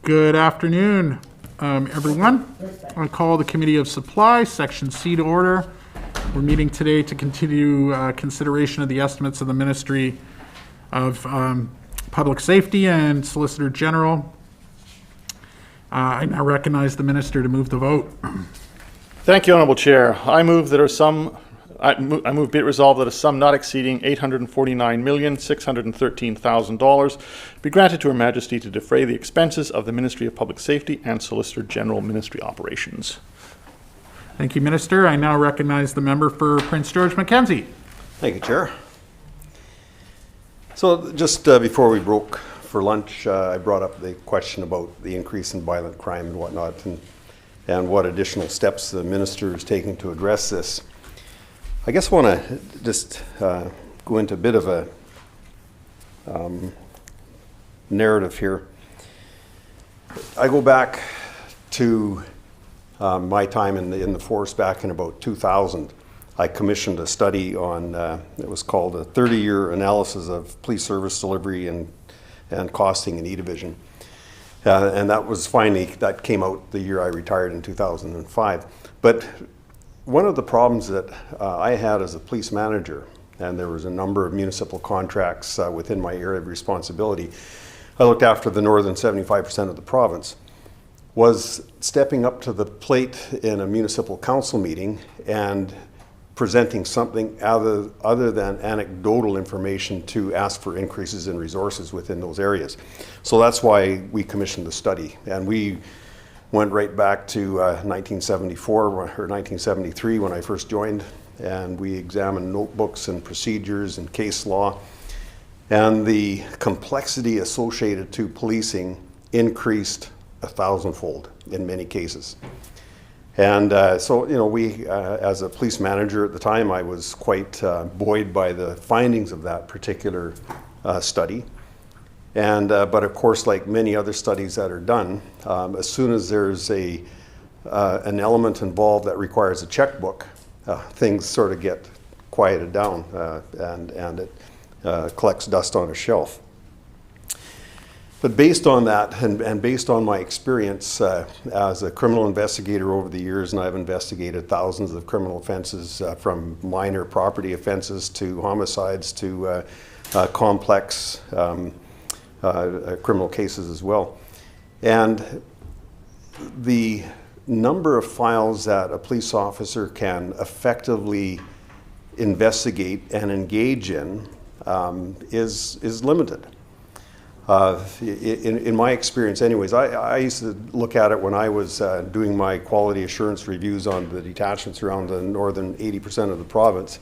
Good afternoon, everyone. I call the Committee of Supply, Section C to order. We're meeting today to continue consideration of the estimates of the Ministry of Public Safety and Solicitor General. I now recognize the Minister to move the vote. Thank you, Honourable Chair. I move that I move be it resolved that a sum not exceeding $849,613,000 be granted to Her Majesty to defray the expenses of the Ministry of Public Safety and Solicitor General Ministry operations. Thank you, Minister. I now recognize the member for Prince George Mackenzie. Thank you, Chair. So just before we broke for lunch, I brought up the question about the increase in violent crime and whatnot, and what additional steps the Minister is taking to address this. I guess I want to just go into a bit of a narrative here. I go back to my time in the force back in about 2000. I commissioned a study on, it was called a 30-year analysis of police service delivery and costing in E-Division. And that came out the year I retired in 2005. But one of the problems that I had as a police manager, and there was a number of municipal contracts within my area of responsibility, I looked after the northern 75% of the province, was stepping up to the plate in a municipal council meeting and presenting something other than anecdotal information to ask for increases in resources within those areas. So that's why we commissioned the study, and we went right back to 1974 or 1973 when I first joined, and we examined notebooks and procedures and case law, and the complexity associated to policing increased 1,000-fold in many cases. And so, you know, we, as a police manager at the time, I was quite buoyed by the findings of that particular study. And but of course, like many other studies that are done, as soon as there's an element involved that requires a checkbook, things sort of get quieted down and it collects dust on a shelf. But based on that, and based on my experience as a criminal investigator over the years, and I've investigated thousands of criminal offenses, from minor property offenses to homicides to complex criminal cases as well. And the number of files that a police officer can effectively investigate and engage in is limited. In my experience anyways, I used to look at it when I was doing my quality assurance reviews on the detachments around the northern 80% of the province.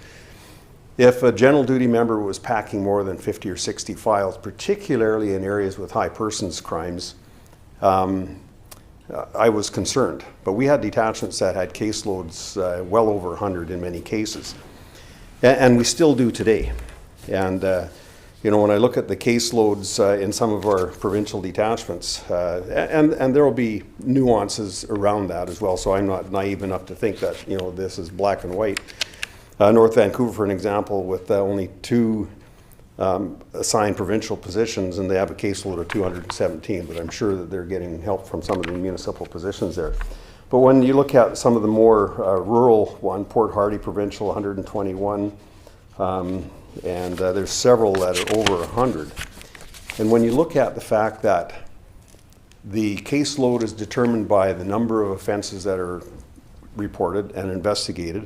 If a general duty member was packing more than 50 or 60 files, particularly in areas with high persons crimes, I was concerned. But we had detachments that had caseloads well over 100 in many cases. And we still do today. And you know, when I look at the caseloads in some of our provincial detachments, and there will be nuances around that as well, so I'm not naive enough to think that, you know, this is black and white. North Vancouver, for an example, with only 2 assigned provincial positions, and they have a caseload of 217, but I'm sure that they're getting help from some of the municipal positions there. But when you look at some of the more rural one, Port Hardy Provincial, 121, and there's several that are over 100. And when you look at the fact that the caseload is determined by the number of offenses that are reported and investigated,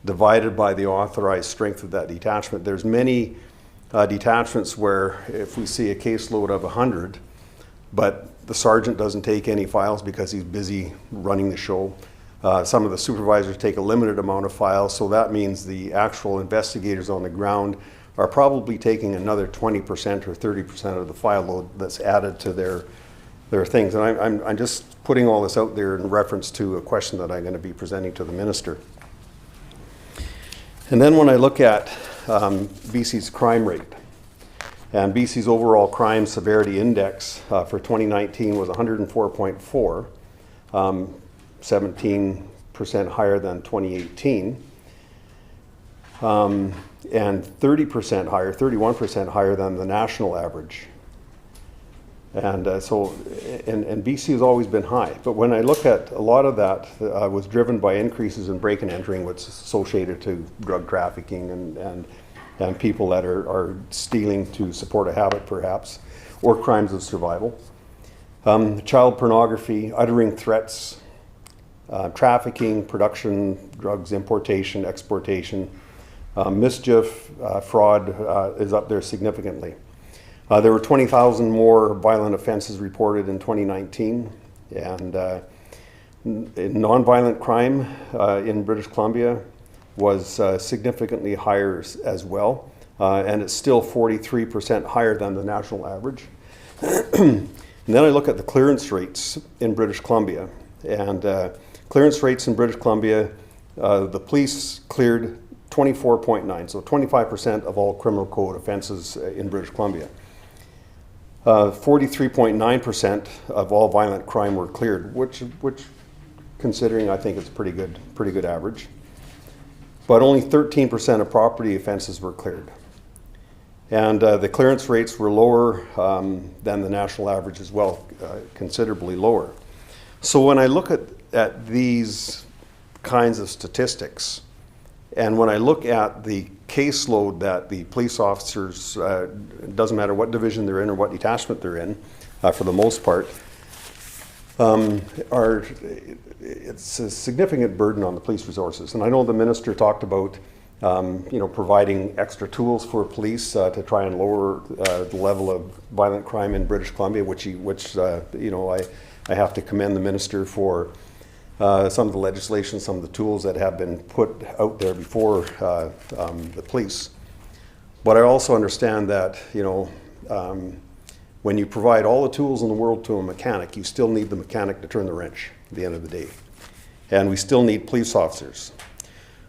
divided by the authorized strength of that detachment, there's many detachments where if we see a caseload of 100, but the sergeant doesn't take any files because he's busy running the show. Some of the supervisors take a limited amount of files, so that means the actual investigators on the ground are probably taking another 20% or 30% of the file load that's added to their things. And I'm just putting all this out there in reference to a question that I'm going to be presenting to the Minister. And then when I look at BC's crime rate, and BC's overall crime severity index for 2019 was 104.4, 17% higher than 2018, and 30% higher, 31% higher than the national average. And BC has always been high. But when I look at a lot of that was driven by increases in break and entering, what's associated to drug trafficking and people that are stealing to support a habit perhaps, or crimes of survival. Child pornography, uttering threats, trafficking, production, drugs, importation, exportation, mischief, fraud is up there significantly. There were 20,000 more violent offenses reported in 2019, and nonviolent crime in British Columbia was significantly higher as well, and it's still 43% higher than the national average. And then I look at the clearance rates in British Columbia, and clearance rates in British Columbia, the police cleared 24.9, so 25% of all criminal code offenses in British Columbia. 43.9% of all violent crime were cleared, which considering I think it's a pretty good average. But only 13% of property offenses were cleared. And the clearance rates were lower than the national average as well, considerably lower. So when I look at these kinds of statistics, and when I look at the caseload that the police officers, it doesn't matter what division they're in or what detachment they're in, for the most part, it's a significant burden on the police resources. And I know the minister talked about providing extra tools for police to try and lower the level of violent crime in British Columbia, which I have to commend the minister for some of the legislation, some of the tools that have been put out there before the police. But I also understand that, when you provide all the tools in the world to a mechanic, you still need the mechanic to turn the wrench at the end of the day. And we still need police officers.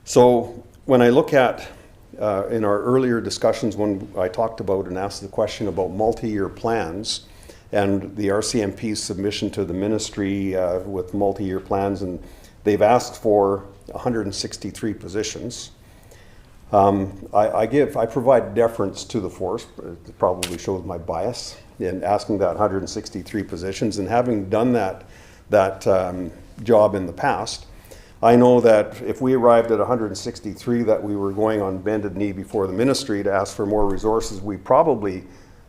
So when I look at, in our earlier discussions when I talked about and asked the question about multi-year plans, and the RCMP's submission to the ministry with multi-year plans, and they've asked for 163 positions. I provide deference to the force. It probably shows my bias in asking that 163 positions, and having done that job in the past, I know that if we arrived at 163, that we were going on bended knee before the ministry to ask for more resources. We probably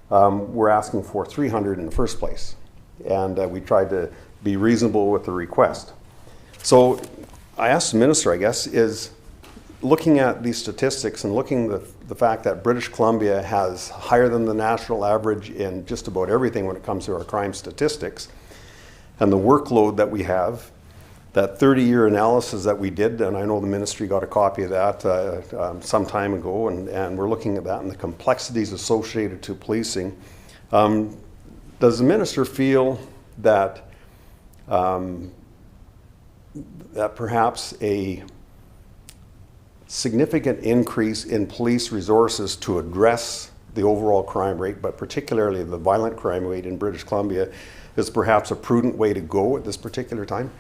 were asking for 300 in the first place, and we tried to be reasonable with the request. So I asked the minister, I guess, is looking at these statistics and looking at the fact that British Columbia has higher than the national average in just about everything when it comes to our crime statistics, and the workload that we have, that 30-year analysis that we did, and I know the ministry got a copy of that some time ago, and we're looking at that and the complexities associated to policing. Does the minister feel that that perhaps a significant increase in police resources to address the overall crime rate, but particularly the violent crime rate in British Columbia, is perhaps a prudent way to go at this particular time?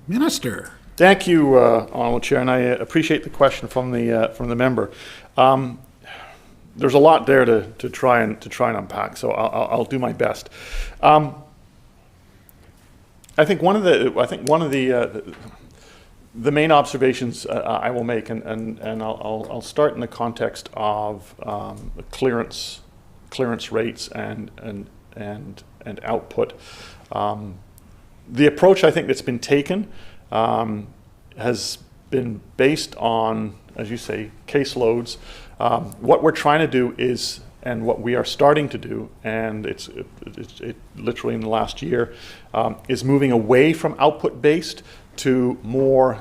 Minister. Thank you, Honourable Chair, and I appreciate the question from the member. There's a lot there to try and unpack, so I'll do my best. I think one of the main observations I will make, and I'll start in the context of clearance rates and output. The approach I think that's been taken has been based on, as you say, caseloads. What we're trying to do is, and what we are starting to do, and it's literally in the last year, is moving away from output-based to more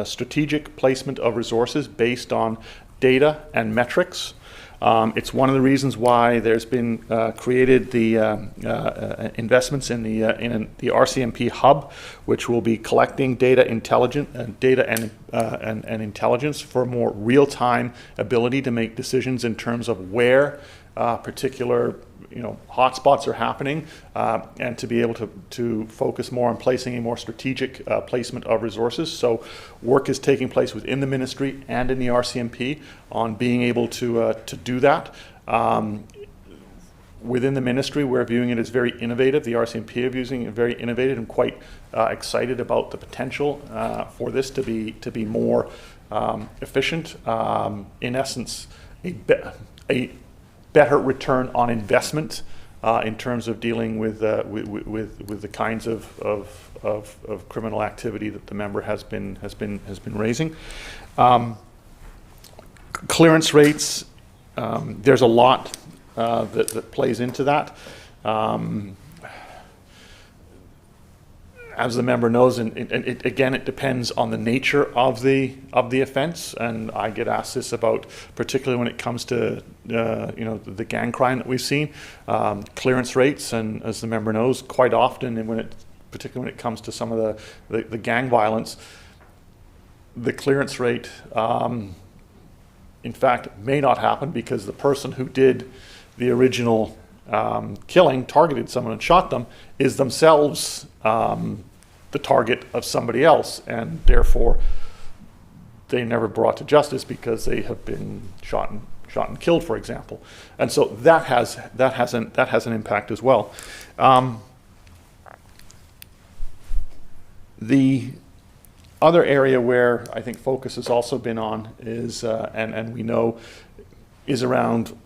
strategic placement of resources based on data and metrics. It's one of the reasons why there's been created the investments in the RCMP hub, which will be collecting data and intelligence for more real-time ability to make decisions in terms of where particular hotspots are happening, and to be able to focus more on placing a more strategic placement of resources. So work is taking place within the ministry and in the RCMP on being able to do that. Within the ministry, we're viewing it as very innovative. The RCMP are using it very innovative and quite excited about the potential for this to be more efficient. In essence, a better return on investment in terms of dealing with the kinds of criminal activity that the member has been raising. Clearance rates, there's a lot that plays into that. As the member knows, and it depends on the nature of the offence, and I get asked this about, particularly when it comes to the gang crime that we've seen, clearance rates, and as the member knows, quite often, and particularly when it comes to some of the gang violence, the clearance rate, in fact, may not happen because the person who did the original killing, targeted someone and shot them, is themselves the target of somebody else, and therefore they never brought to justice because they have been shot and killed, for example. And so that has an impact as well. The other area where I think focus has also been on is, and we know, is around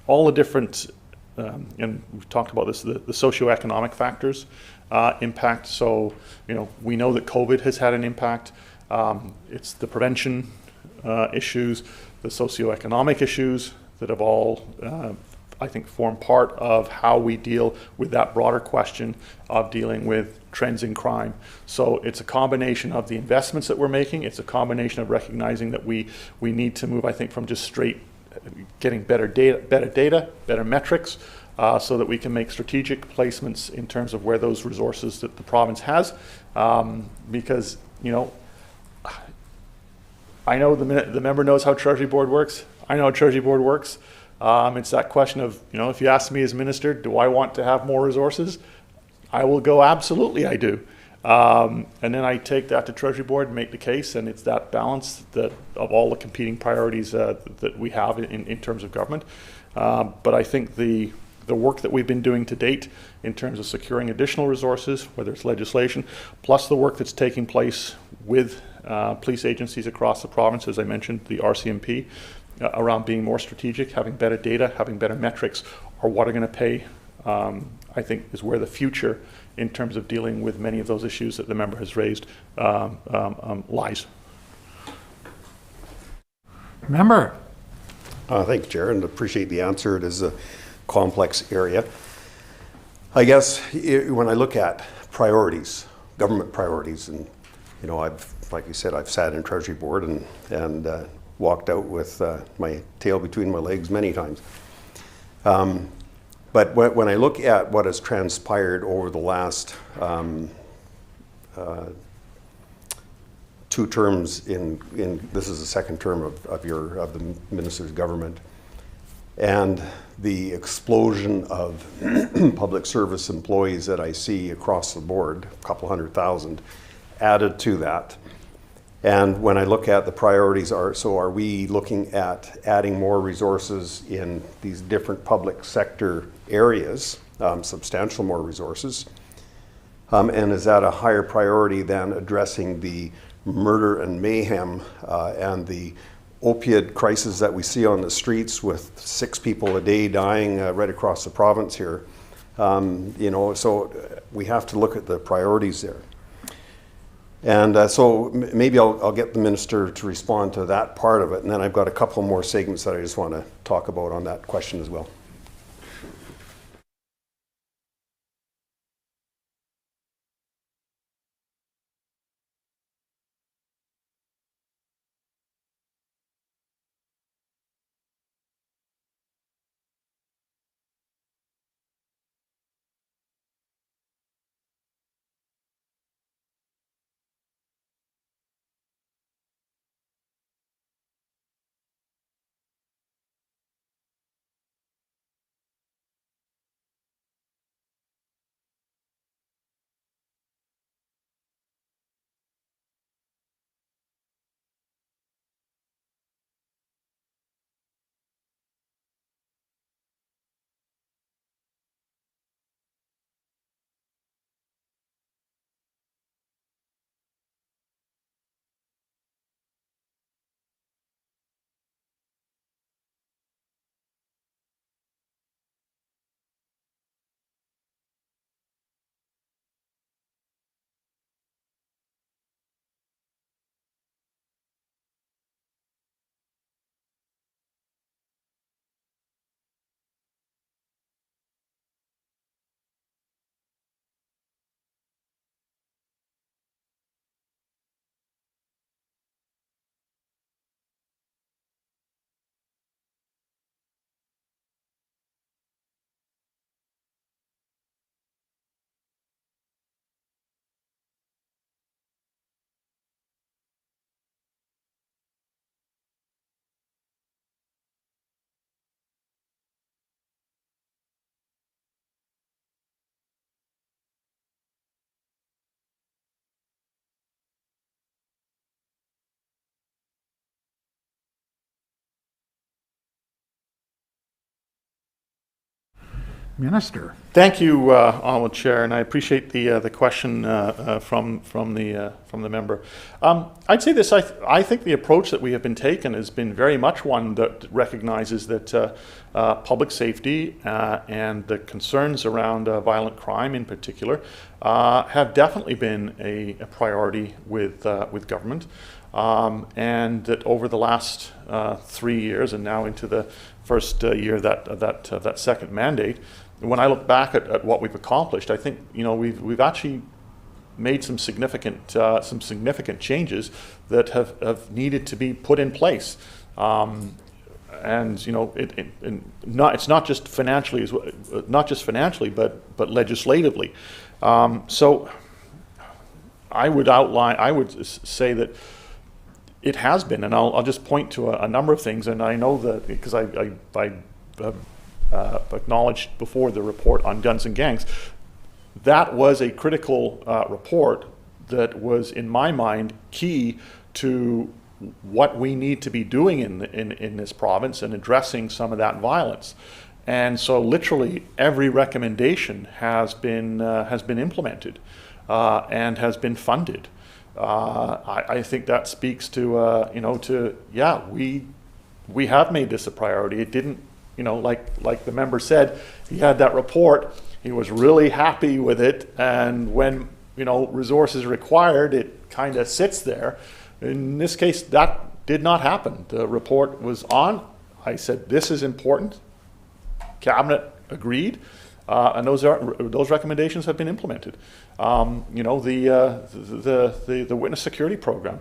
all the different, and we've talked about this, the socioeconomic factors impact. So, we know that COVID has had an impact. It's the prevention issues, the socioeconomic issues that have all, I think, form part of how we deal with that broader question of dealing with trends in crime. So it's a combination of the investments that we're making. It's a combination of recognizing that we need to move, I think, from just straight getting better data, better metrics, so that we can make strategic placements in terms of where those resources that the province has. Because, I know the member knows how Treasury Board works. I know how Treasury Board works. It's that question of, if you ask me as minister, do I want to have more resources? I will go, absolutely I do. And then I take that to Treasury Board and make the case, and it's that balance of all the competing priorities that we have in terms of government. But I think the work that we've been doing to date in terms of securing additional resources, whether it's legislation, plus the work that's taking place with police agencies across the province, as I mentioned, the RCMP, around being more strategic, having better data, having better metrics, are what are going to pay, I think, is where the future in terms of dealing with many of those issues that the member has raised lies. Member. Thanks, Chair, and appreciate the answer. It is a complex area. I guess when I look at priorities, government priorities, and like you said, I've sat in Treasury Board and walked out with my tail between my legs many times. But when I look at what has transpired over the last 2 terms in this is the second term of the minister's government, and the explosion of public service employees that I see across the board, a couple 100,000, added to that. And when I look at the priorities, are we looking at adding more resources in these different public sector areas, substantial more resources? And is that a higher priority than addressing the murder and mayhem and the opioid crisis that we see on the streets with 6 people a day dying right across the province here? So we have to look at the priorities there. And so maybe I'll get the minister to respond to that part of it, and then I've got a couple more segments that I just want to talk about on that question as well. Minister. Thank you, Honourable Chair, and I appreciate the question from the member. I'd say this: I think the approach that we have been taken has been very much one that recognizes that public safety and the concerns around violent crime, in particular, have definitely been a priority with government, and that over the last 3 years and now into the first year that second mandate. When I look back at what we've accomplished, I think we've actually made some significant changes that have needed to be put in place, and it's not just financially but legislatively. So I would say that it has been, and I'll just point to a number of things, and I know that because I acknowledged before the report on guns and gangs, that was a critical report that was, in my mind, key to what we need to be doing in this province and addressing some of that violence. And so literally every recommendation has been implemented and has been funded. I think that speaks to we have made this a priority. It didn't, like the member said, he had that report, he was really happy with it, and when resources required, it kind of sits there. In this case, that did not happen. The report was on. I said, this is important. Cabinet agreed, and those recommendations have been implemented. The witness security program,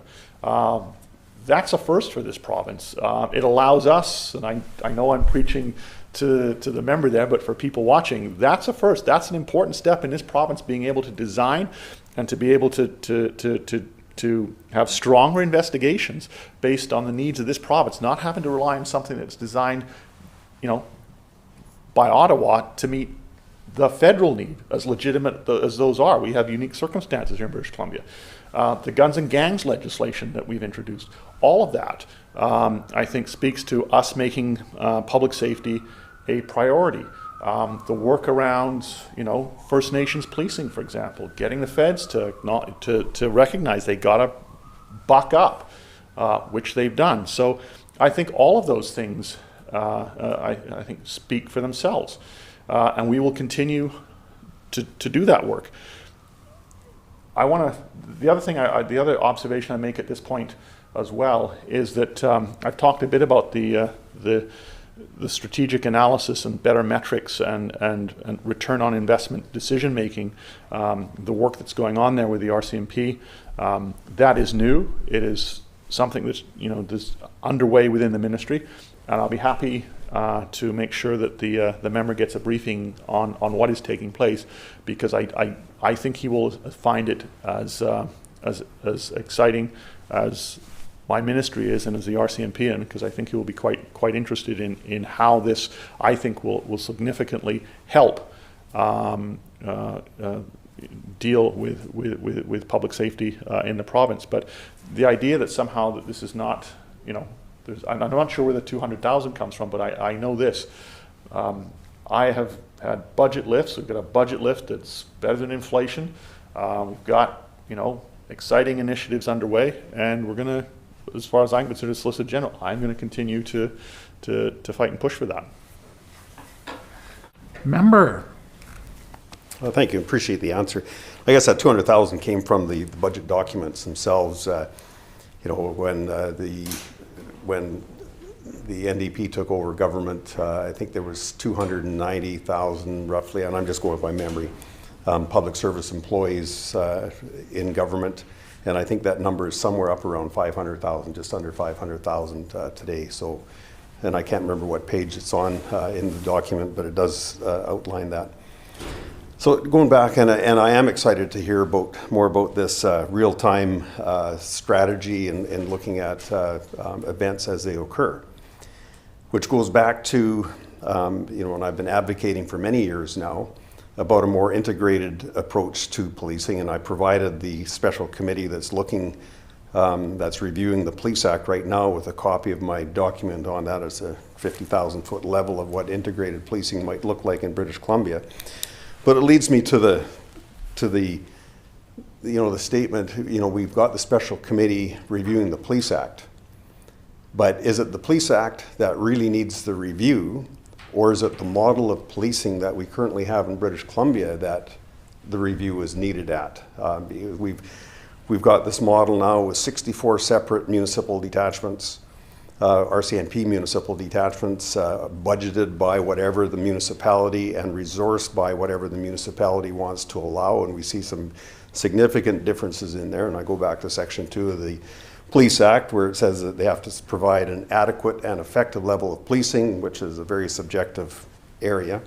that's a first for this province. It allows us, and I know I'm preaching to the member there, but for people watching, that's a first. That's an important step in this province, being able to design and to be able to have stronger investigations based on the needs of this province, not having to rely on something that's designed, by Ottawa to meet the federal need, as legitimate as those are. We have unique circumstances here in British Columbia. The guns and gangs legislation that we've introduced, all of that, I think speaks to us making public safety a priority. The work around, First Nations policing, for example, getting the feds to recognize they gotta buck up, which they've done. So I think all of those things, I think, speak for themselves. And we will continue to do that work. The other observation I make at this point as well is that I've talked a bit about the strategic analysis and better metrics and return on investment decision making, the work that's going on there with the RCMP. That is new. It is something that's underway within the ministry, and I'll be happy to make sure that the member gets a briefing on what is taking place, because I think he will find it as exciting as my ministry is and as the RCMP, and because I think he will be quite interested in how this, I think, will significantly help deal with public safety in the province. But the idea that somehow that this is not, I'm not sure where the 200,000 comes from, but I know this. I have had budget lifts. We've got a budget lift that's better than inflation. We've got, exciting initiatives underway, and we're going to, as far as I'm concerned as Solicitor General, I'm going to continue to fight and push for that. Member. Well, thank you. Appreciate the answer. I guess that 200,000 came from the budget documents themselves. When the NDP took over government, I think there was 290,000 roughly, and I'm just going with my memory, public service employees in government. And I think that number is somewhere up around 500,000, just under 500,000 today. So, and I can't remember what page it's on in the document, but it does outline that. So going back, and I am excited to hear more about this real-time strategy and looking at events as they occur, which goes back to, and I've been advocating for many years now about a more integrated approach to policing, and I provided the special committee that's reviewing the Police Act right now with a copy of my document on that as a 50,000-foot level of what integrated policing might look like in British Columbia. But it leads me to the statement, we've got the special committee reviewing the Police Act, but is it the Police Act that really needs the review, or is it the model of policing that we currently have in British Columbia that the review is needed at? We've got this model now with 64 separate municipal detachments, RCMP municipal detachments, budgeted by whatever the municipality and resourced by whatever the municipality wants to allow, and we see some significant differences in there. And I go back to Section 2 of the Police Act, where it says that they have to provide an adequate and effective level of policing, which is a very subjective area.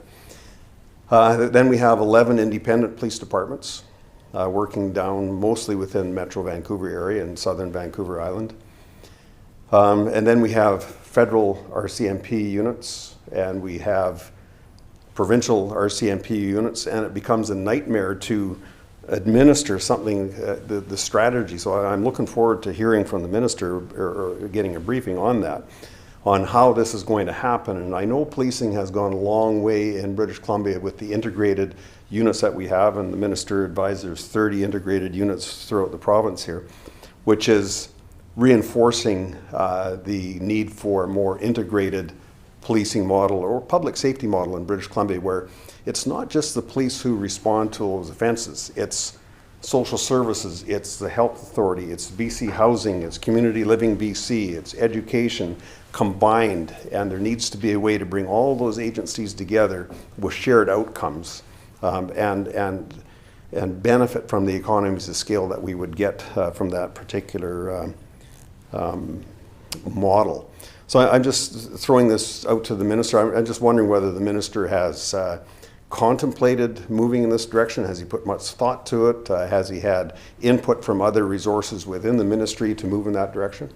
Then we have 11 independent police departments working down mostly within Metro Vancouver area and southern Vancouver Island. And then we have federal RCMP units, and we have provincial RCMP units, and it becomes a nightmare to administer something, the strategy. So I'm looking forward to hearing from the minister or getting a briefing on that, on how this is going to happen. And I know policing has gone a long way in British Columbia with the integrated units that we have, and the minister advised there's 30 integrated units throughout the province here, which is reinforcing the need for a more integrated policing model or public safety model in British Columbia, where it's not just the police who respond to those offenses, it's social services, it's the health authority, it's BC Housing, it's Community Living BC, it's education combined, and there needs to be a way to bring all those agencies together with shared outcomes and benefit from the economies of scale that we would get from that particular model. So I'm just throwing this out to the minister. I'm just wondering whether the minister has contemplated moving in this direction. Has he put much thought to it? Has he had input from other resources within the ministry to move in that direction?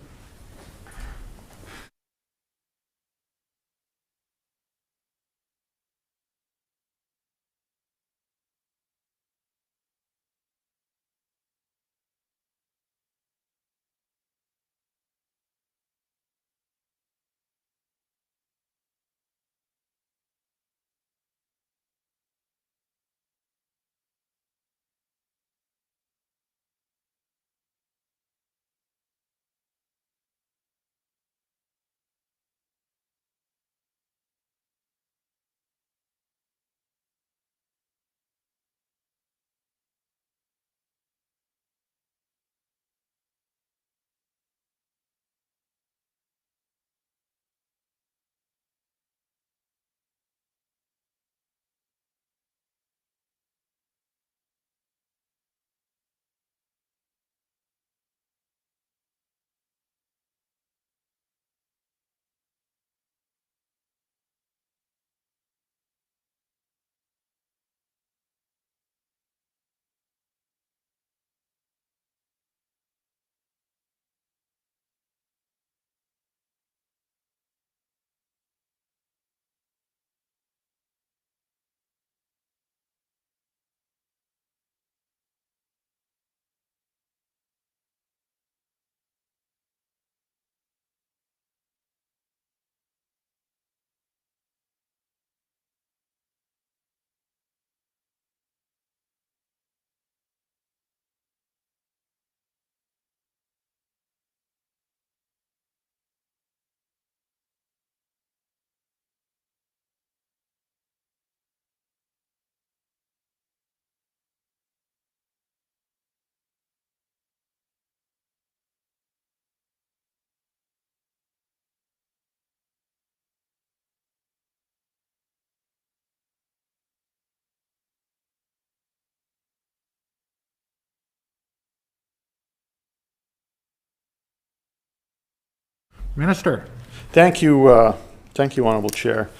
Minister. Thank you, Honourable Chair.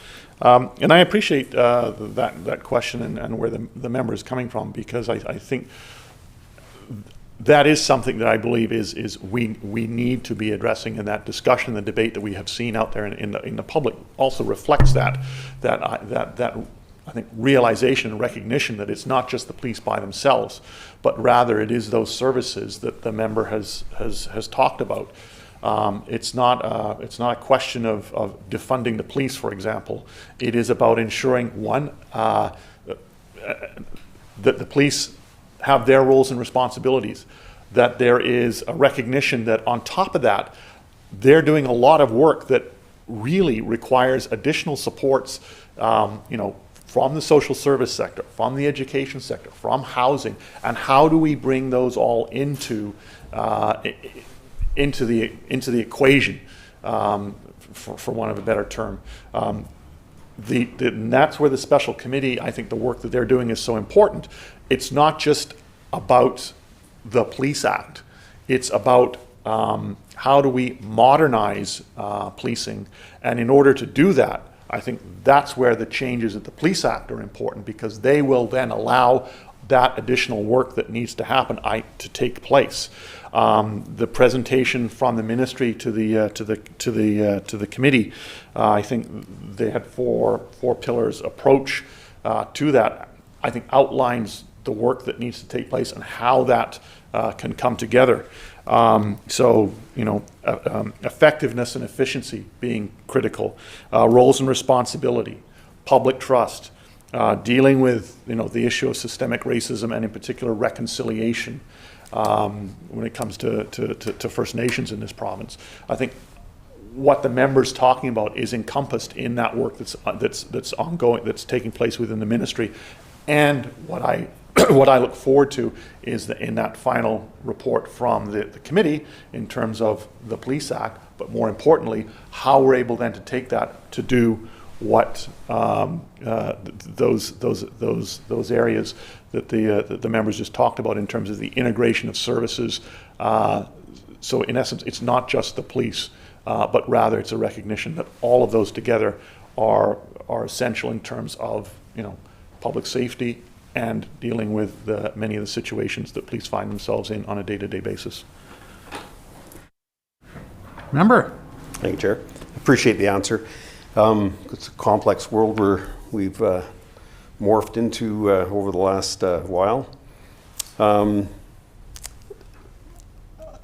And I appreciate that question and where the member is coming from, because I think that is something that I believe is we need to be addressing, and that discussion, the debate that we have seen out there in the public also reflects that I think realization and recognition that it's not just the police by themselves, but rather it is those services that the member has talked about. It's not a question of defunding the police, for example. It is about ensuring, one, that the police have their roles and responsibilities, that there is a recognition that on top of that, they're doing a lot of work that really requires additional supports, from the social service sector, from the education sector, from housing, and how do we bring those all into the equation, for want of a better term. And that's where the special committee, I think the work that they're doing is so important. It's not just about the Police Act. It's about how do we modernize policing, and in order to do that, I think that's where the changes at the Police Act are important, because they will then allow that additional work that needs to happen to take place. The presentation from the ministry to the committee, I think they had four pillars approach to that. I think outlines the work that needs to take place and how that can come together. Effectiveness and efficiency being critical, roles and responsibility, public trust, dealing with the issue of systemic racism, and in particular reconciliation when it comes to First Nations in this province. I think what the member's talking about is encompassed in that work that's ongoing, that's taking place within the ministry, and what I what I look forward to is in that final report from the committee in terms of the Police Act, but more importantly, how we're able then to take that to do what those areas that the members just talked about in terms of the integration of services. So in essence, it's not just the police, but rather it's a recognition that all of those together are essential in terms of public safety and dealing with many of the situations that police find themselves in on a day-to-day basis. Member. Thank you, Chair. Appreciate the answer. It's a complex world where we've morphed into over the last while.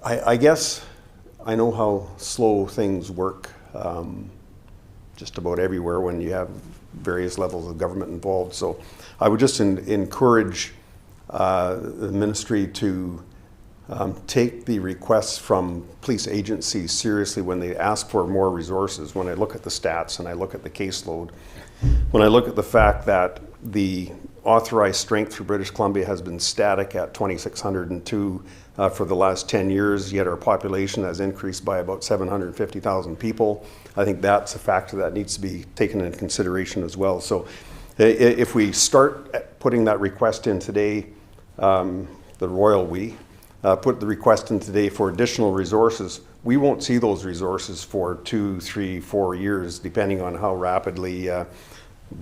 I guess I know how slow things work just about everywhere when you have various levels of government involved. So I would just encourage the ministry to take the requests from police agencies seriously when they ask for more resources. When I look at the stats and I look at the caseload, when I look at the fact that the authorized strength for British Columbia has been static at 2,602 for the last 10 years, yet our population has increased by about 750,000 people, I think that's a factor that needs to be taken into consideration as well. So if we start putting that request in today, the royal we, put the request in today for additional resources, we won't see those resources for 2, 3, 4 years, depending on how rapidly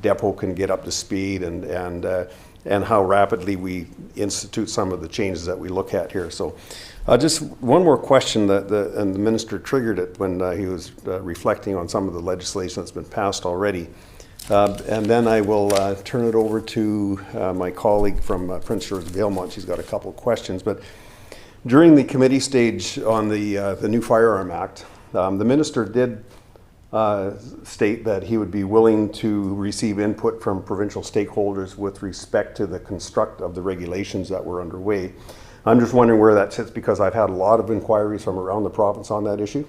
Depot can get up to speed and how rapidly we institute some of the changes that we look at here. So just one more question, and the minister triggered it when he was reflecting on some of the legislation that's been passed already. And then I will turn it over to my colleague from Prince George Valemont. She's got a couple of questions. But during the committee stage on the new Firearm Act, the minister did state that he would be willing to receive input from provincial stakeholders with respect to the construct of the regulations that were underway. I'm just wondering where that sits, because I've had a lot of inquiries from around the province on that issue.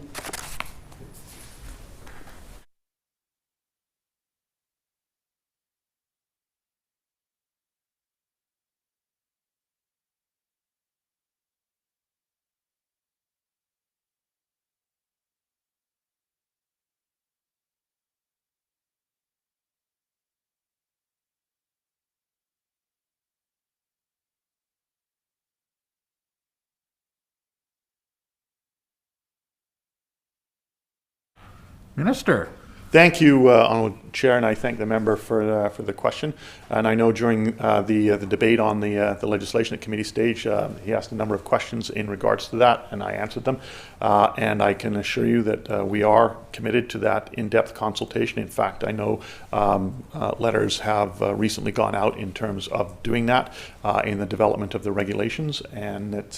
Minister. Thank you, Honourable Chair, and I thank the member for the question. And I know during the debate on the legislation at committee stage, he asked a number of questions in regards to that, and I answered them. And I can assure you that we are committed to that in-depth consultation. In fact, I know letters have recently gone out in terms of doing that in the development of the regulations, and that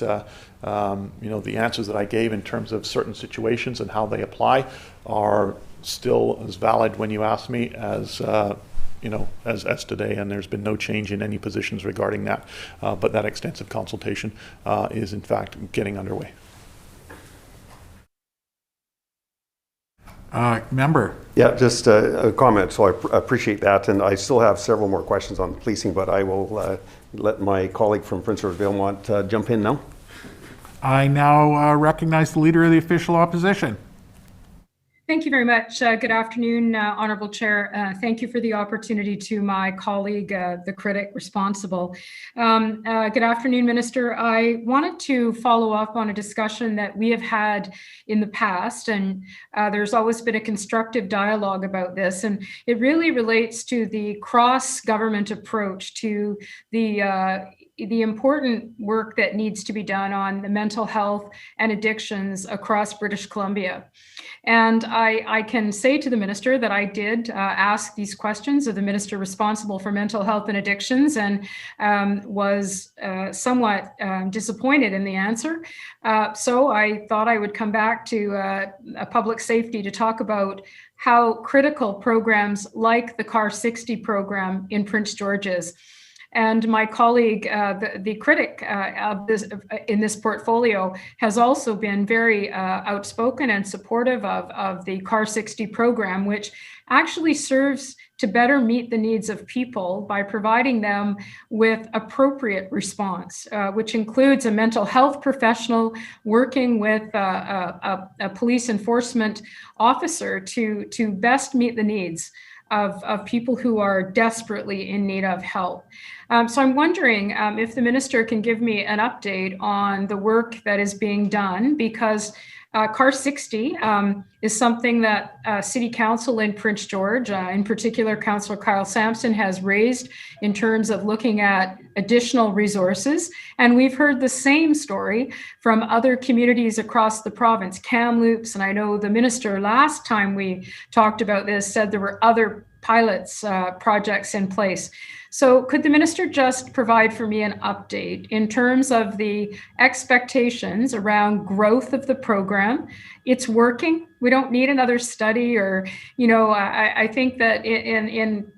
the answers that I gave in terms of certain situations and how they apply are still as valid when you ask me as today, and there's been no change in any positions regarding that. But that extensive consultation is in fact getting underway. Member. Yeah, just a comment. So I appreciate that, and I still have several more questions on policing, but I will let my colleague from Prince George Valemount jump in now. I now recognize the Leader of the Official Opposition. Thank you very much. Good afternoon, Honourable Chair. Thank you for the opportunity to my colleague, the critic responsible. Good afternoon, Minister. I wanted to follow up on a discussion that we have had in the past, and there's always been a constructive dialogue about this, and it really relates to the cross-government approach to the important work that needs to be done on the mental health and addictions across British Columbia. And I can say to the minister that I did ask these questions of the minister responsible for mental health and addictions, and was somewhat disappointed in the answer. So I thought I would come back to public safety to talk about how critical programs like the CAR 60 program in Prince George is. And my colleague, the critic of this in this portfolio, has also been very outspoken and supportive of the CAR 60 program, which actually serves to better meet the needs of people by providing them with appropriate response, which includes a mental health professional working with a police enforcement officer to best meet the needs of people who are desperately in need of help. So I'm wondering if the minister can give me an update on the work that is being done, because CAR 60 is something that City Council in Prince George, in particular Councillor Kyle Sampson, has raised in terms of looking at additional resources. And we've heard the same story from other communities across the province, Kamloops, and I know the minister last time we talked about this said there were other pilots, projects in place. So could the minister just provide for me an update in terms of the expectations around growth of the program? It's working. We don't need another study, or, I think that in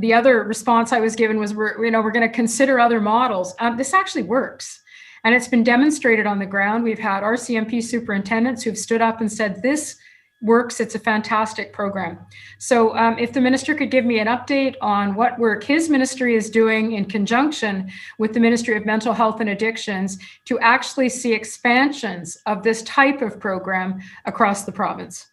the other response I was given was, we're going to consider other models. This actually works. And it's been demonstrated on the ground. We've had RCMP superintendents who've stood up and said, this works. It's a fantastic program. So if the minister could give me an update on what work his ministry is doing in conjunction with the Ministry of Mental Health and Addictions to actually see expansions of this type of program across the province.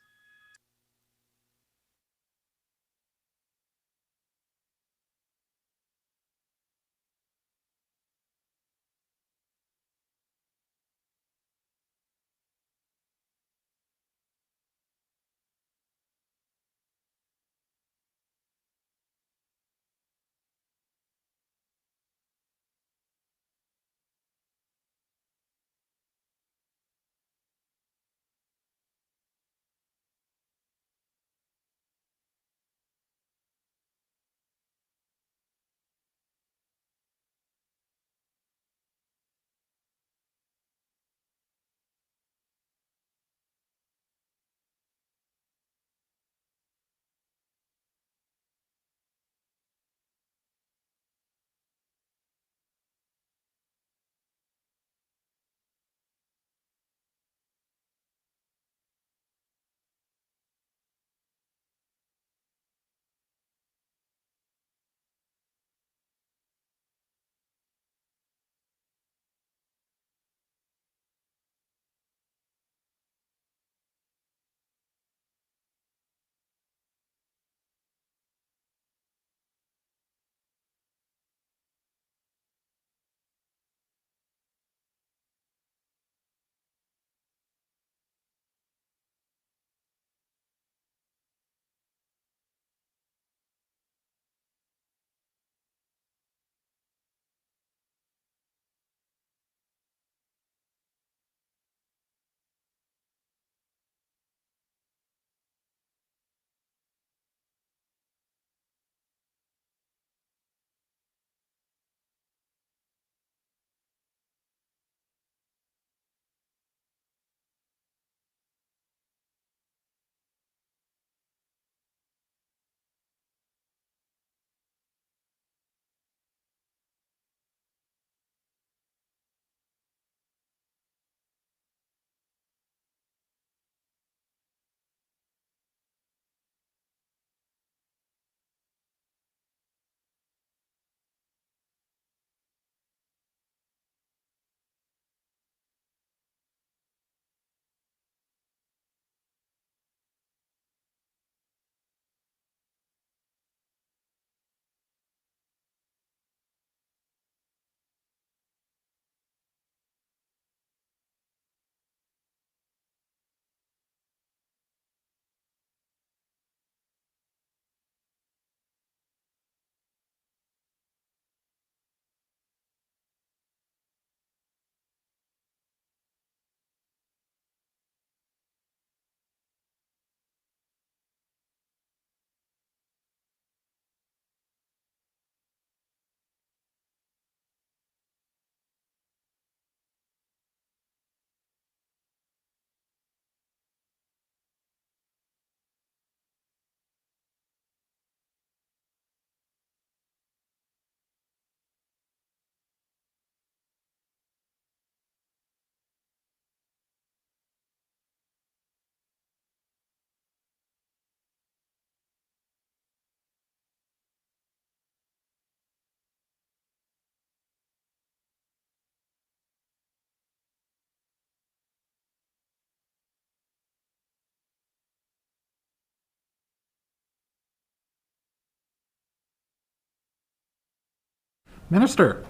Minister.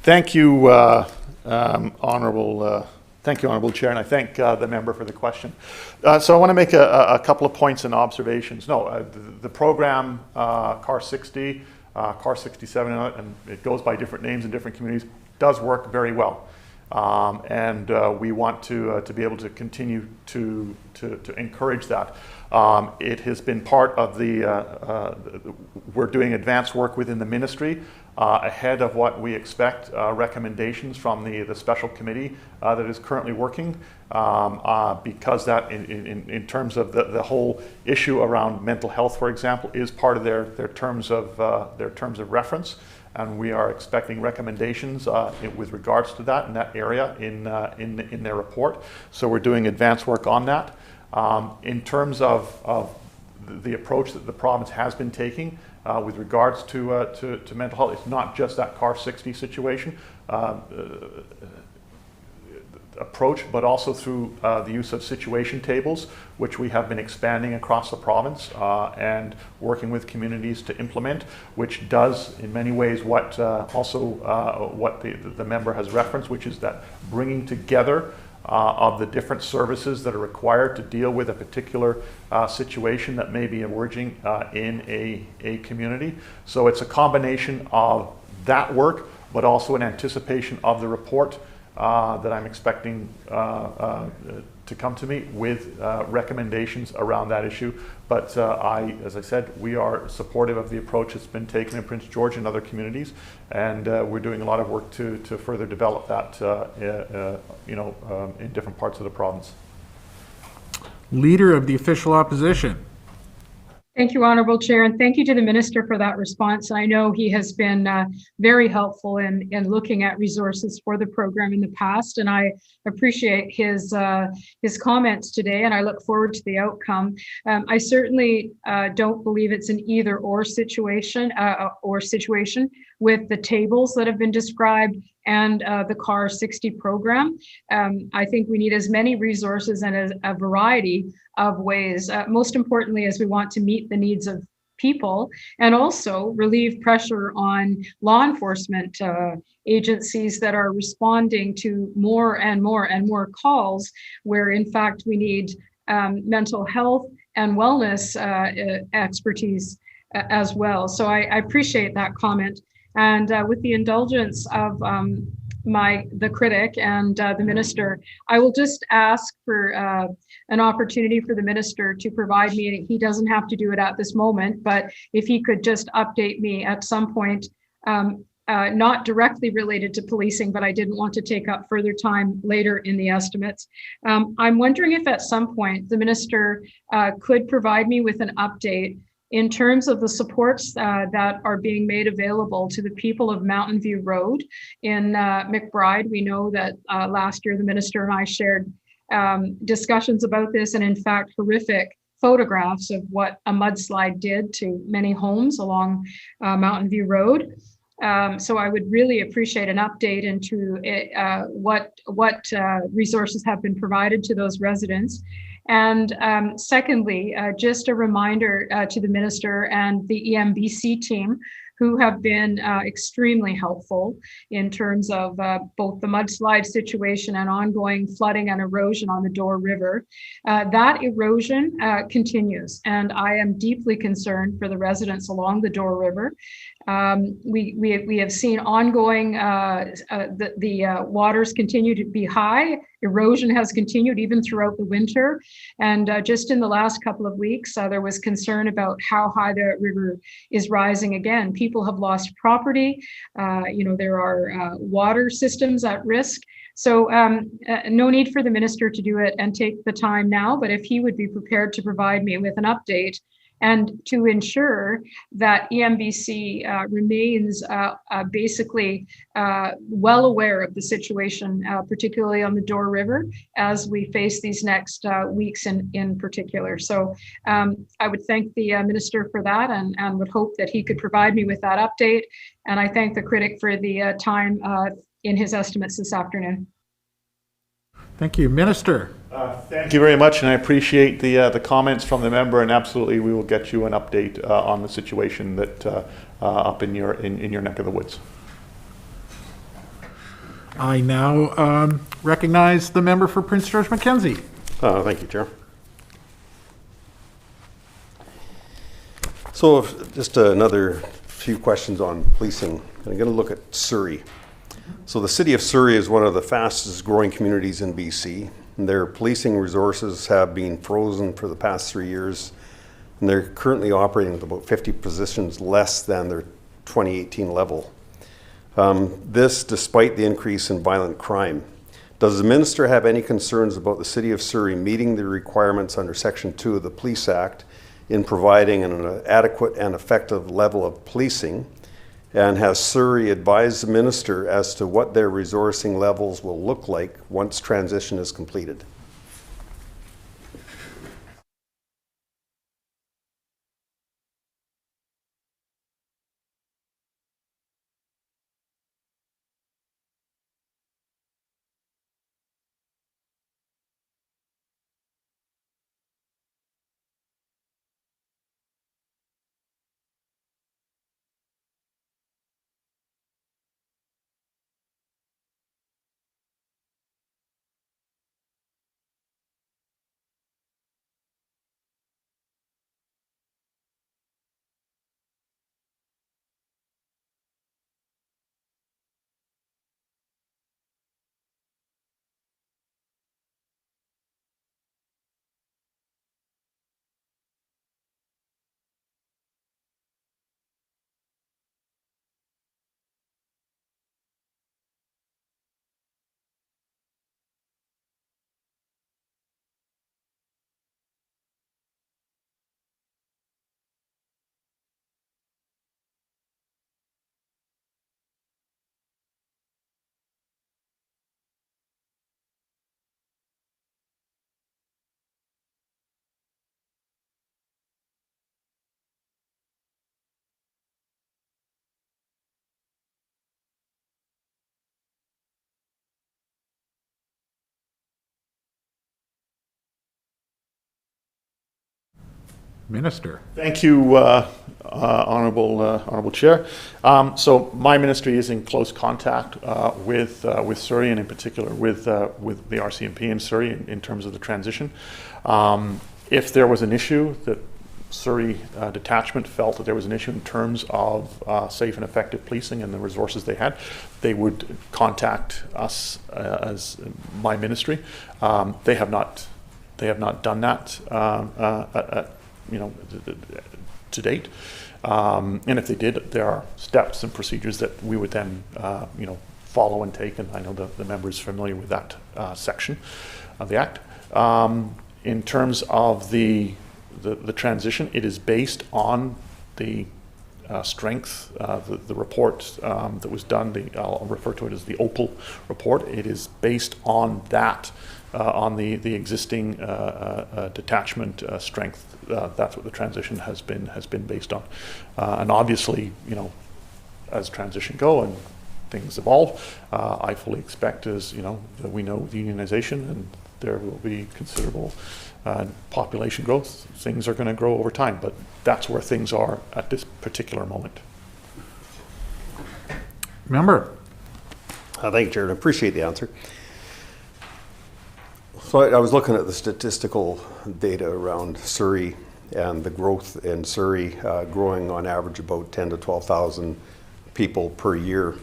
Thank you, Honorable Chair, and I thank the member for the question. So I want to make a couple of points and observations. No, the program CAR 60, CAR 67, and it goes by different names in different communities, does work very well. And we want to be able to continue to encourage that. It has been part of we're doing advanced work within the ministry ahead of what we expect recommendations from the special committee that is currently working, because that in terms of the whole issue around mental health, for example, is part of their terms of reference. And we are expecting recommendations with regards to that in that area in their report. So we're doing advanced work on that. In terms of the approach that the province has been taking with regards to mental health, it's not just that CAR 60 situation approach, but also through the use of situation tables, which we have been expanding across the province and working with communities to implement, which does in many ways what the member has referenced, which is that bringing together of the different services that are required to deal with a particular situation that may be emerging in a community. So it's a combination of that work, but also an anticipation of the report that I'm expecting to come to me with recommendations around that issue. But as I said, we are supportive of the approach that's been taken in Prince George and other communities, and we're doing a lot of work to further develop that, in different parts of the province. Leader of the official opposition. Thank you, Honorable Chair, and thank you to the Minister for that response. I know he has been very helpful in looking at resources for the program in the past, and I appreciate his comments today, and I look forward to the outcome. I certainly don't believe it's an either-or situation with the tables that have been described and the CAR 60 program. I think we need as many resources and a variety of ways, most importantly, as we want to meet the needs of people and also relieve pressure on law enforcement agencies that are responding to more and more and more calls where, in fact, we need mental health and wellness expertise as well. So I appreciate that comment. And with the indulgence of the critic and the minister, I will just ask for an opportunity for the minister to provide me. He doesn't have to do it at this moment, but if he could just update me at some point, not directly related to policing, but I didn't want to take up further time later in the estimates. I'm wondering if at some point the minister could provide me with an update in terms of the supports that are being made available to the people of Mountain View Road in McBride. We know that last year the minister and I shared discussions about this, and in fact horrific photographs of what a mudslide did to many homes along Mountain View Road. So I would really appreciate an update into what resources have been provided to those residents. And secondly, just a reminder to the minister and the EMBC team, who have been extremely helpful in terms of both the mudslide situation and ongoing flooding and erosion on the Door River. That erosion continues, and I am deeply concerned for the residents along the Door River. We have seen ongoing, the waters continue to be high. Erosion has continued even throughout the winter. And just in the last couple of weeks, there was concern about how high the river is rising again. People have lost property. There are water systems at risk. So no need for the minister to do it and take the time now, but if he would be prepared to provide me with an update and to ensure that EMBC remains basically well aware of the situation, particularly on the Door River, as we face these next weeks in particular. So I would thank the minister for that and would hope that he could provide me with that update. And I thank the critic for the time in his estimates this afternoon. Thank you. Minister. Thank you very much, and I appreciate the comments from the member, and absolutely we will get you an update on the situation that up in your neck of the woods. I now recognize the member for Prince George Mackenzie. Thank you, Chair. So just another few questions on policing. I'm going to look at Surrey. So the city of Surrey is one of the fastest growing communities in BC. And their policing resources have been frozen for the past 3 years. And they're currently operating with about 50 positions less than their 2018 level. This despite the increase in violent crime. Does the minister have any concerns about the city of Surrey meeting the requirements under Section 2 of the Police Act in providing an adequate and effective level of policing? And has Surrey advised the minister as to what their resourcing levels will look like once transition is completed? Minister. Thank you, Honourable Chair. So my ministry is in close contact with Surrey, and in particular with the RCMP in Surrey in terms of the transition. If there was an issue that Surrey detachment felt that there was an issue in terms of safe and effective policing and the resources they had, they would contact us as my ministry. They have not done that. To date. And if they did, there are steps and procedures that we would then, follow and take. And I know the member is familiar with that section of the Act. In terms of the transition, it is based on the strength, the report that was done. I'll refer to it as the OPAL report. It is based on that. On the existing detachment strength, that's what the transition has been based on, and obviously, as transition go and things evolve, I fully expect, as that we know with unionization, and there will be considerable population growth. Things are going to grow over time, but that's where things are at this particular moment. Member. Thank you, Chair. I appreciate the answer. So I was looking at the statistical data around Surrey and the growth in Surrey, growing on average about 10 to 12,000 people per year.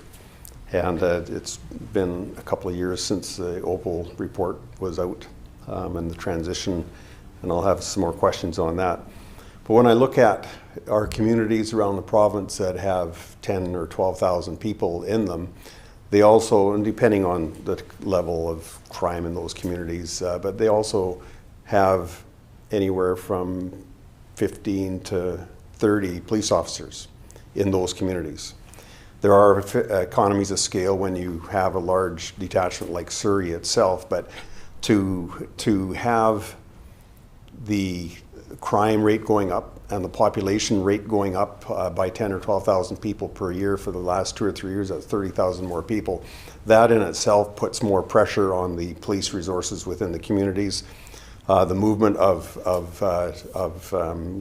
And it's been a couple of years since the OPAL report was out and the transition, and I'll have some more questions on that. But when I look at our communities around the province that have 10 or 12,000 people in them, they also, and depending on the level of crime in those communities, but they also have anywhere from 15 to 30 police officers in those communities. There are economies of scale when you have a large detachment like Surrey itself, but to have the crime rate going up and the population rate going up by 10 or 12,000 people per year for the last 2 or 3 years, that's 30,000 more people. That in itself puts more pressure on the police resources within the communities. The movement of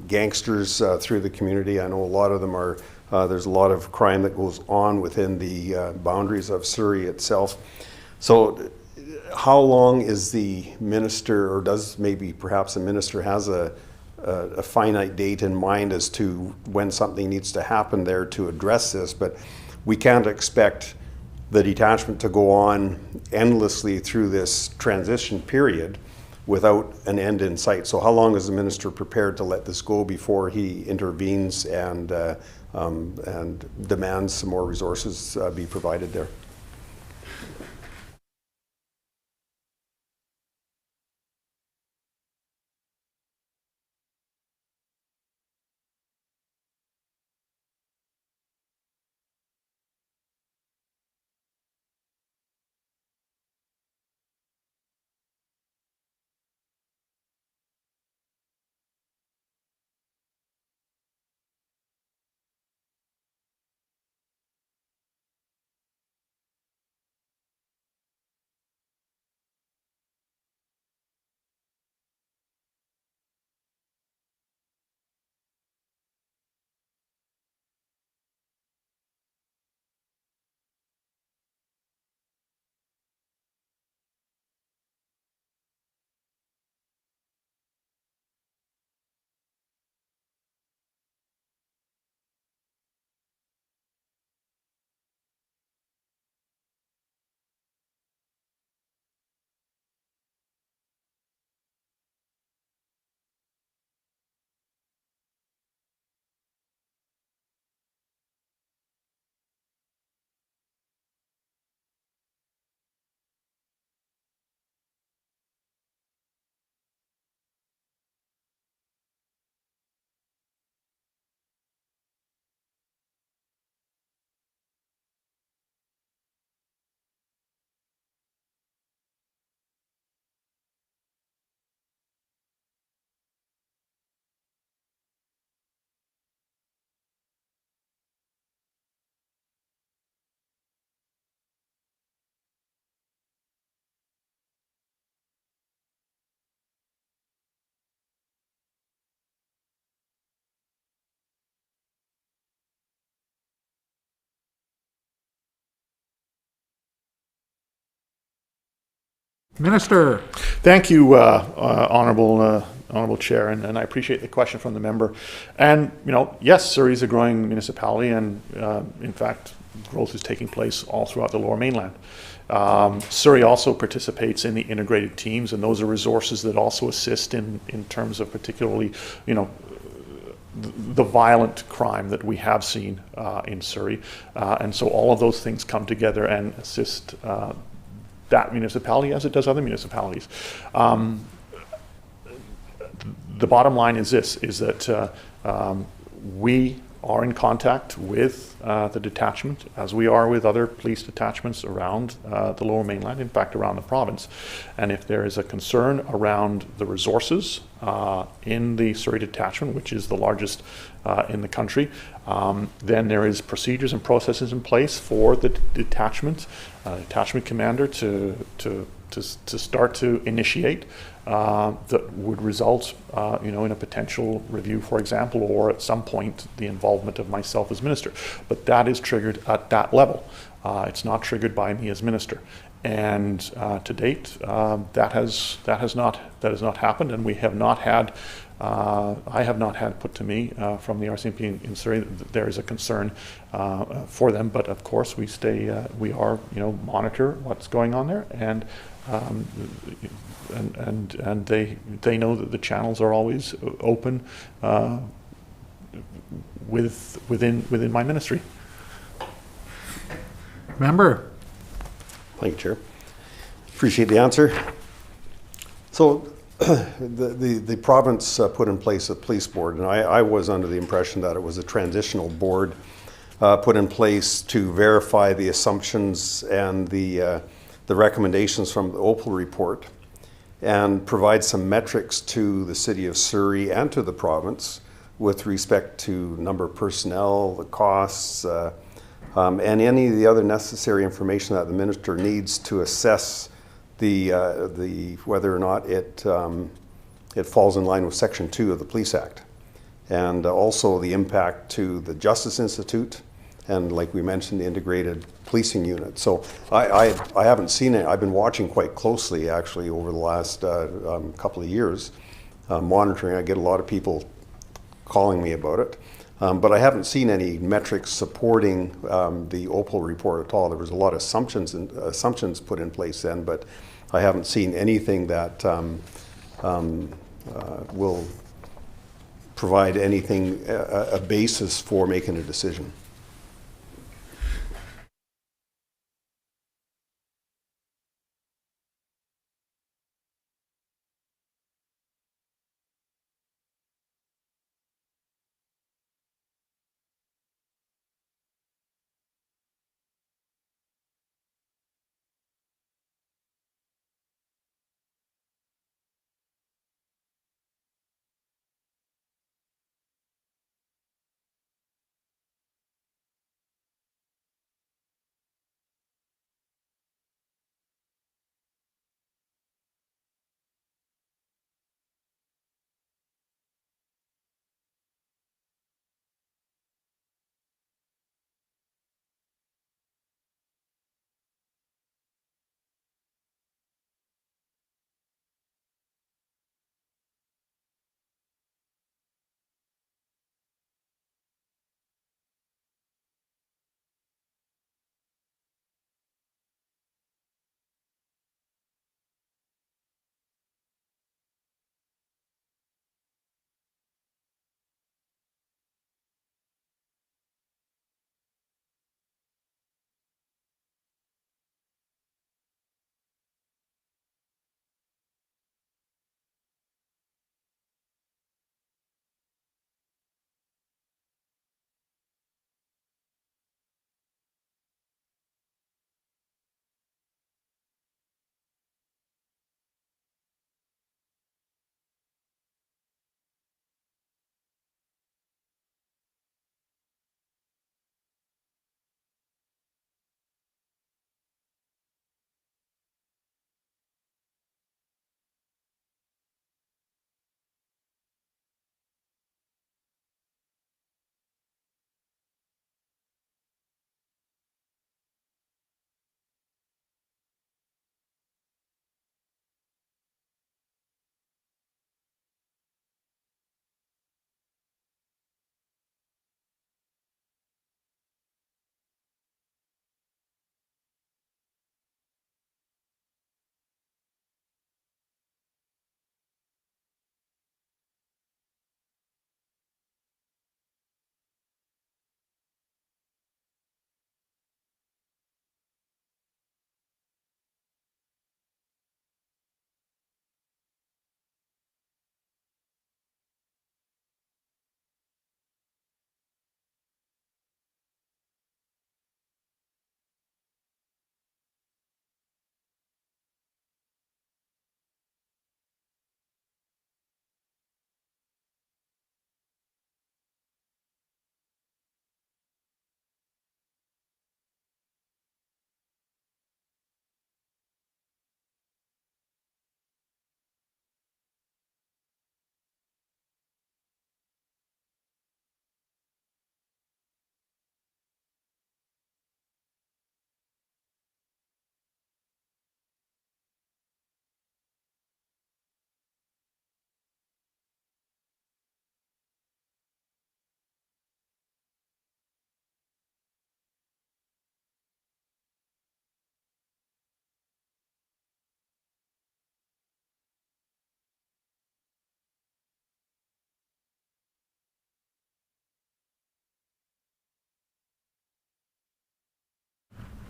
gangsters through the community, I know a lot of them are There's a lot of crime that goes on within the boundaries of Surrey itself. So how long is the minister, or does maybe perhaps the minister has a finite date in mind as to when something needs to happen there to address this? But we can't expect the detachment to go on endlessly through this transition period without an end in sight. So how long is the minister prepared to let this go before he intervenes and demands some more resources be provided there? Minister. Thank you, Honourable Chair, and I appreciate the question from the member. And, yes, Surrey is a growing municipality, and in fact, growth is taking place all throughout the Lower Mainland. Surrey also participates in the integrated teams, and those are resources that also assist in terms of particularly, the violent crime that we have seen in Surrey. And so all of those things come together and assist that municipality as it does other municipalities. The bottom line is this, is that we are in contact with the detachment, as we are with other police detachments around the Lower Mainland, in fact around the province. And if there is a concern around the resources in the Surrey detachment, which is the largest in the country, then there is procedures and processes in place for the detachment commander to start to initiate that would result, in a potential review, for example, or at some point the involvement of myself as minister. But that is triggered at that level. It's not triggered by me as minister. And to date, that has not happened, and we have not had. I have not had put to me from the RCMP in Surrey that there is a concern for them. But of course, we monitor what's going on there, and they know that the channels are always open within my ministry. Member. Thank you, Chair. Appreciate the answer. So the province put in place a police board, and I was under the impression that it was a transitional board put in place to verify the assumptions and the recommendations from the Opal report and provide some metrics to the city of Surrey and to the province with respect to number of personnel, the costs, and any of the other necessary information that the minister needs to assess the whether or not it falls in line with Section 2 of the Police Act. and also the impact to the Justice Institute, and like we mentioned, the integrated policing unit. So I haven't seen it. I've been watching quite closely actually over the last couple of years, monitoring. I get a lot of people calling me about it. But I haven't seen any metrics supporting the Opal report at all. There was a lot of assumptions put in place then, but I haven't seen anything that will provide anything, a basis for making a decision.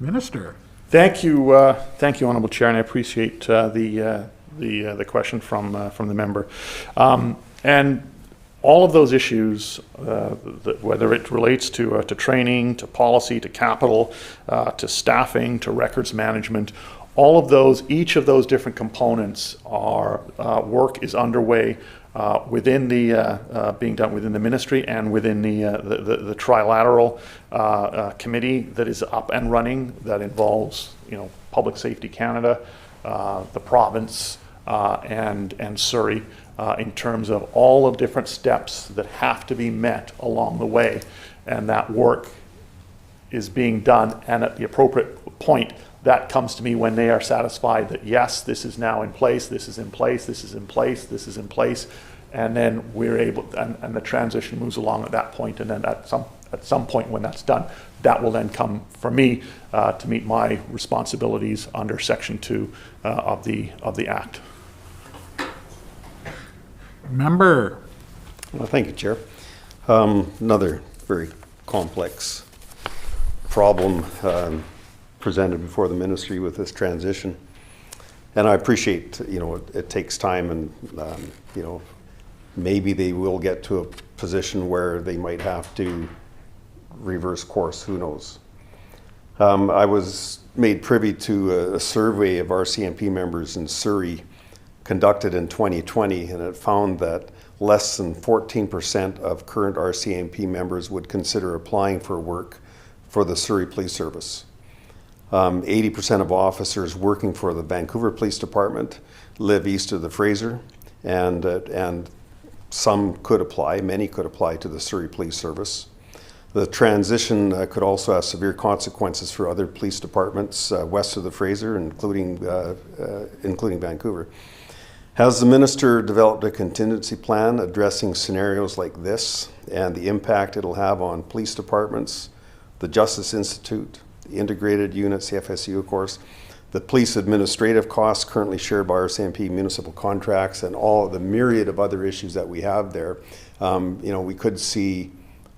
Minister. Thank you, Honourable Chair, and I appreciate the question from the member. And all of those issues, whether it relates to training, to policy, to capital, to staffing, to records management, all of those, each of those different components are work is underway within the being done within the ministry and within the trilateral committee that is up and running, that involves, you know, Public Safety Canada, the province, and Surrey, in terms of all the different steps that have to be met along the way. And that work is being done, and at the appropriate point, that comes to me when they are satisfied that, yes, this is now in place, this is in place, this is in place, this is in place, and then we're able, and the transition moves along at that point, and then at some point when that's done, that will then come for me to meet my responsibilities under Section 2 of the Act. Member. Well, thank you, Chair. Another very complex problem presented before the ministry with this transition. And I appreciate, it takes time, and, maybe they will get to a position where they might have to reverse course, who knows. I was made privy to a survey of RCMP members in Surrey conducted in 2020, and it found that less than 14% of current RCMP members would consider applying for work for the Surrey Police Service. 80% of officers working for the Vancouver Police Department live east of the Fraser, and some could apply, many could apply to the Surrey Police Service. The transition could also have severe consequences for other police departments west of the Fraser, including Vancouver. Has the minister developed a contingency plan addressing scenarios like this and the impact it'll have on police departments, the Justice Institute, the integrated units, the FSU, of course, the police administrative costs currently shared by RCMP municipal contracts, and all of the myriad of other issues that we have there? We could see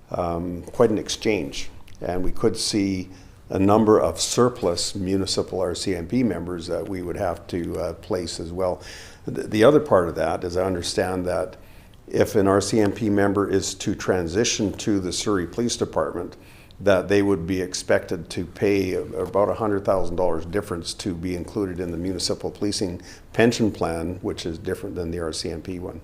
quite an exchange, and we could see a number of surplus municipal RCMP members that we would have to place as well. The other part of that is I understand that if an RCMP member is to transition to the Surrey Police Department, that they would be expected to pay about $100,000 difference to be included in the municipal policing pension plan, which is different than the RCMP one.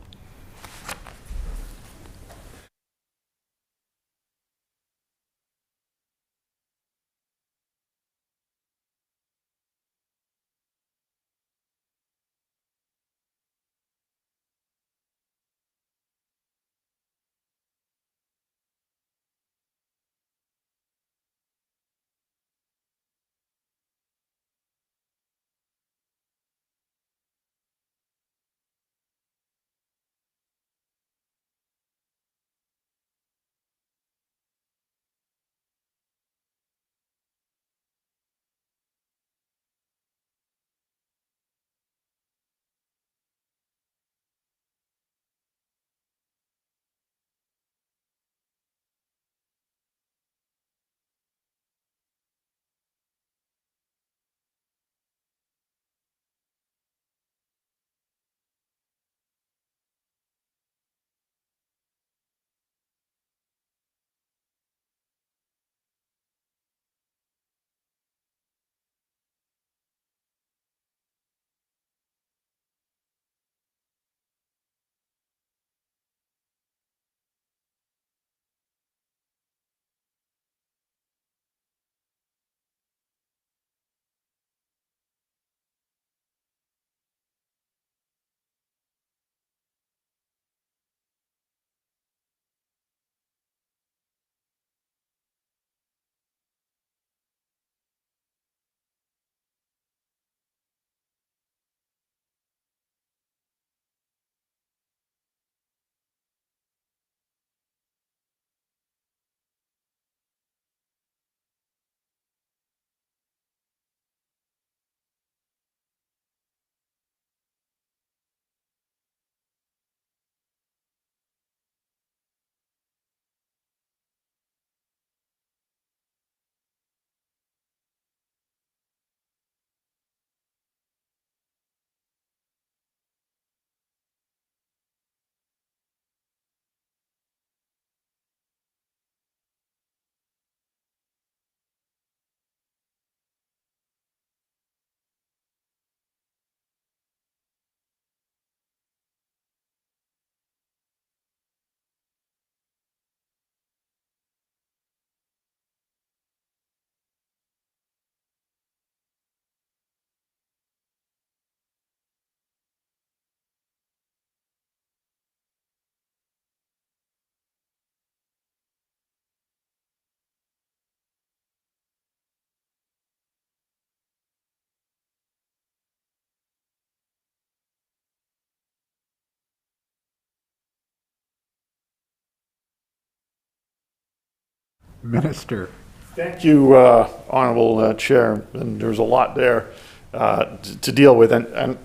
Minister. Thank you, Honorable Chair, and there's a lot there to deal with. And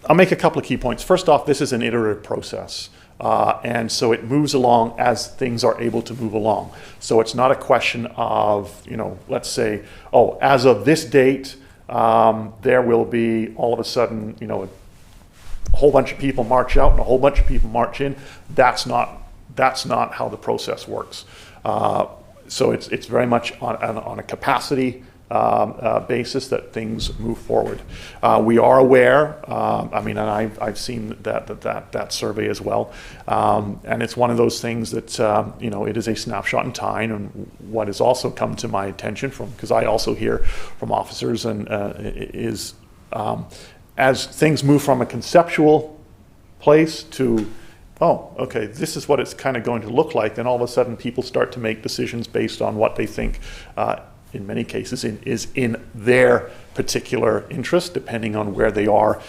I'll make a couple of key points. First off, this is an iterative process. And so it moves along as things are able to move along. So it's not a question of, let's say, oh, as of this date, there will be all of a sudden, a whole bunch of people march out and a whole bunch of people march in. That's not how the process works. So it's very much on a capacity basis that things move forward. We are aware, and I've seen that survey as well, and it's one of those things that it is a snapshot in time. And what has also come to my attention because I also hear from officers is as things move from a conceptual place to, oh, okay, this is what it's kind of going to look like, then all of a sudden people start to make decisions based on what they think in many cases is in their particular interest, depending on where they are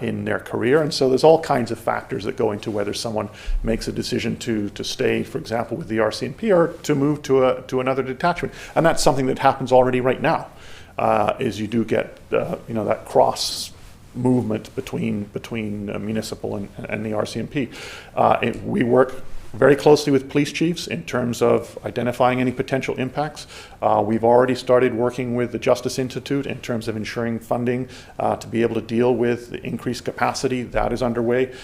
in their career. And so there's all kinds of factors that go into whether someone makes a decision to stay, for example, with the RCMP or to move to another detachment. And that's something that happens already right now, is you do get that cross movement between municipal and the RCMP. We work very closely with police chiefs in terms of identifying any potential impacts. We've already started working with the Justice Institute in terms of ensuring funding to be able to deal with the increased capacity. That is underway.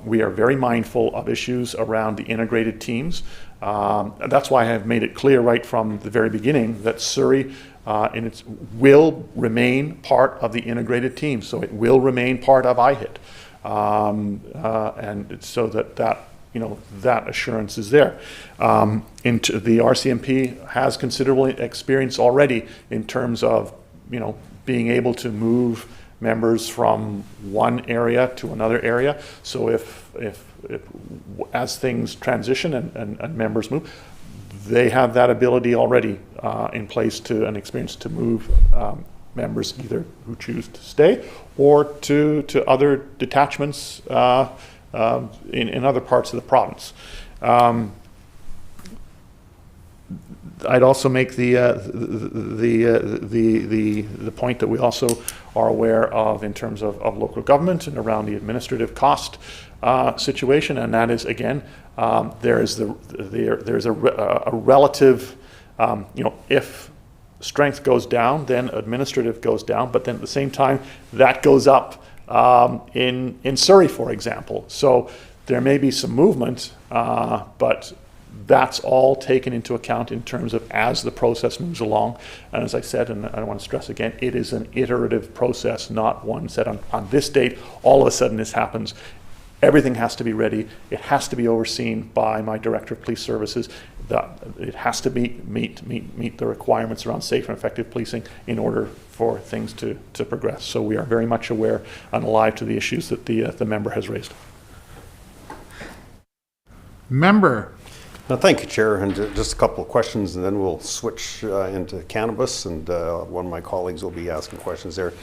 We are very mindful of issues around the integrated teams. That's why I have made it clear right from the very beginning that Surrey will remain part of the integrated team. So it will remain part of IHIT. And so that assurance is there. Into the RCMP has considerable experience already in terms of being able to move members from one area to another area. So if as things transition and members move, they have that ability already in place and experience to move members either who choose to stay or to other detachments in other parts of the province. I'd also make the point that we also are aware of in terms of local government and around the administrative cost situation, and that is again there's a relative if strength goes down, then administrative goes down, but then at the same time that goes up in Surrey, for example. So there may be some movement, but that's all taken into account in terms of as the process moves along. And as I said, and I want to stress again, it is an iterative process, not one set on this date, all of a sudden this happens. Everything has to be ready. It has to be overseen by my Director of Police Services. It has to meet the requirements around safe and effective policing in order for things to progress. So we are very much aware and alive to the issues that the member has raised. Member. Thank you, Chair. And just a couple of questions, and then we'll switch into cannabis, and one of my colleagues will be asking questions there.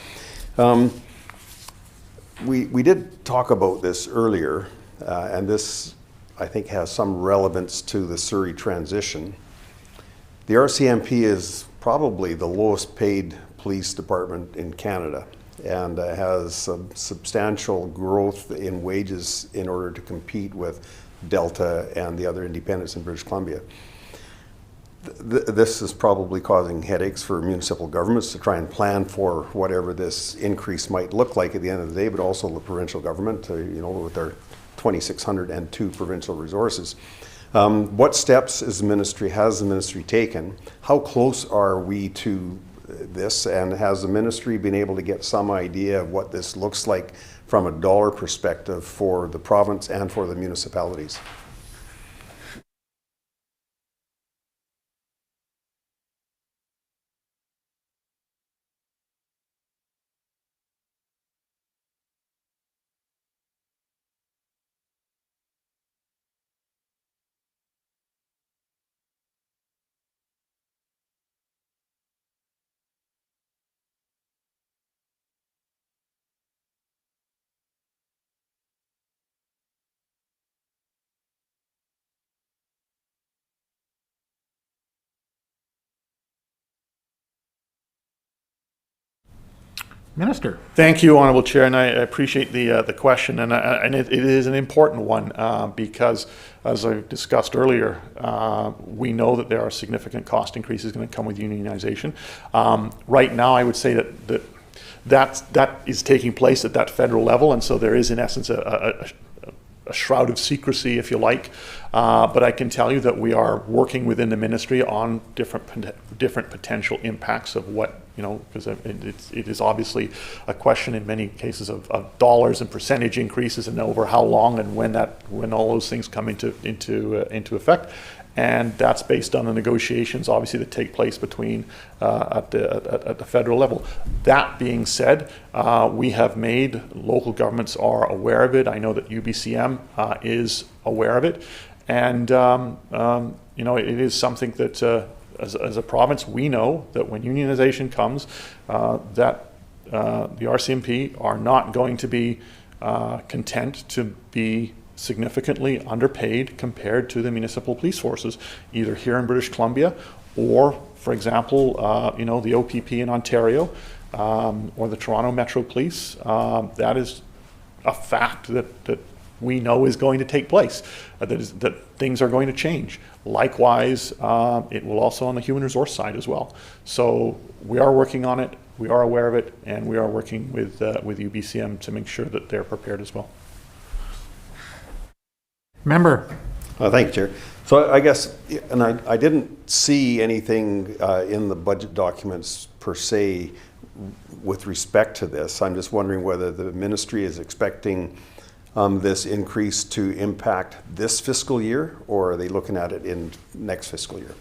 We did talk about this earlier, and this, I think, has some relevance to the Surrey transition. The RCMP is probably the lowest paid police department in Canada, and has some substantial growth in wages in order to compete with Delta and the other independents in British Columbia. This is probably causing headaches for municipal governments to try and plan for whatever this increase might look like at the end of the day, but also the provincial government, with their 2,602 provincial resources. What steps has the ministry taken? How close are we to this? And has the ministry been able to get some idea of what this looks like from a dollar perspective for the province and for the municipalities? Minister. Thank you, Honourable Chair, and I appreciate the question, and it is an important one because, as I discussed earlier, we know that there are significant cost increases going to come with unionization. Right now, I would say that is taking place at that federal level, and so there is, in essence, a shroud of secrecy, if you like. But I can tell you that we are working within the ministry on different potential impacts of what, because it is obviously a question in many cases of dollars and percentage increases and over how long and when all those things come into effect. And that's based on the negotiations, obviously, that take place between at the federal level. That being said, we have made, local governments are aware of it. I know that UBCM is aware of it, and it is something that, as a province, we know that when unionization comes, that the RCMP are not going to be content to be significantly underpaid compared to the municipal police forces, either here in British Columbia or, for example, the OPP in Ontario or the Toronto Metro Police. That is a fact that we know is going to take place, that things are going to change. Likewise, it will also on the human resource side as well. So we are working on it, we are aware of it, and we are working with UBCM to make sure that they're prepared as well. Member. Thank you, Chair. So I guess, and I didn't see anything in the budget documents per se with respect to this. I'm just wondering whether the ministry is expecting this increase to impact this fiscal year, or are they looking at it in next fiscal year?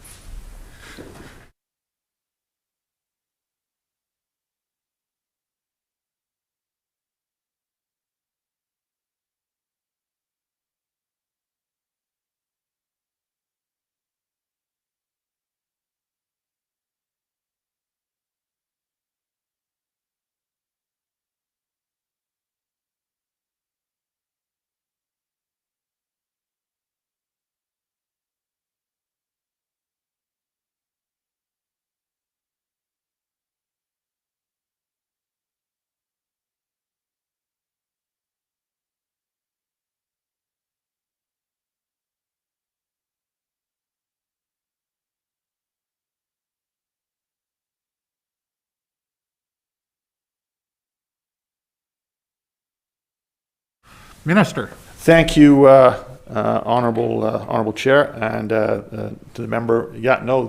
Minister. Thank you, Honourable Chair, and to the member. Yeah, no,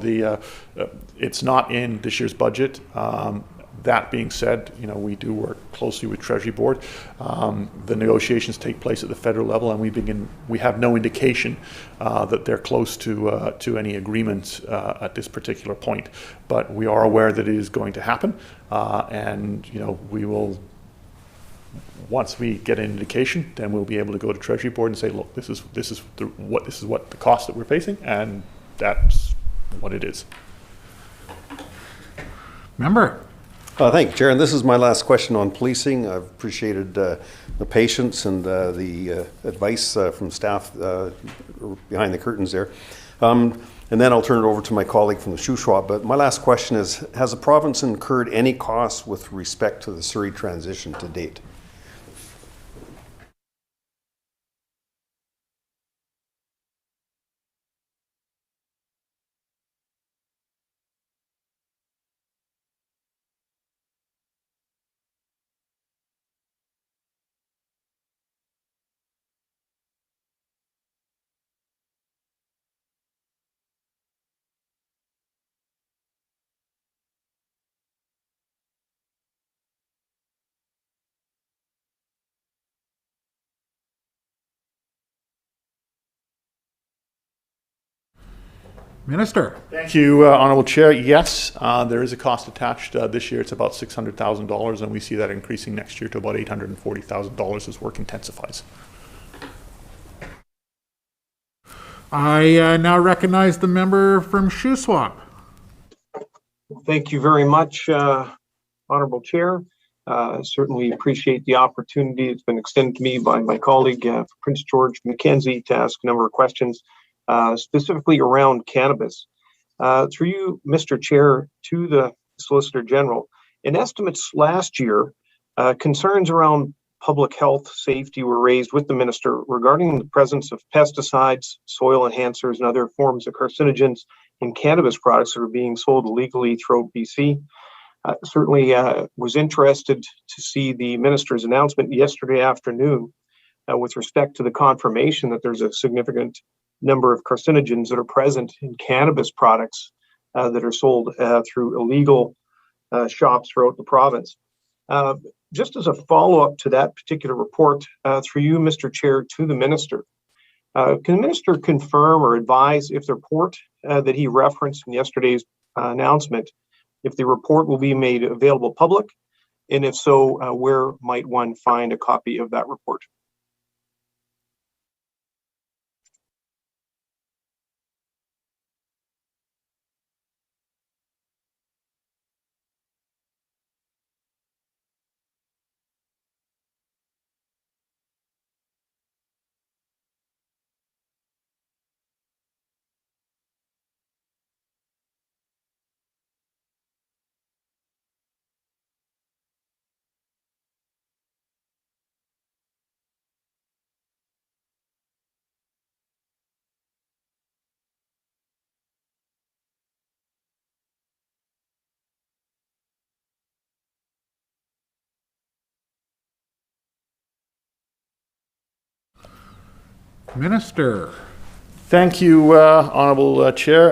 it's not in this year's budget. That being said, we do work closely with Treasury Board. The negotiations take place at the federal level, and we have no indication that they're close to any agreement at this particular point. But we are aware that it is going to happen, and we will. Once we get an indication, then we'll be able to go to Treasury Board and say, look, this is what the cost that we're facing, and that's what it is. Member. Thank you, Chair. And this is my last question on policing. I've appreciated the patience and the advice from staff behind the curtains there. And then I'll turn it over to my colleague from the Shuswap. But my last question is, has the province incurred any costs with respect to the Surrey transition to date? Minister. Thank you, Honourable Chair. Yes, there is a cost attached. This year it's about $600,000, and we see that increasing next year to about $840,000 as work intensifies. I now recognize the member from Shuswap. Thank you very much, Honourable Chair. Certainly appreciate the opportunity. It's been extended to me by my colleague, Prince George Mackenzie, to ask a number of questions, specifically around cannabis. Through you, Mr. Chair, to the Solicitor General, In estimates last year, concerns around public health safety were raised with the minister regarding the presence of pesticides, soil enhancers, and other forms of carcinogens in cannabis products that are being sold illegally throughout BC. Certainly was interested to see the minister's announcement yesterday afternoon with respect to the confirmation that there's a significant number of carcinogens that are present in cannabis products that are sold through illegal shops throughout the province. Just as a follow-up to that particular report, through you, Mr. Chair, to the minister, can the minister confirm or advise if the report that he referenced in yesterday's announcement, if the report will be made available public, and if so, where might one find a copy of that report? Minister. Thank you, Honorable Chair.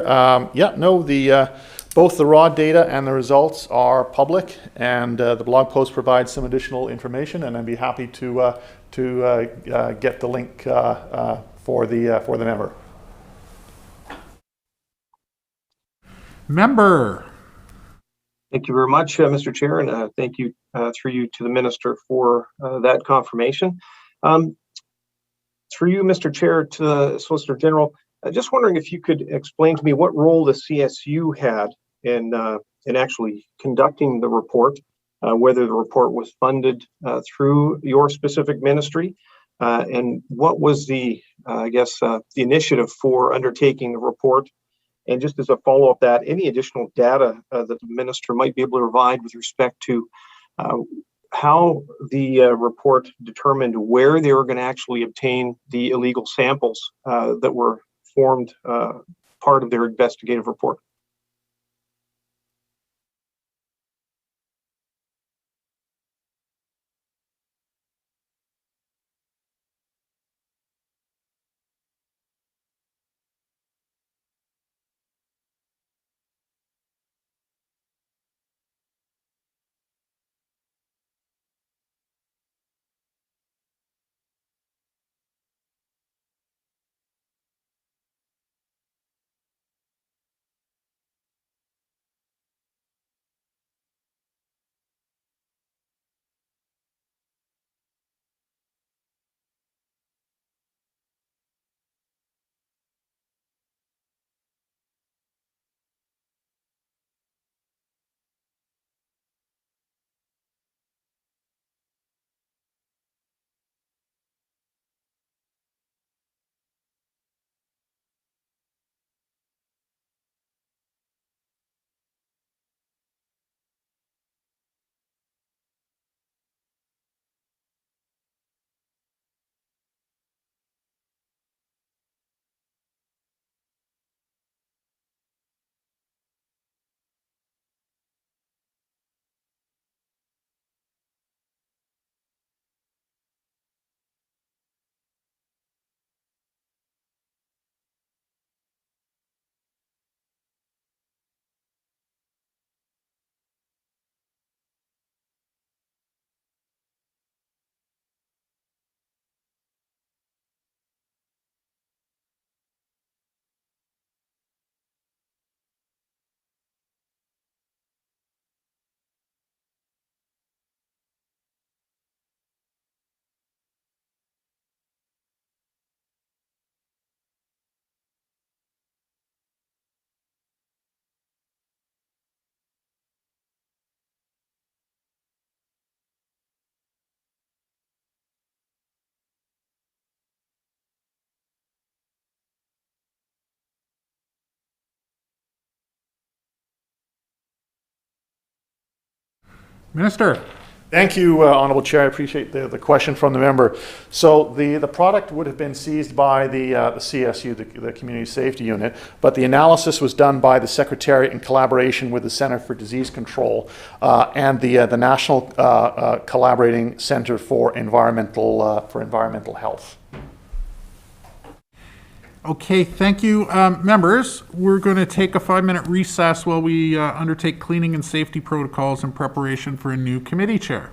Both the raw data and the results are public, and the blog post provides some additional information, and I'd be happy to get the link for the member. Member. Thank you very much, Mr. Chair, and thank you through you to the minister for that confirmation. Through you, Mr. Chair, to the Solicitor General, just wondering if you could explain to me what role the CSU had in actually conducting the report, whether the report was funded through your specific ministry, and what was the initiative for undertaking the report. And just as a follow-up that, any additional data that the minister might be able to provide with respect to how the report determined where they were going to actually obtain the illegal samples that were formed part of their investigative report. Minister. Thank you, Honorable Chair. I appreciate the question from the member. So the product would have been seized by the CSU, the Community Safety Unit, but the analysis was done by the Secretariat in collaboration with the Center for Disease Control and the National Collaborating Center for Environmental Health. Okay, thank you. Members, we're going to take a 5-minute recess while we undertake cleaning and safety protocols in preparation for a new committee chair.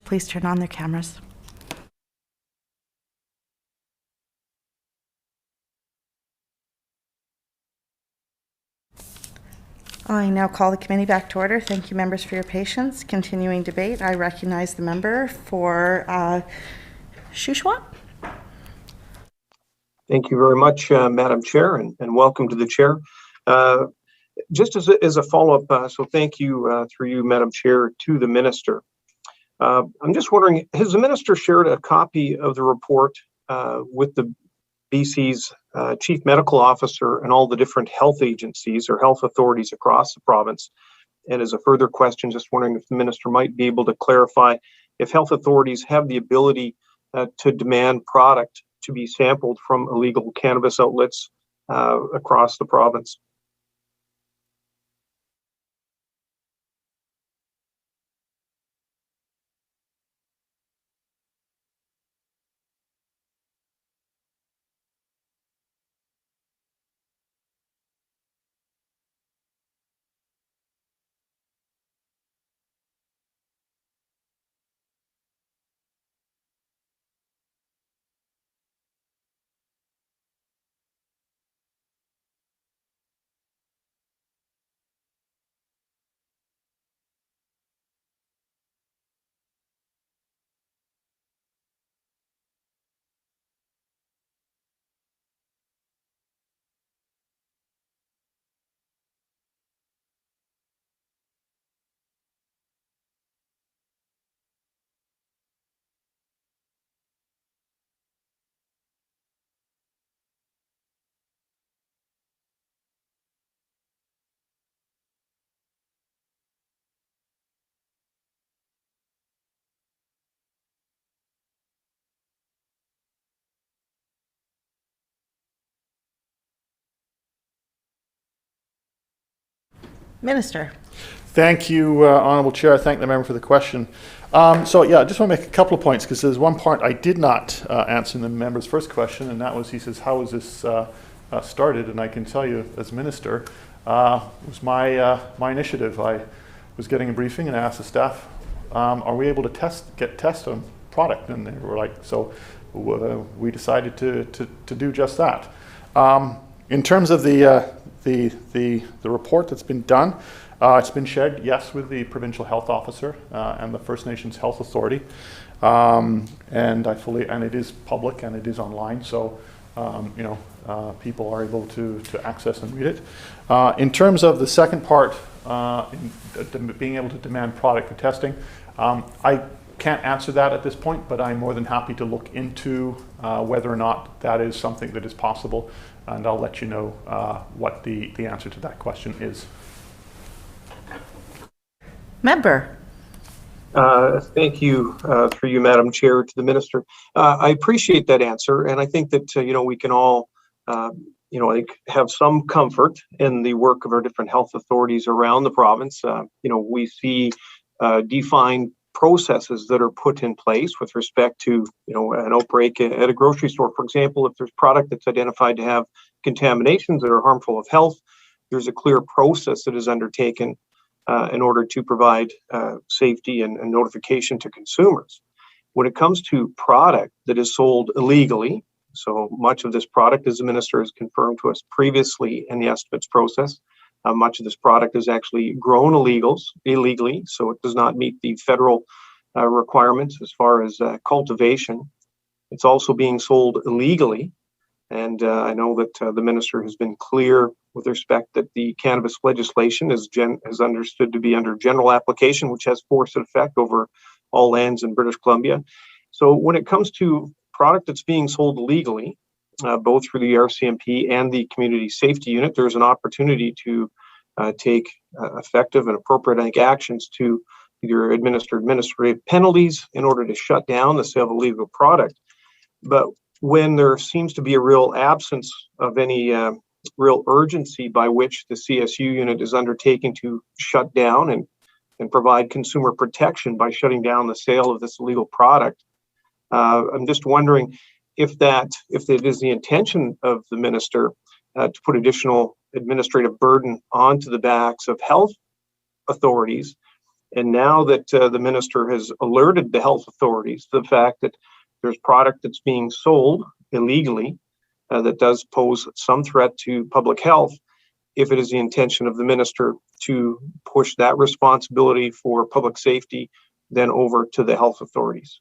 please turn on their cameras. I now call the committee back to order. Thank you, members, for your patience. Continuing debate, I recognize the member for Shuswap. Thank you very much, Madam Chair, and welcome to the chair. Just as a follow-up, so thank you, through you, Madam Chair, to the minister. I'm just wondering, has the minister shared a copy of the report with the BC's chief medical officer and all the different health agencies or health authorities across the province? And as a further question, just wondering if the minister might be able to clarify if health authorities have the ability to demand product to be sampled from illegal cannabis outlets across the province. Minister. Thank you, Honourable Chair. I thank the member for the question. So yeah, I just want to make a couple of points because there's one part I did not answer in the member's first question, and that was, he says, how was this started? And I can tell you, as minister, it was my initiative. I was getting a briefing and I asked the staff, are we able to get test on product? And they were like, so we decided to do just that. In terms of the report that's been done, it's been shared, yes, with the provincial health officer and the First Nations Health Authority, and it is public and it is online, so people are able to access and read it. In terms of the second part, being able to demand product for testing, I can't answer that at this point, but I'm more than happy to look into whether or not that is something that is possible, and I'll let you know what the answer to that question is. Member. Thank you, through you, Madam Chair, to the minister. I appreciate that answer, and I think that we can all, I think, have some comfort in the work of our different health authorities around the province. We see defined processes that are put in place with respect to, an outbreak at a grocery store, for example. If there's product that's identified to have contaminations that are harmful of health, there's a clear process that is undertaken in order to provide safety and notification to consumers. When it comes to product that is sold illegally, so much of this product, as the minister has confirmed to us previously in the estimates process, much of this product is actually grown illegally, so it does not meet the federal requirements as far as cultivation. It's also being sold illegally, and I know that the minister has been clear with respect that the cannabis legislation is understood to be under general application, which has force and effect over all lands in British Columbia. So when it comes to product that's being sold illegally, both through the RCMP and the Community Safety Unit, there's an opportunity to take effective and appropriate actions to either administer administrative penalties in order to shut down the sale of illegal product. But when there seems to be a real absence of any real urgency by which the CSU unit is undertaking to shut down and provide consumer protection by shutting down the sale of this illegal product, I'm just wondering if it is the intention of the minister to put additional administrative burden onto the backs of health authorities And now that the minister has alerted the health authorities to the fact that there's product that's being sold illegally that does pose some threat to public health, if it is the intention of the minister to push that responsibility for public safety then over to the health authorities.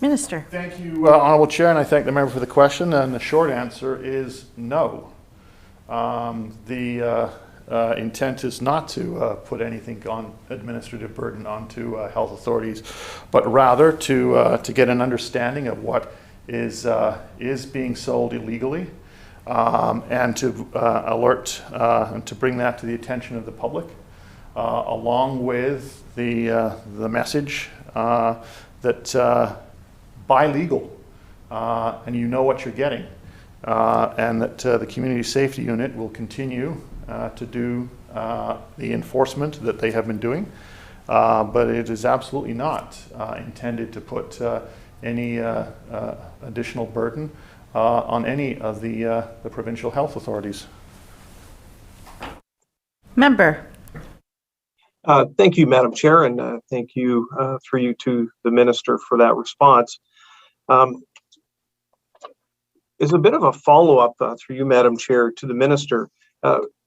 Minister. Thank you, Honorable Chair, and I thank the member for the question. And the short answer is no. The intent is not to put anything on administrative burden onto health authorities, but rather to get an understanding of what is being sold illegally, and to alert and to bring that to the attention of the public, along with the message that buy legal, and you know what you're getting, and that the Community Safety Unit will continue to do the enforcement that they have been doing, but it is absolutely not intended to put any additional burden on any of the provincial health authorities. Member. Thank you, Madam Chair, and thank you through you to the minister for that response. Is a bit of a follow-up through you, Madam Chair, to the minister.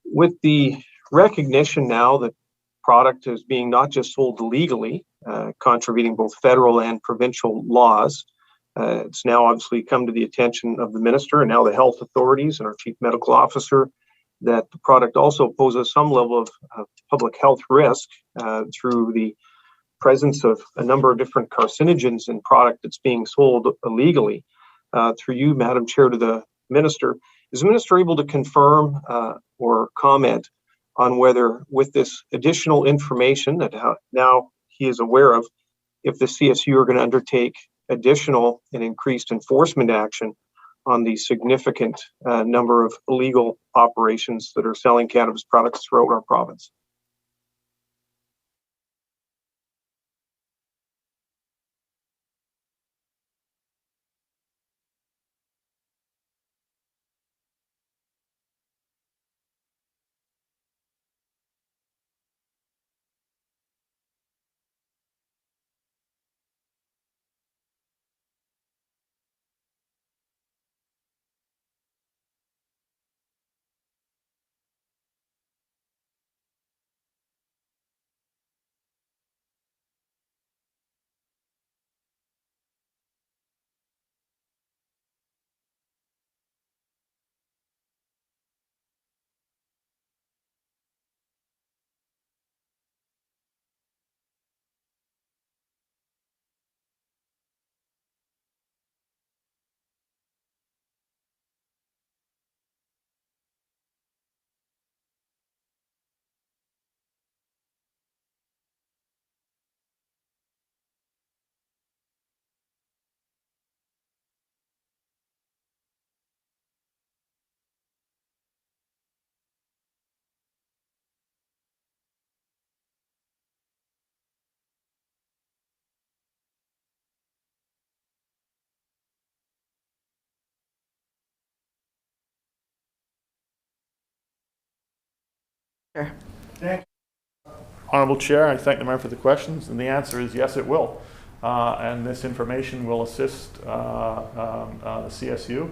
With the recognition now that product is being not just sold illegally, contravening both federal and provincial laws, it's now obviously come to the attention of the minister and now the health authorities and our chief medical officer that the product also poses some level of public health risk through the presence of a number of different carcinogens in product that's being sold illegally. Through you, Madam Chair, to the minister, is the minister able to confirm or comment on whether, with this additional information that now he is aware of, if the CSU are going to undertake additional and increased enforcement action on the significant number of illegal operations that are selling cannabis products throughout our province? Thank you. Honorable Chair, I thank the member for the questions, and the answer is yes, it will. And this information will assist the CSU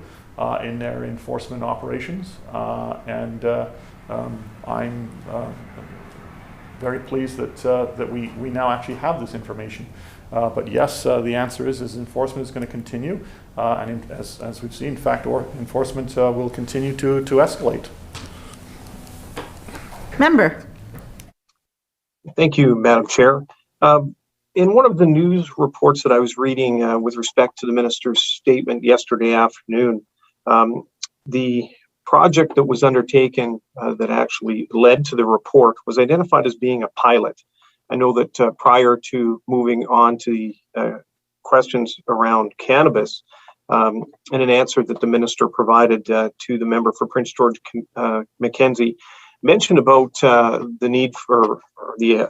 in their enforcement operations. And I'm very pleased that we now actually have this information. But yes, the answer is enforcement is going to continue. And as we've seen, in fact, enforcement will continue to escalate. Member. Thank you, Madam Chair. In one of the news reports that I was reading with respect to the minister's statement yesterday afternoon, The project that was undertaken that actually led to the report was identified as being a pilot. I know that prior to moving on to the questions around cannabis, and an answer that the minister provided to the member for Prince George Mackenzie, mentioned about the need for the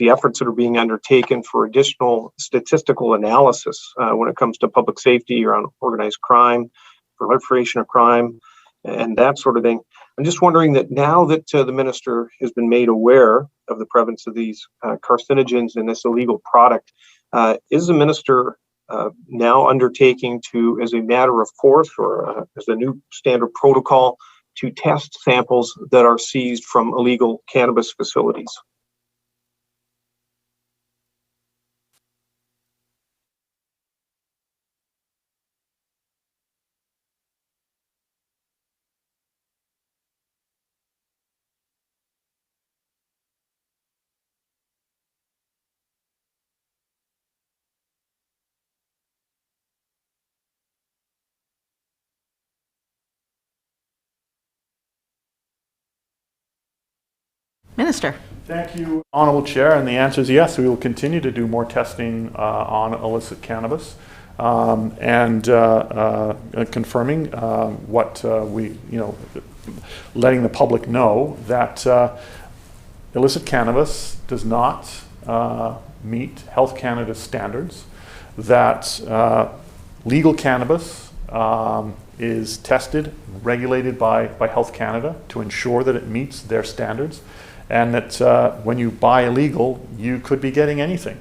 efforts that are being undertaken for additional statistical analysis when it comes to public safety around organized crime, proliferation of crime, and that sort of thing. I'm just wondering that now that the minister has been made aware of the prevalence of these carcinogens in this illegal product, is the minister now undertaking to, as a matter of course, or as a new standard protocol, to test samples that are seized from illegal cannabis facilities? Minister. Thank you, Honourable Chair, and the answer is yes. We will continue to do more testing on illicit cannabis and confirming what letting the public know that illicit cannabis does not meet Health Canada standards, that legal cannabis is tested, regulated by Health Canada to ensure that it meets their standards, and that when you buy illegal, you could be getting anything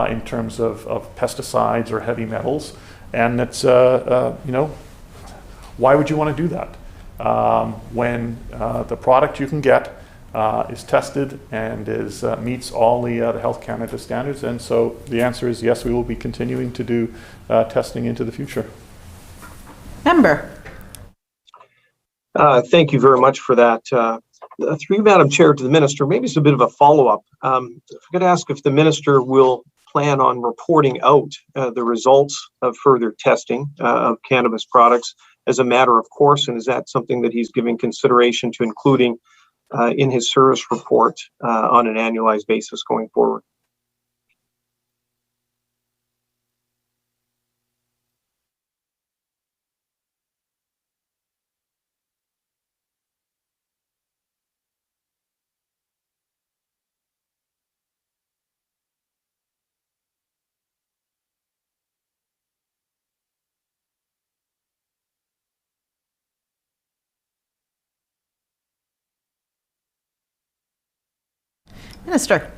in terms of pesticides or heavy metals, and that's why would you want to do that when the product you can get is tested and meets all the Health Canada standards? And so the answer is yes, we will be continuing to do testing into the future. Member. Thank you very much for that. Through you, Madam Chair, to the Minister, maybe it's a bit of a follow-up. If I could ask if the Minister will plan on reporting out the results of further testing of cannabis products as a matter of course, and is that something that he's giving consideration to including in his service report on an annualized basis going forward? Minister.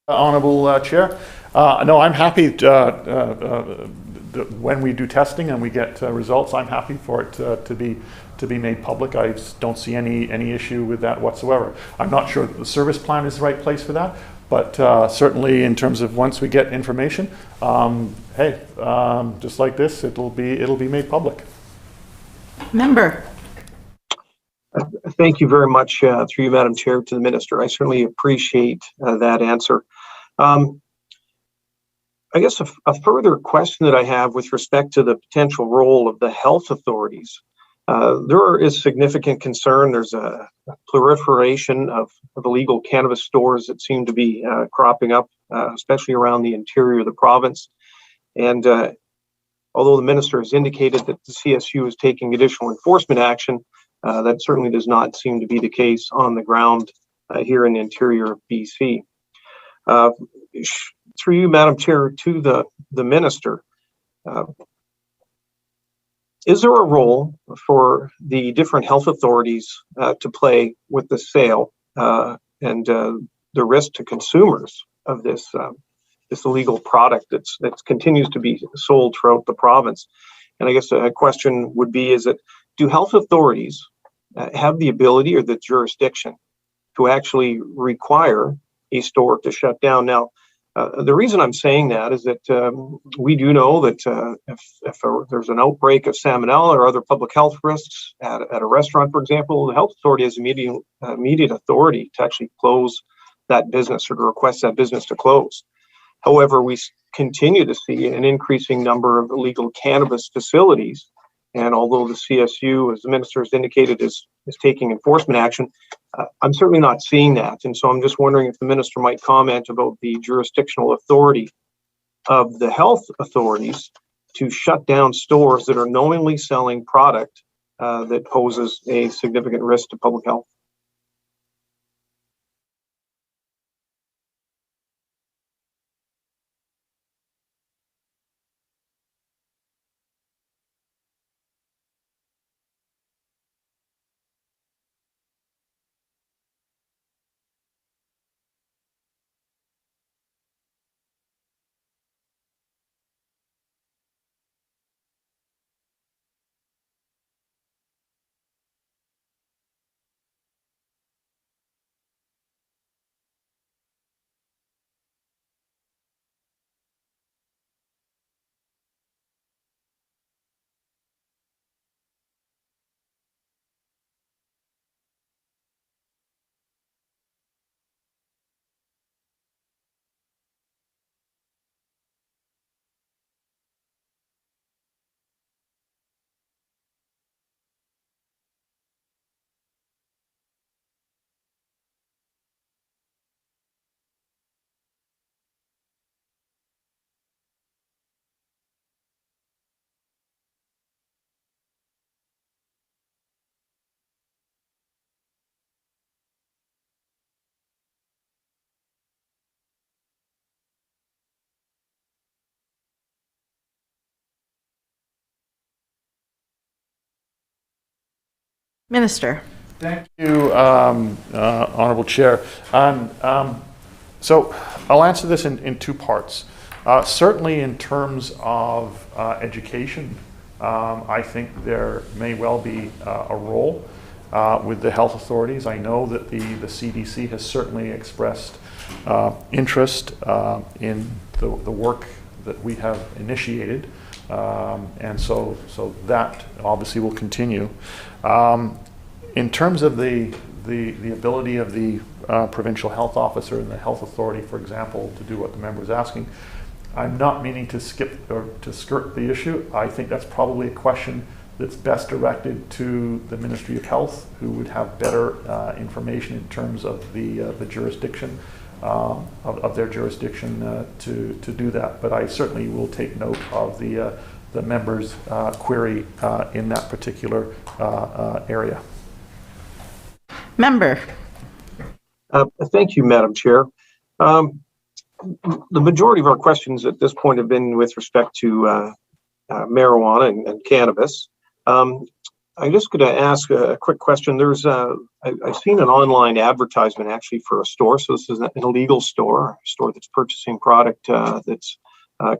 Honourable Chair, no, I'm happy when we do testing and we get results. I'm happy for it to be made public. I don't see any issue with that whatsoever. I'm not sure that the service plan is the right place for that, but certainly in terms of once we get information, just like this, it'll be made public. Member. Thank you very much, through you, Madam Chair, to the Minister. I certainly appreciate that answer. I guess a further question that I have with respect to the potential role of the health authorities. There is significant concern. There's a proliferation of illegal cannabis stores that seem to be cropping up, especially around the interior of the province. And although the Minister has indicated that the CSU is taking additional enforcement action, that certainly does not seem to be the case on the ground here in the interior of BC. Through you, Madam Chair, to the Minister, is there a role for the different health authorities to play with the sale and the risk to consumers of this illegal product that continues to be sold throughout the province? And I guess a question would be, is that do health authorities have the ability or the jurisdiction to actually require a store to shut down? Now, the reason I'm saying that is that we do know that if there's an outbreak of salmonella or other public health risks at a restaurant, for example, the health authority has immediate authority to actually close that business or to request that business to close. However, we continue to see an increasing number of illegal cannabis facilities, And although the CSU, as the minister has indicated, is taking enforcement action, I'm certainly not seeing that. And so I'm just wondering if the minister might comment about the jurisdictional authority of the health authorities to shut down stores that are knowingly selling product that poses a significant risk to public health. Minister. Thank you, Honorable Chair. So I'll answer this in two parts. Certainly in terms of education, I think there may well be a role with the health authorities. I know that the CDC has certainly expressed interest in the work that we have initiated, and so that obviously will continue. In terms of the ability of the provincial health officer and the health authority, for example, to do what the member is asking, I'm not meaning to skip or to skirt the issue. I think that's probably a question that's best directed to the Ministry of Health, who would have better information in terms of the jurisdiction of their jurisdiction to do that. But I certainly will take note of the member's query in that particular area. Member. Thank you, Madam Chair. The majority of our questions at this point have been with respect to marijuana and cannabis. I'm just going to ask a quick question. I've seen an online advertisement actually for a store. So this is an illegal store, a store that's purchasing product that's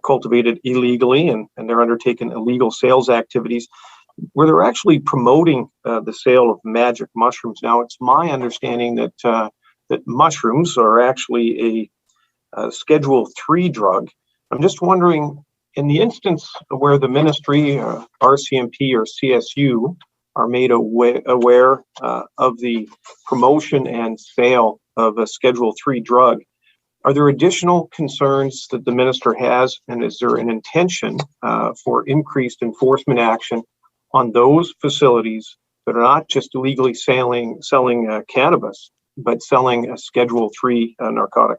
cultivated illegally, and they're undertaking illegal sales activities where they're actually promoting the sale of magic mushrooms. Now, it's my understanding that mushrooms are actually a Schedule 3 drug. I'm just wondering, in the instance where the ministry, RCMP or CSU are made aware of the promotion and sale of a Schedule 3 drug, are there additional concerns that the minister has, and is there an intention for increased enforcement action on those facilities that are not just illegally selling cannabis, but selling a Schedule 3 narcotic?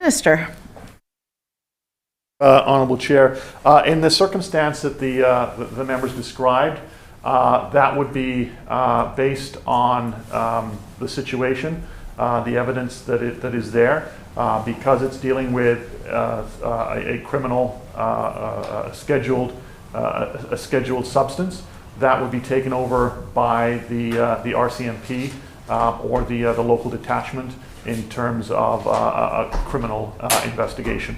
Minister. Honorable Chair, in the circumstance that the members described, that would be based on the situation, the evidence that is there, because it's dealing with a criminal scheduled substance. That would be taken over by the RCMP or the local detachment in terms of a criminal investigation.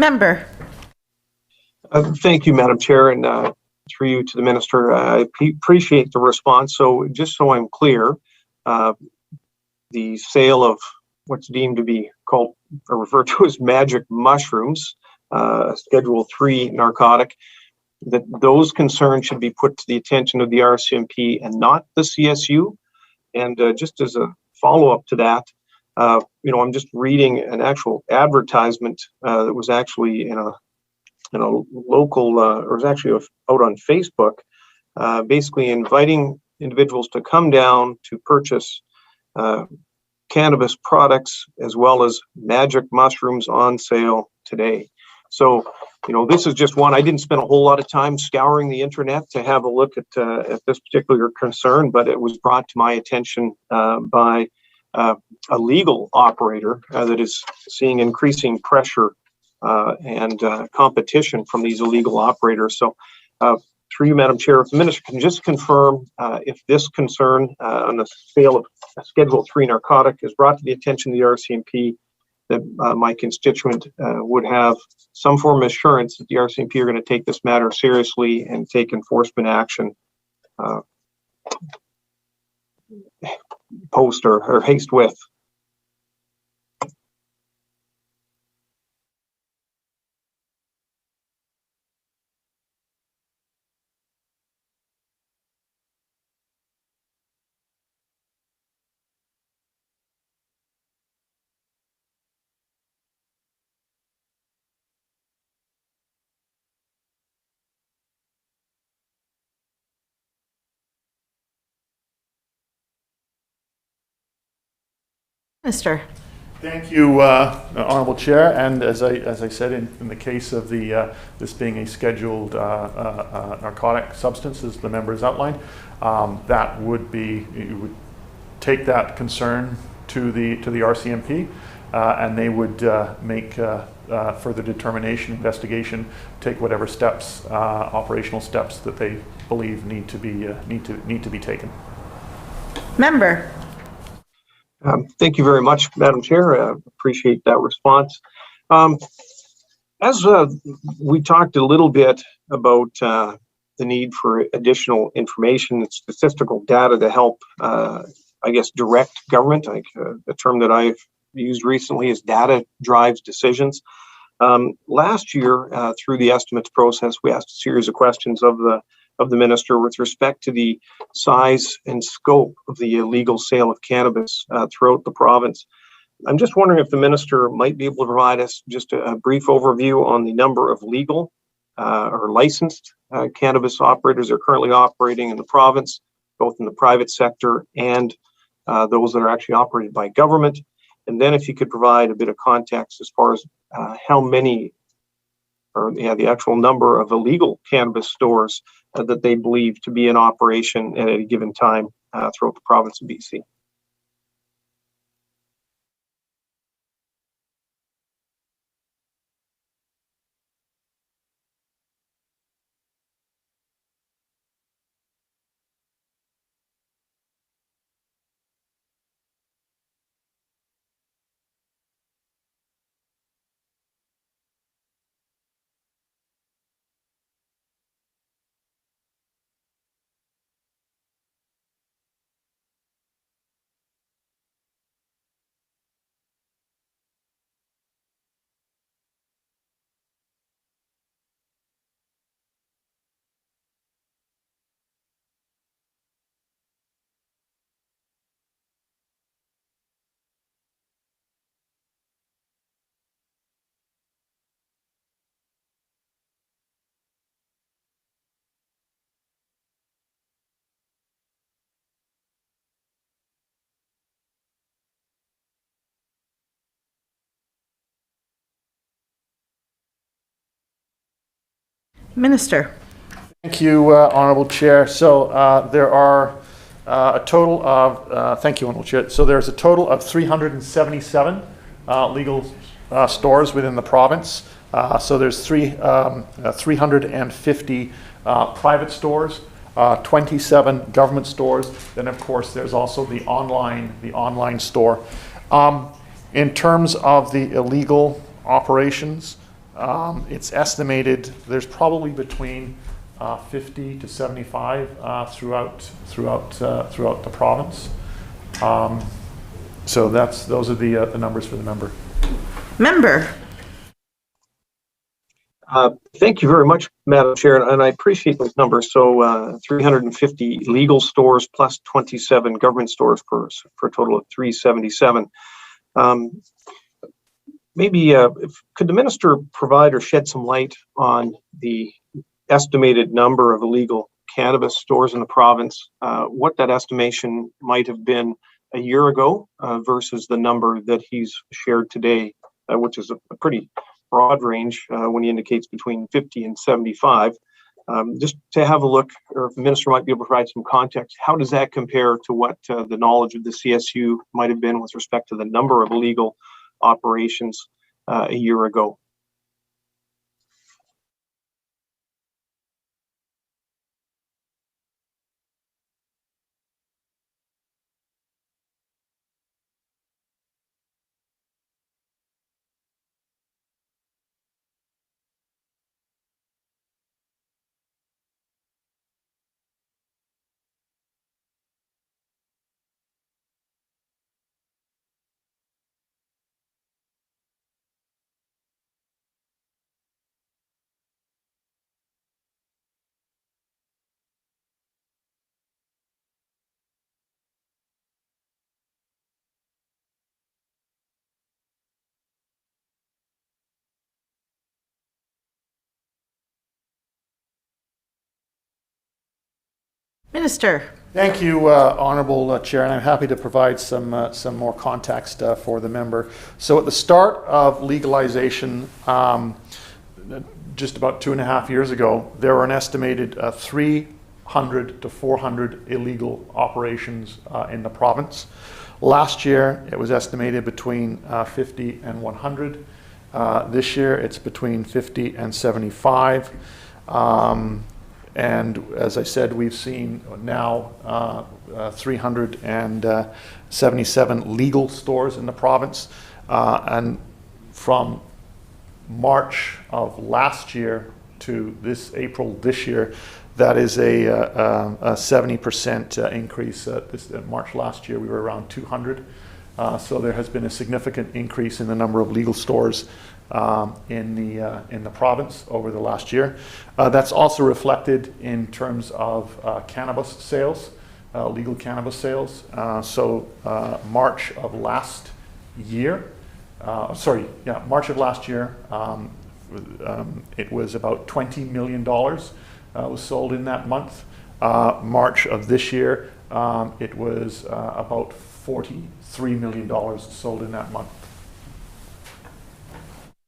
Member. Thank you, Madam Chair, and through you to the Minister. I appreciate the response. So just so I'm clear, the sale of what's deemed to be called or referred to as magic mushrooms, Schedule 3 narcotic, that those concerns should be put to the attention of the RCMP and not the CSU. And just as a follow-up to that, I'm just reading an actual advertisement that was actually in a local, or it was actually out on Facebook, basically inviting individuals to come down to purchase cannabis products as well as magic mushrooms on sale today. So, this is just one. I didn't spend a whole lot of time scouring the internet to have a look at this particular concern, but it was brought to my attention by a legal operator that is seeing increasing pressure and competition from these illegal operators. So through you, Madam Chair, if the Minister can just confirm if this concern on the sale of Schedule 3 narcotic is brought to the attention of the RCMP, that my constituent would have some form of assurance that the RCMP are going to take this matter seriously and take enforcement action post or haste with. Minister. Thank you, Honourable Chair. And as I said, in the case of this being a scheduled narcotic substance, as the member has outlined, that would be, you would take that concern to the RCMP, and they would make further determination, investigation, take whatever steps, operational steps that they believe need to be taken. Member. Thank you very much, Madam Chair. Appreciate that response. As we talked a little bit about the need for additional information and statistical data to help, direct government, the term that I've used recently is data drives decisions. Last year, through the estimates process, we asked a series of questions of the Minister with respect to the size and scope of the illegal sale of cannabis throughout the province. I'm just wondering if the Minister might be able to provide us just a brief overview on the number of legal or licensed cannabis operators that are currently operating in the province, both in the private sector and those that are actually operated by government. And then if you could provide a bit of context as far as how many, or the actual number of illegal cannabis stores that they believe to be in operation at a given time throughout the province of BC. Minister. Thank you, Honourable Chair. So there are a total of, thank you, Honourable Chair. So there's a total of 377 legal stores within the province. So there's 350 private stores, 27 government stores. Then of course there's also the online store. In terms of the illegal operations, It's estimated there's probably between 50 to 75 throughout the province. So those are the numbers for the member. Member. Thank you very much, Madam Chair, and I appreciate those numbers. So 350 legal stores plus 27 government stores for a total of 377. Maybe could the minister provide or shed some light on the estimated number of illegal cannabis stores in the province, what that estimation might have been a year ago versus the number that he's shared today, which is a pretty broad range when he indicates between 50 and 75. Just to have a look, or if the minister might be able to provide some context, how does that compare to what the knowledge of the CSU might have been with respect to the number of illegal operations a year ago? Minister. Thank you, Honourable Chair, and I'm happy to provide some more context for the member. So at the start of legalization, just about 2.5 years ago, there were an estimated 300 to 400 illegal operations in the province. Last year, it was estimated between 50 and 100. This year, it's between 50 and 75. And as I said, we've seen now 377 legal stores in the province. And from March of last year to this April this year, that is a 70% increase. March last year, we were around 200. So there has been a significant increase in the number of legal stores in the province over the last year. That's also reflected in terms of cannabis sales, legal cannabis sales. So March of last year, March of last year, it was about $20 million was sold in that month. March of this year, it was about $43 million sold in that month.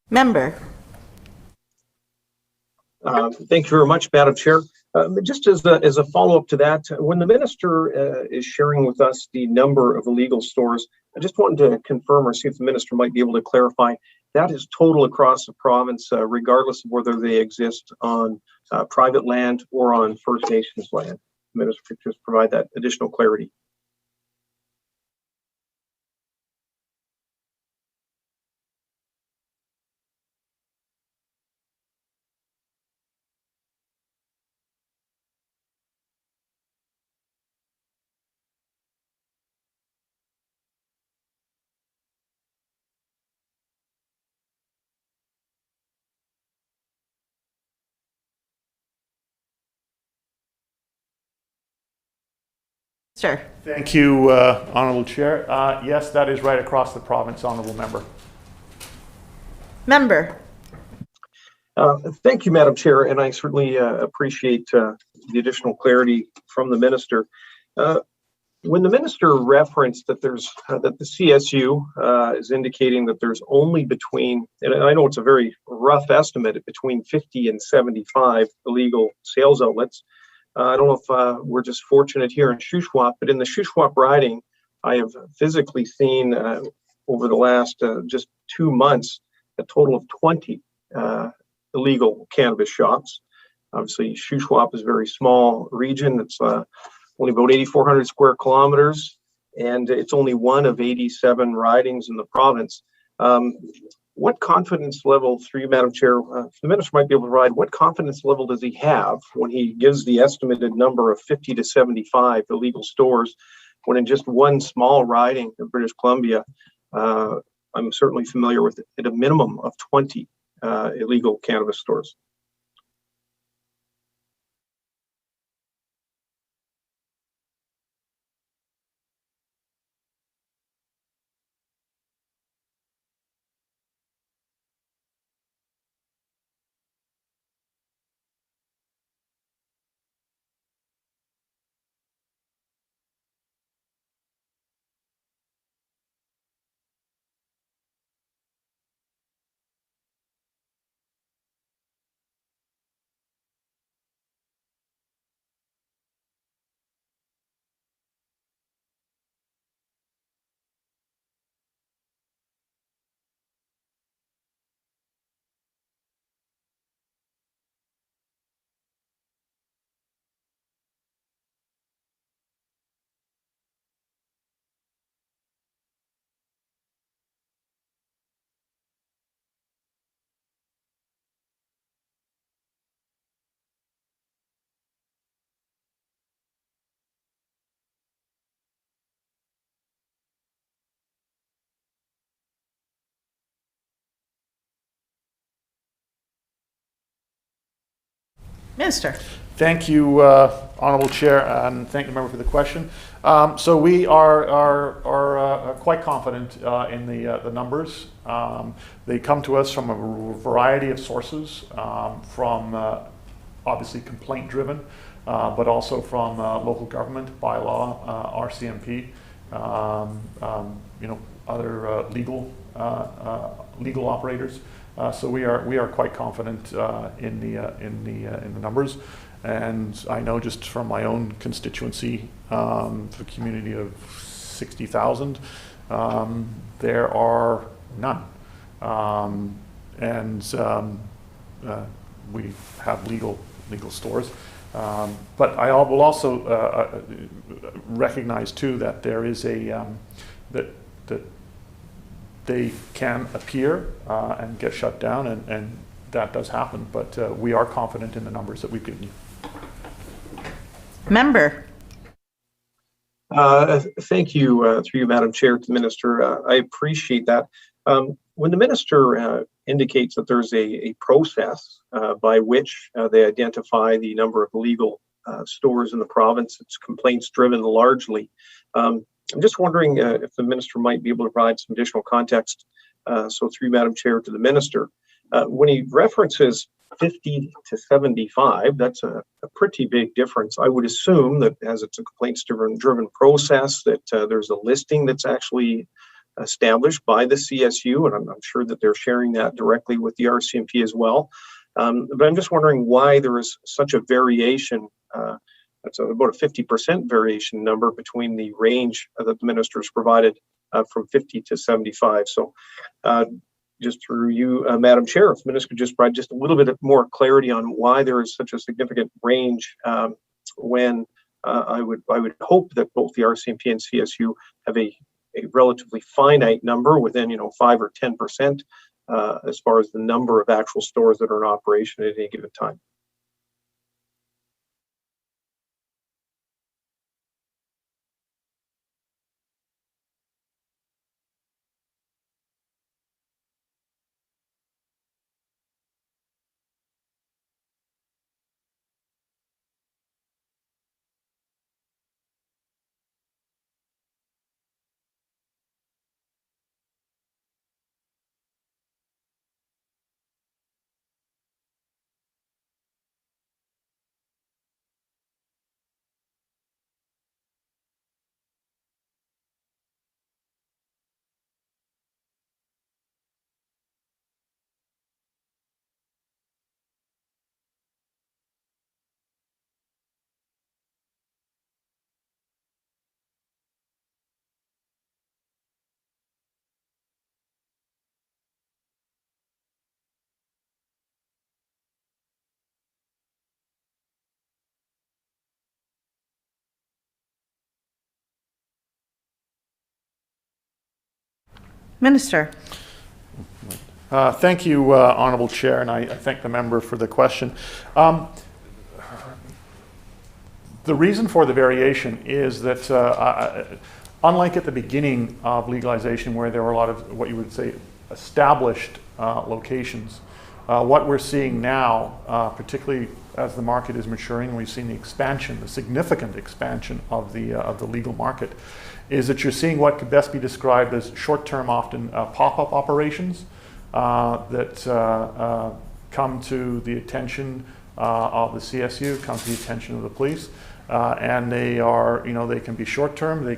Member. Thank you very much, Madam Chair. Just as a follow-up to that, when the minister is sharing with us the number of illegal stores, I just wanted to confirm or see if the minister might be able to clarify that is total across the province, regardless of whether they exist on private land or on First Nations land. The minister could just provide that additional clarity. Sure. Thank you, Honourable Chair. Yes, that is right across the province, Honourable Member. Member. Thank you, Madam Chair, and I certainly appreciate the additional clarity from the minister. When the minister referenced that that the CSU is indicating that there's only between, and I know it's a very rough estimate, between 50 and 75 illegal sales outlets. I don't know if we're just fortunate here in Shuswap, but in the Shuswap riding, I have physically seen over the last just 2 months a total of 20 illegal cannabis shops. Obviously, Shuswap is a very small region. It's only about 8,400 square kilometers, and it's only one of 87 ridings in the province. what confidence level, through you, Madam Chair, the minister might be able to provide, what confidence level does he have when he gives the estimated number of 50 to 75 illegal stores, when in just one small riding of British Columbia, I'm certainly familiar with at a minimum of 20 illegal cannabis stores? Minister. Thank you, Honorable Chair, and thank the member for the question. So we are quite confident in the numbers. They come to us from a variety of sources, from obviously complaint-driven, but also from local government, bylaw, RCMP, other legal operators. So we are quite confident in the numbers, and I know just from my own constituency, the community of 60,000, there are none, and we have legal stores. But I will also recognize too that there is that they can appear and get shut down, and that does happen, but we are confident in the numbers that we've given you. Member. Thank you, through you, Madam Chair, to the Minister. I appreciate that. When the Minister indicates that there's a process by which they identify the number of illegal stores in the province, it's complaints driven largely. I'm just wondering if the Minister might be able to provide some additional context. So through Madam Chair to the Minister, when he references 50 to 75, that's a pretty big difference. I would assume that as it's a complaints driven process, that there's a listing that's actually established by the CSU, and I'm sure that they're sharing that directly with the RCMP as well. But I'm just wondering why there is such a variation. That's about a 50% variation number between the range that the Minister's provided from 50 to 75. So just through you, Madam Chair, if the Minister could just provide just a little bit more clarity on why there is such a significant range, when I would hope that both the RCMP and CSU have a relatively finite number within 5 or 10% as far as the number of actual stores that are in operation at any given time. Minister. Thank you, Honorable Chair, and I thank the member for the question. The reason for the variation is that unlike at the beginning of legalization, where there were a lot of what you would say established locations, what we're seeing now, particularly as the market is maturing, we've seen the expansion, the significant expansion of the legal market, is that you're seeing what could best be described as short-term, often pop-up operations that come to the attention of the CSU, come to the attention of the police. And they are, they can be short-term. They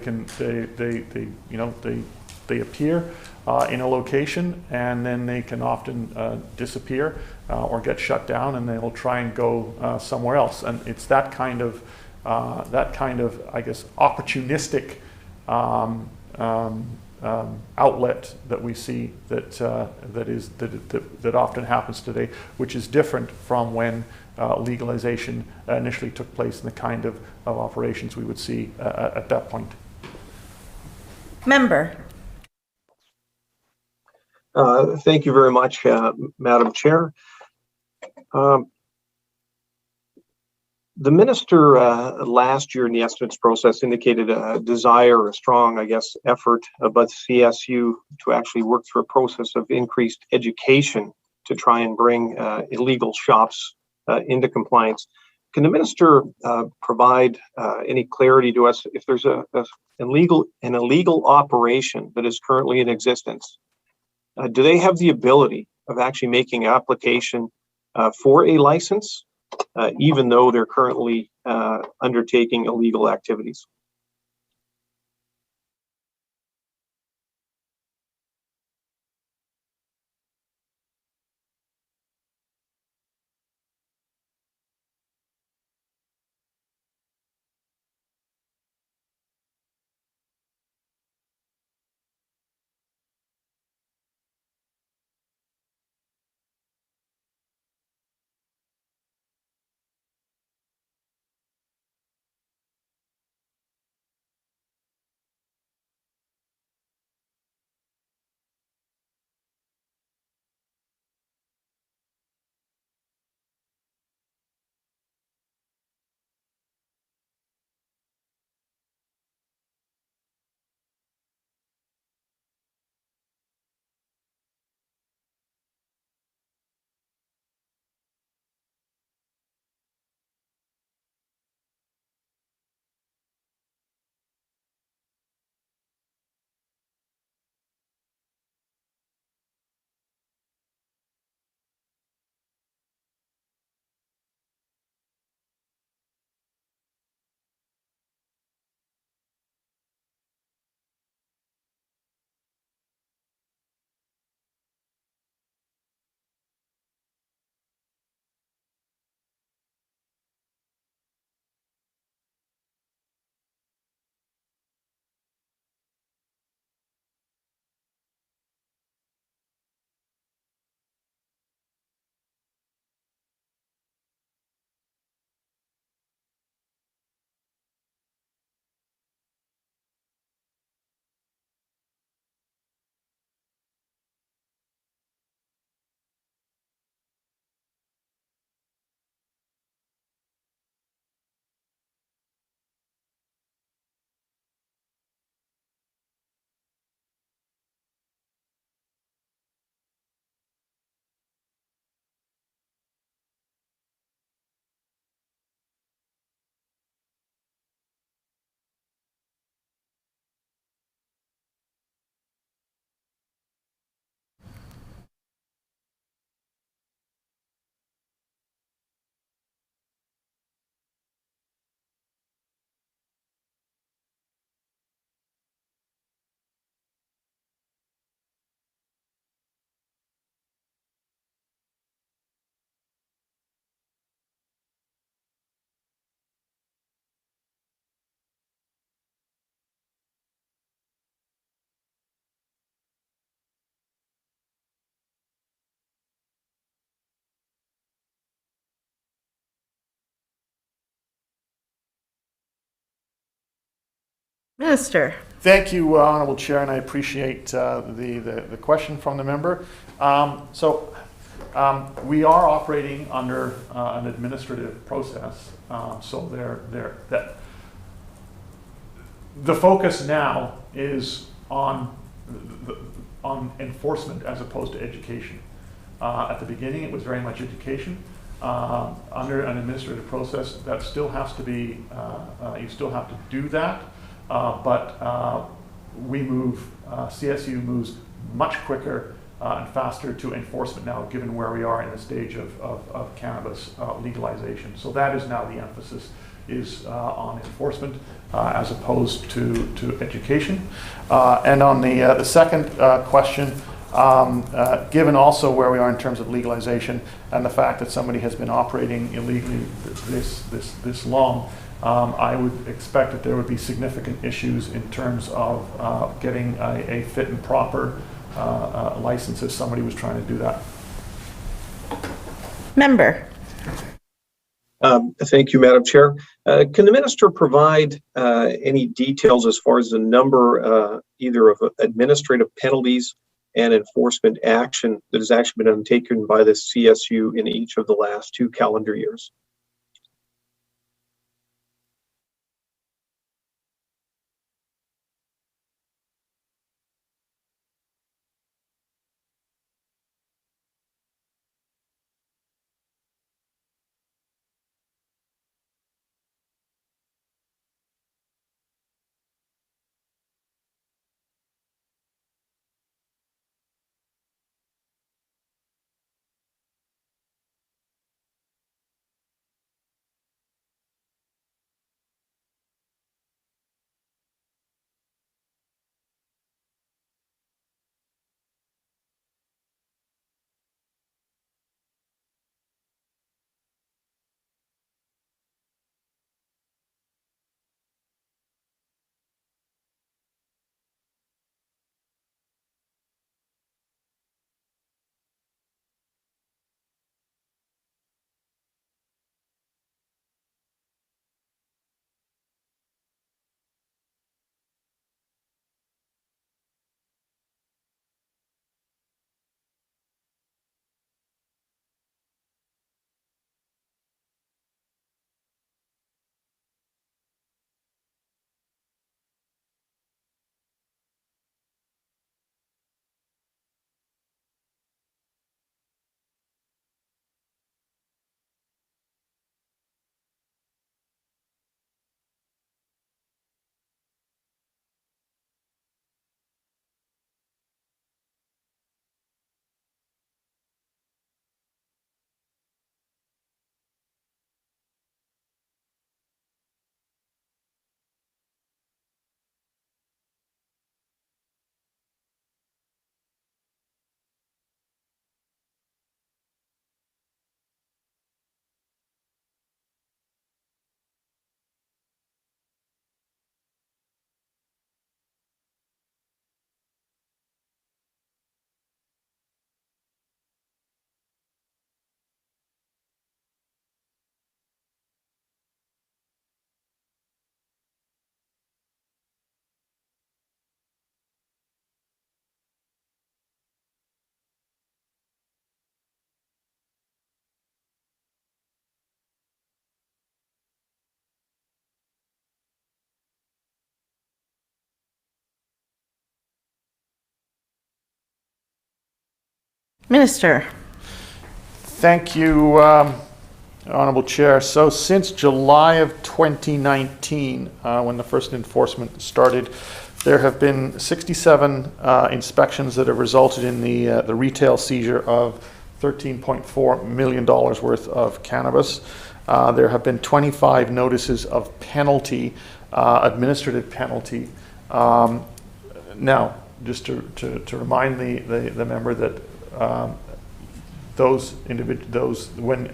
appear in a location, and then they can often disappear or get shut down, and they will try and go somewhere else. And it's that kind of, I guess, opportunistic outlet that we see that often happens today, which is different from when legalization initially took place and the kind of operations we would see at that point. Member. Thank you very much, Madam Chair. The minister last year in the estimates process indicated a desire, a strong, effort by the CSU to actually work through a process of increased education to try and bring illegal shops into compliance. Can the minister provide any clarity to us if there's an illegal operation that is currently in existence? Do they have the ability of actually making application for a license, even though they're currently undertaking illegal activities? Minister. Thank you, Honourable Chair, and I appreciate the question from the member. We are operating under an administrative process, so the focus now is on enforcement as opposed to education. At the beginning, it was very much education. Under an administrative process, that still has to be, you still have to do that, but we move, CSU moves much quicker and faster to enforcement now, given where we are in the stage of cannabis legalization. So that is now the emphasis, is on enforcement as opposed to education. And on the second question, given also where we are in terms of legalization and the fact that somebody has been operating illegally this long, I would expect that there would be significant issues in terms of getting a fit and proper license if somebody was trying to do that. Member. Thank you, Madam Chair. Can the minister provide any details as far as the number either of administrative penalties and enforcement action that has actually been undertaken by the CSU in each of the last 2 calendar years? Minister. Thank you, Honourable Chair. So since July of 2019, when the first enforcement started, there have been 67 inspections that have resulted in the retail seizure of $13.4 million worth of cannabis. There have been 25 notices of penalty, administrative penalty. Now, just to remind the member that when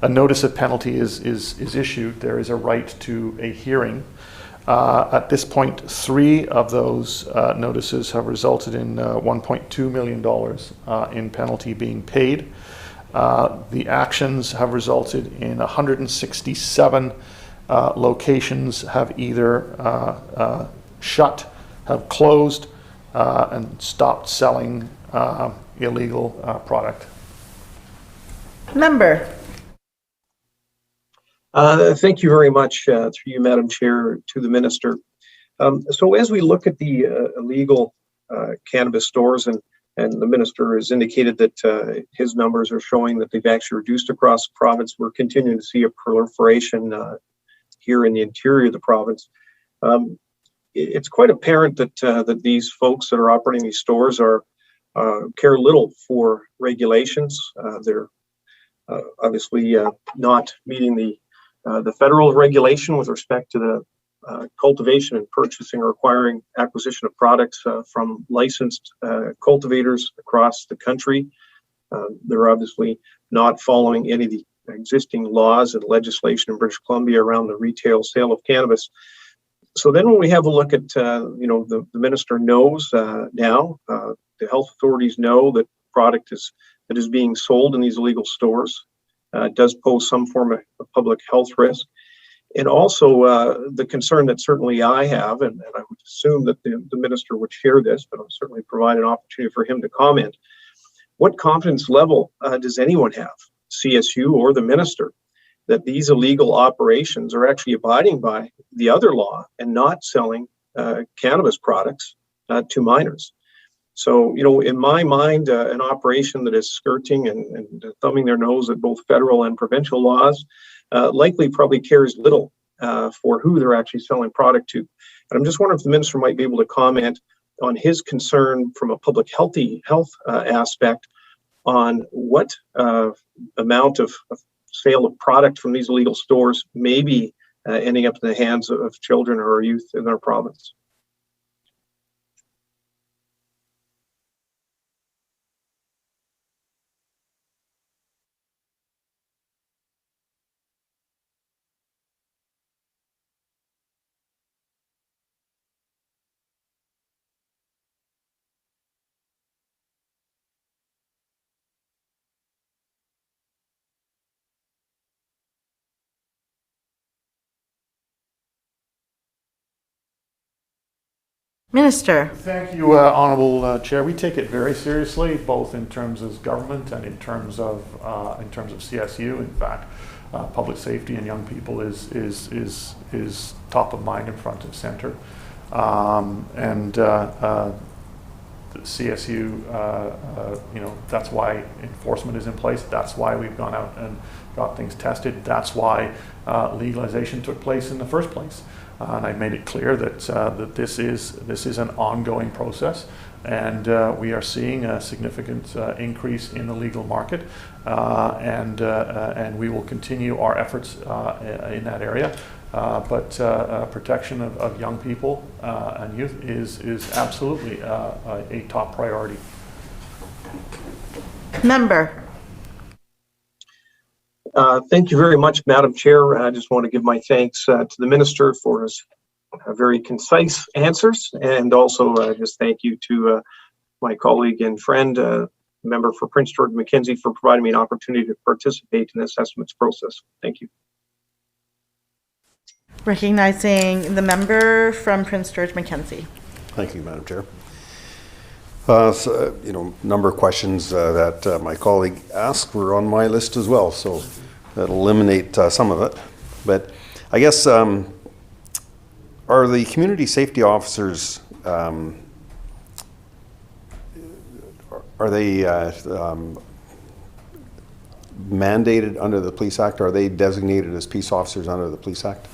a notice of penalty is issued, there is a right to a hearing. At this point, 3 of those notices have resulted in $1.2 million in penalty being paid. The actions have resulted in 167 locations have either shut, have closed, and stopped selling illegal product. Member. Thank you very much, through you, Madam Chair, to the Minister. So as we look at the illegal cannabis stores, and the Minister has indicated that his numbers are showing that they've actually reduced across the province, we're continuing to see a proliferation here in the interior of the province. It's quite apparent that these folks that are operating these stores care little for regulations. They're obviously not meeting the federal regulation with respect to the cultivation and purchasing or acquiring acquisition of products from licensed cultivators across the country. They're obviously not following any of the existing laws and legislation in British Columbia around the retail sale of cannabis. So then when we have a look at, the Minister knows now, the health authorities know that product that is being sold in these illegal stores does pose some form of public health risk. And also the concern that certainly I have, and I would assume that the Minister would share this, but I'll certainly provide an opportunity for him to comment. What confidence level does anyone have, CSU or the Minister, that these illegal operations are actually abiding by the other law and not selling cannabis products to minors? So, in my mind, an operation that is skirting and thumbing their nose at both federal and provincial laws likely probably cares little for who they're actually selling product to. And I'm just wondering if the Minister might be able to comment on his concern from a public health aspect on what amount of sale of product from these illegal stores may be ending up in the hands of children or youth in our province. Minister. Thank you, Honourable Chair. We take it very seriously, both in terms of government and in terms of CSU. In fact, public safety and young people is top of mind and front and center. The CSU, that's why enforcement is in place. That's why we've gone out and got things tested. That's why legalization took place in the first place. And I made it clear that that this is an ongoing process, and we are seeing a significant increase in the legal market, and we will continue our efforts in that area. But protection of young people and youth is absolutely a top priority. Member. Thank you very much, Madam Chair. I just want to give my thanks to the Minister for his very concise answers, and also just thank you to my colleague and friend, member for Prince George Mackenzie, for providing me an opportunity to participate in this estimates process. Thank you. Recognizing the member from Prince George Mackenzie. Thank you, Madam Chair. Number of questions that my colleague asked were on my list as well, so that'll eliminate some of it. But I guess, are the community safety officers, are they mandated under the Police Act? Are they designated as peace officers under the Police Act?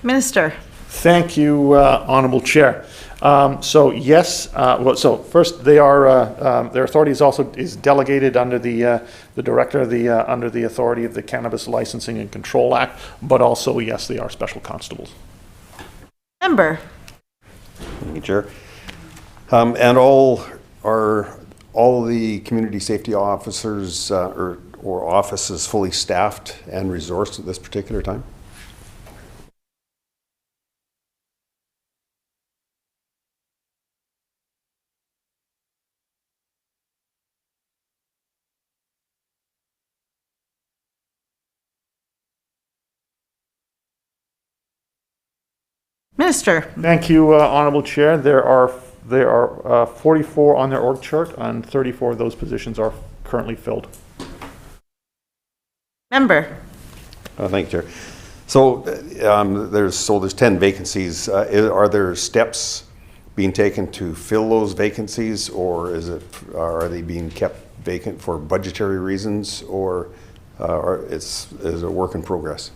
Minister. Thank you, Honorable Chair. So yes, so first they are their authority is delegated under the director of the under the authority of the Cannabis Licensing and Control Act, but also yes, they are special constables. Member. Thank you, Chair. And all the community safety officers or offices fully staffed and resourced at this particular time? Minister. Thank you, Honorable Chair. There are 44 on their org chart, and 34 of those positions are currently filled. Member. Thank you, Chair. So there's 10 vacancies. Are there steps being taken to fill those vacancies, or are they being kept vacant for budgetary reasons, or is it a work in progress?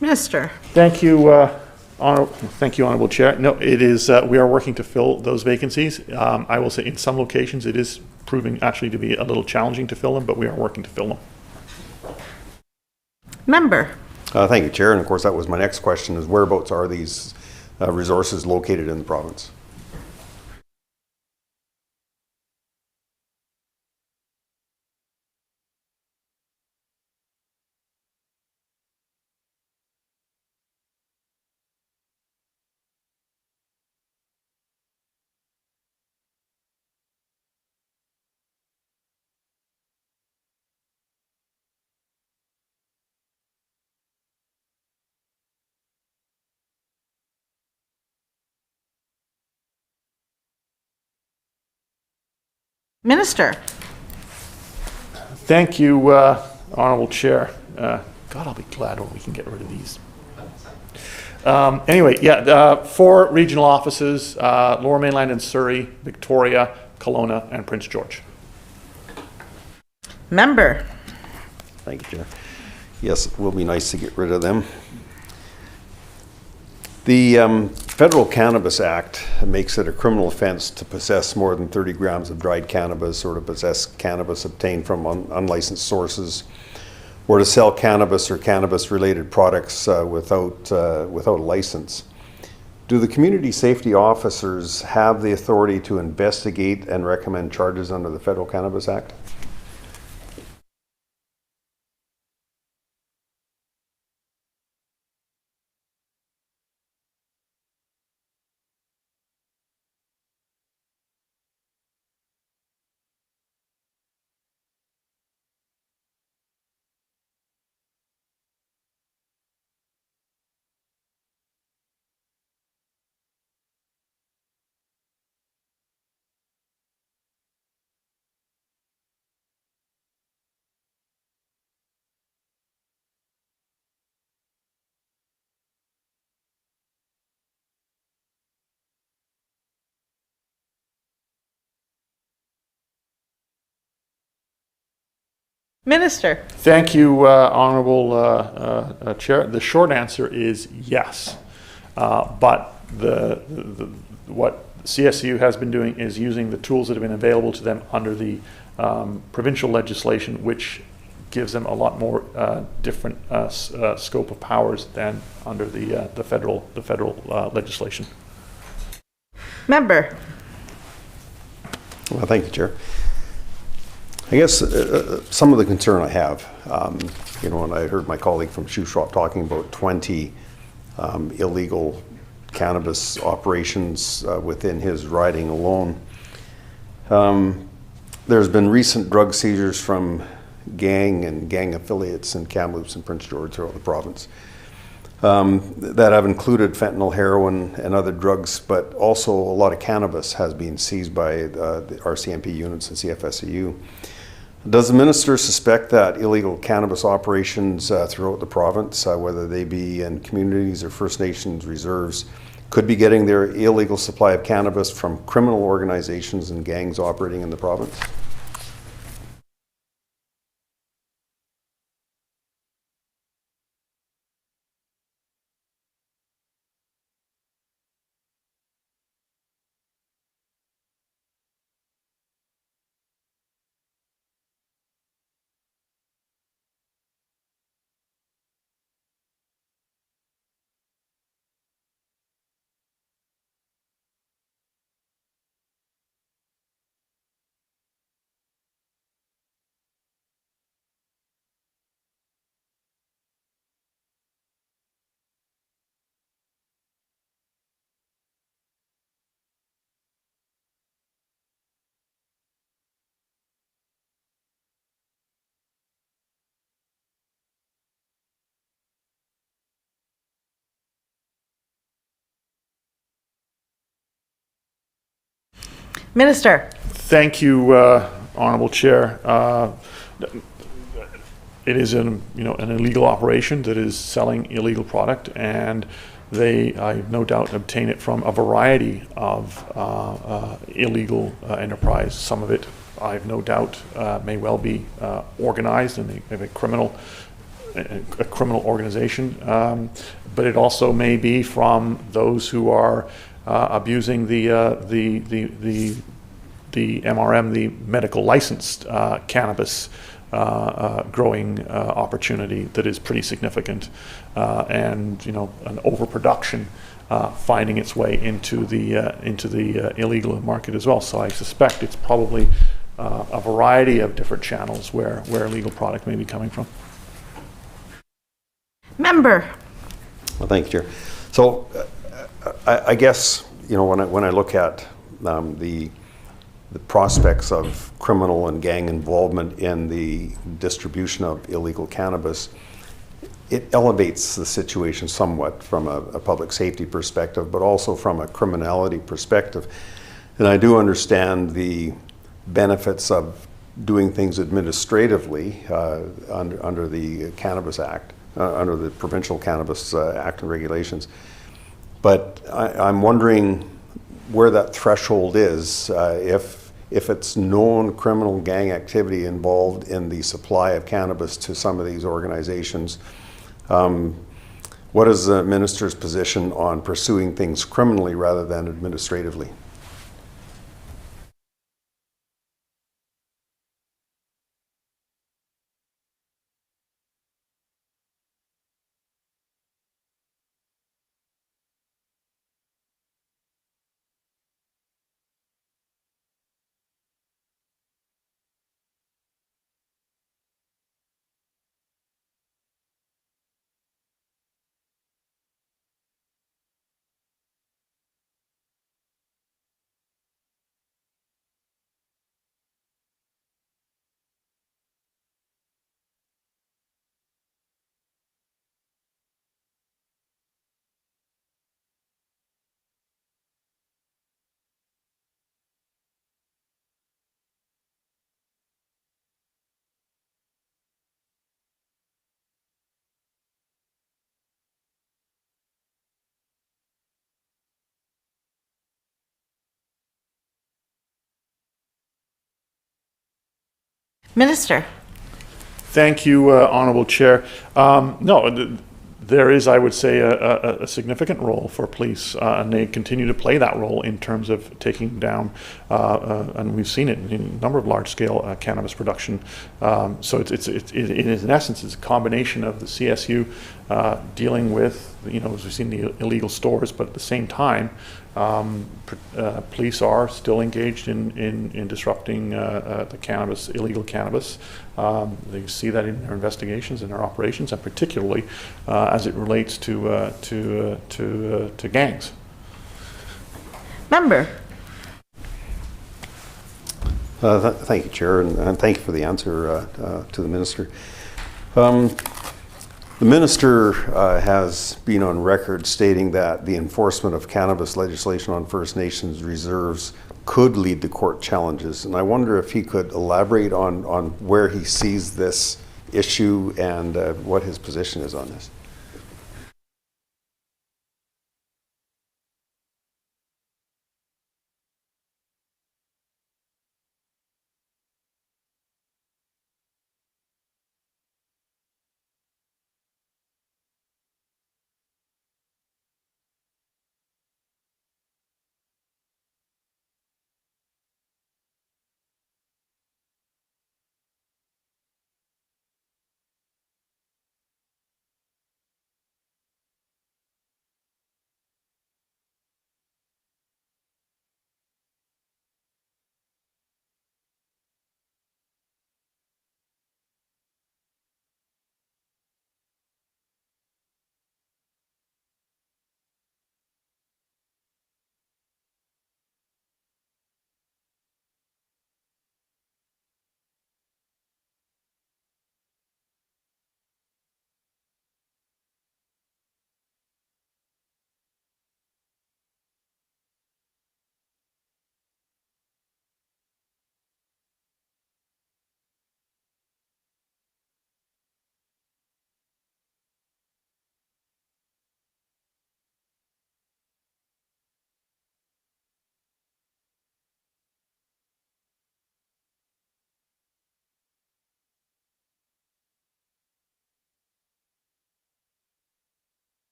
Minister. Thank you, Honorable Chair. No, it is. We are working to fill those vacancies. I will say, in some locations, it is proving actually to be a little challenging to fill them, but we are working to fill them. Member. Thank you, Chair. And of course, that was my next question: is whereabouts are these resources located in the province? Minister. Thank you, Honorable Chair. God, I'll be glad when we can get rid of these. Anyway, yeah, 4 regional offices, Lower Mainland and Surrey, Victoria, Kelowna, and Prince George. Member. Thank you, Chair. Yes, it will be nice to get rid of them. The Federal Cannabis Act makes it a criminal offense to possess more than 30 grams of dried cannabis, or to possess cannabis obtained from unlicensed sources, or to sell cannabis or cannabis-related products without a license. Do the community safety officers have the authority to investigate and recommend charges under the Federal Cannabis Act? Minister. Thank you, Honorable Chair. The short answer is yes. But what CSU has been doing is using the tools that have been available to them under the provincial legislation, which gives them a lot more different scope of powers than under the federal legislation. Member. Well, thank you, Chair. I guess some of the concern I have, and I heard my colleague from Shuswap talking about 20 illegal cannabis operations within his riding alone. There's been recent drug seizures from gang and gang affiliates in Kamloops and Prince George throughout the province that have included fentanyl, heroin, and other drugs, but also a lot of cannabis has been seized by the RCMP units and CFSEU. Does the minister suspect that illegal cannabis operations throughout the province, whether they be in communities or First Nations reserves, could be getting their illegal supply of cannabis from criminal organizations and gangs operating in the province? Minister. Thank you, Honorable Chair. It is an illegal operation that is selling illegal product, and they, I no doubt, obtain it from a variety of illegal enterprise. Some of it, I've no doubt, may well be organized in a criminal organization, but it also may be from those who are abusing the MRM, the medical licensed cannabis growing opportunity that is pretty significant, and an overproduction finding its way into the illegal market as well. So I suspect it's probably a variety of different channels where illegal product may be coming from. Member. Well, thank you, Chair. So I guess when I look at the prospects of criminal and gang involvement in the distribution of illegal cannabis, it elevates the situation somewhat from a public safety perspective, but also from a criminality perspective. And I do understand the benefits of doing things administratively under the Cannabis Act, under the Provincial Cannabis Act and regulations. But I'm wondering where that threshold is, if it's known criminal gang activity involved in the supply of cannabis to some of these organizations. What is the minister's position on pursuing things criminally rather than administratively? Minister. Thank you, Honorable Chair. There is, I would say, a significant role for police, and they continue to play that role in terms of taking down, and we've seen it in a number of large-scale cannabis production. So it is, in essence, it's a combination of the CSU dealing with, as we've seen, the illegal stores, but at the same time, Police are still engaged in disrupting the cannabis, illegal cannabis. They see that in their investigations and their operations, and particularly as it relates to gangs. Member. Thank you, Chair, and thank you for the answer to the Minister. The Minister has been on record stating that the enforcement of cannabis legislation on First Nations reserves could lead to court challenges. And I wonder if he could elaborate on where he sees this issue and what his position is on this.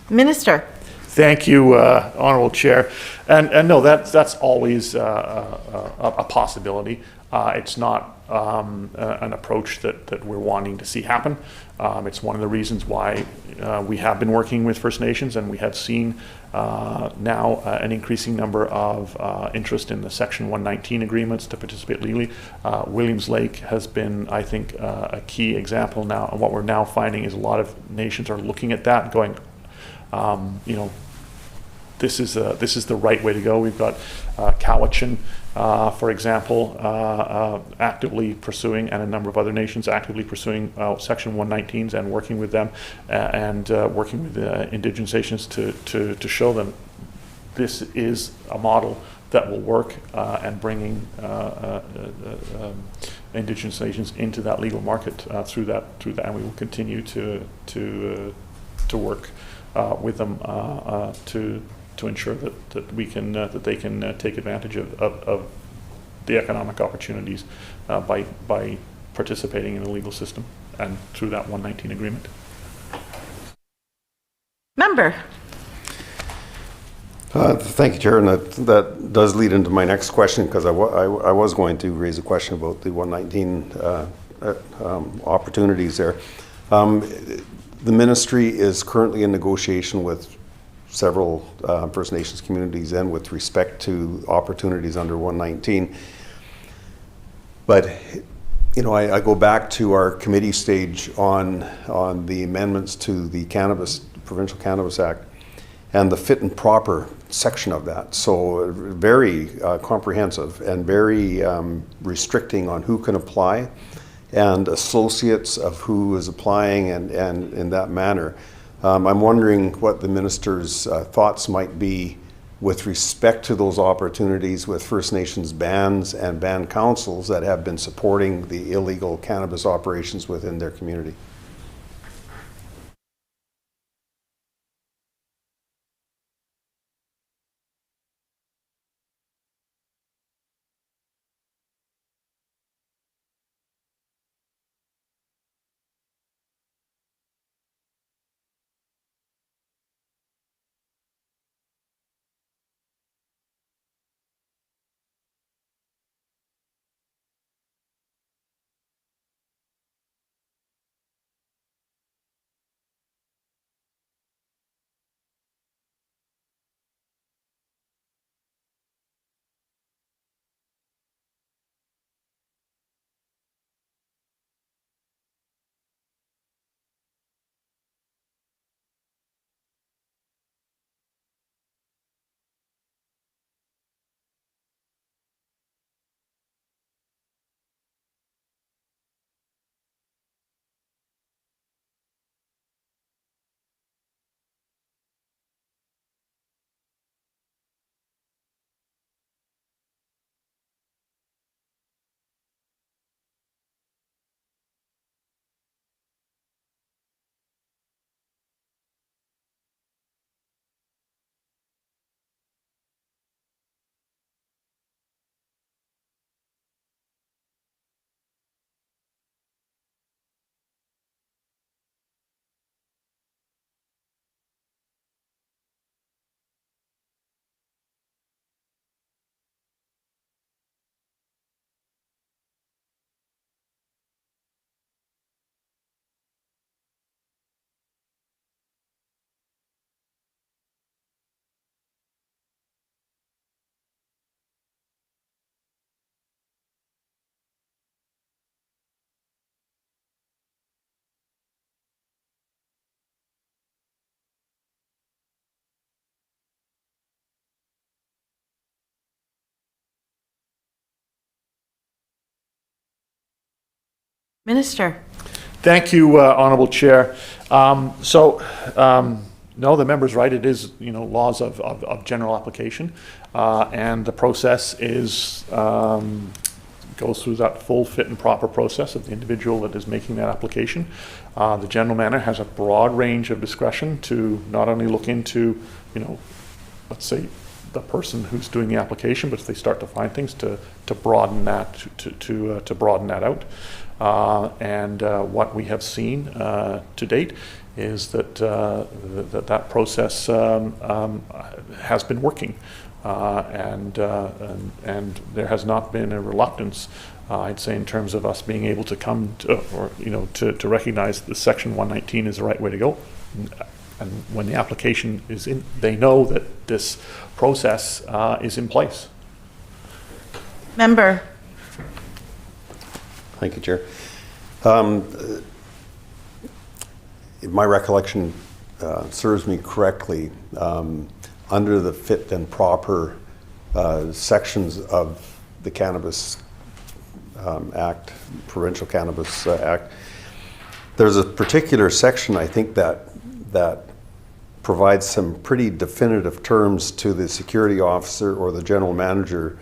Minister. Thank you, Honorable Chair. And no, that's always a possibility. It's not an approach that we're wanting to see happen. It's one of the reasons why we have been working with First Nations, and we have seen now an increasing number of interest in the Section 119 agreements to participate legally. Williams Lake has been, I think, a key example now. And what we're now finding is a lot of nations are looking at that and going, you know, this is the right way to go. We've got Cowichan, for example, actively pursuing, and a number of other nations actively pursuing Section 119s and working with them and working with Indigenous nations to show them this is a model that will work, and bringing Indigenous nations into that legal market through that, and we will continue to work with them to ensure that we can that they can take advantage of the economic opportunities by participating in the legal system and through that 119 agreement. Member. Thank you, Chair, and that does lead into my next question, because I was going to raise a question about the 119 opportunities there. The ministry is currently in negotiation with several First Nations communities and with respect to opportunities under 119. But, you know, I go back to our committee stage on the amendments to the Provincial Cannabis Act and the fit and proper section of that. So very comprehensive and very restricting on who can apply and associates of who is applying, and in that manner. I'm wondering what the minister's thoughts might be with respect to those opportunities with First Nations bands and band councils that have been supporting the illegal cannabis operations within their community. Minister. Thank you, Honorable Chair. No, the member's right. It is, laws of general application, and the process is goes through that full fit and proper process of the individual that is making that application. The general manager has a broad range of discretion to not only look into, let's say, the person who's doing the application, but if they start to find things, to broaden that to broaden that out. What we have seen to date is that that process has been working, and there has not been a reluctance, I'd say, in terms of us being able to come to recognize that Section 119 is the right way to go. And when the application is in, they know that this process is in place. Member. Thank you, Chair. If my recollection serves me correctly, under the fit and proper sections of the Cannabis Act, Provincial Cannabis Act, there's a particular section, I think, that provides some pretty definitive terms to the security officer or the general manager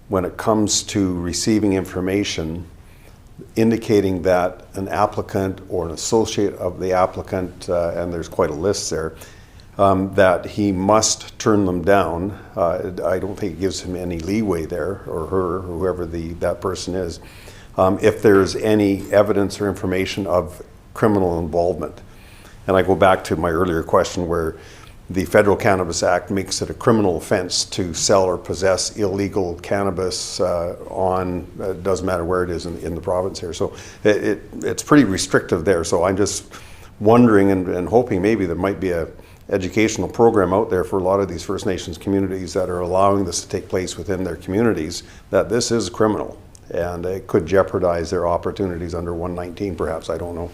when it comes to receiving information indicating that an applicant or an associate of the applicant, and there's quite a list there, that he must turn them down. I don't think it gives him any leeway there, or her, or whoever that person is, if there's any evidence or information of criminal involvement. And I go back to my earlier question where the Federal Cannabis Act makes it a criminal offense to sell or possess illegal cannabis it doesn't matter where it is in the province here. So it's pretty restrictive there. So I'm just wondering and hoping maybe there might be a educational program out there for a lot of these First Nations communities that are allowing this to take place within their communities, that this is criminal and it could jeopardize their opportunities under 119 perhaps, I don't know.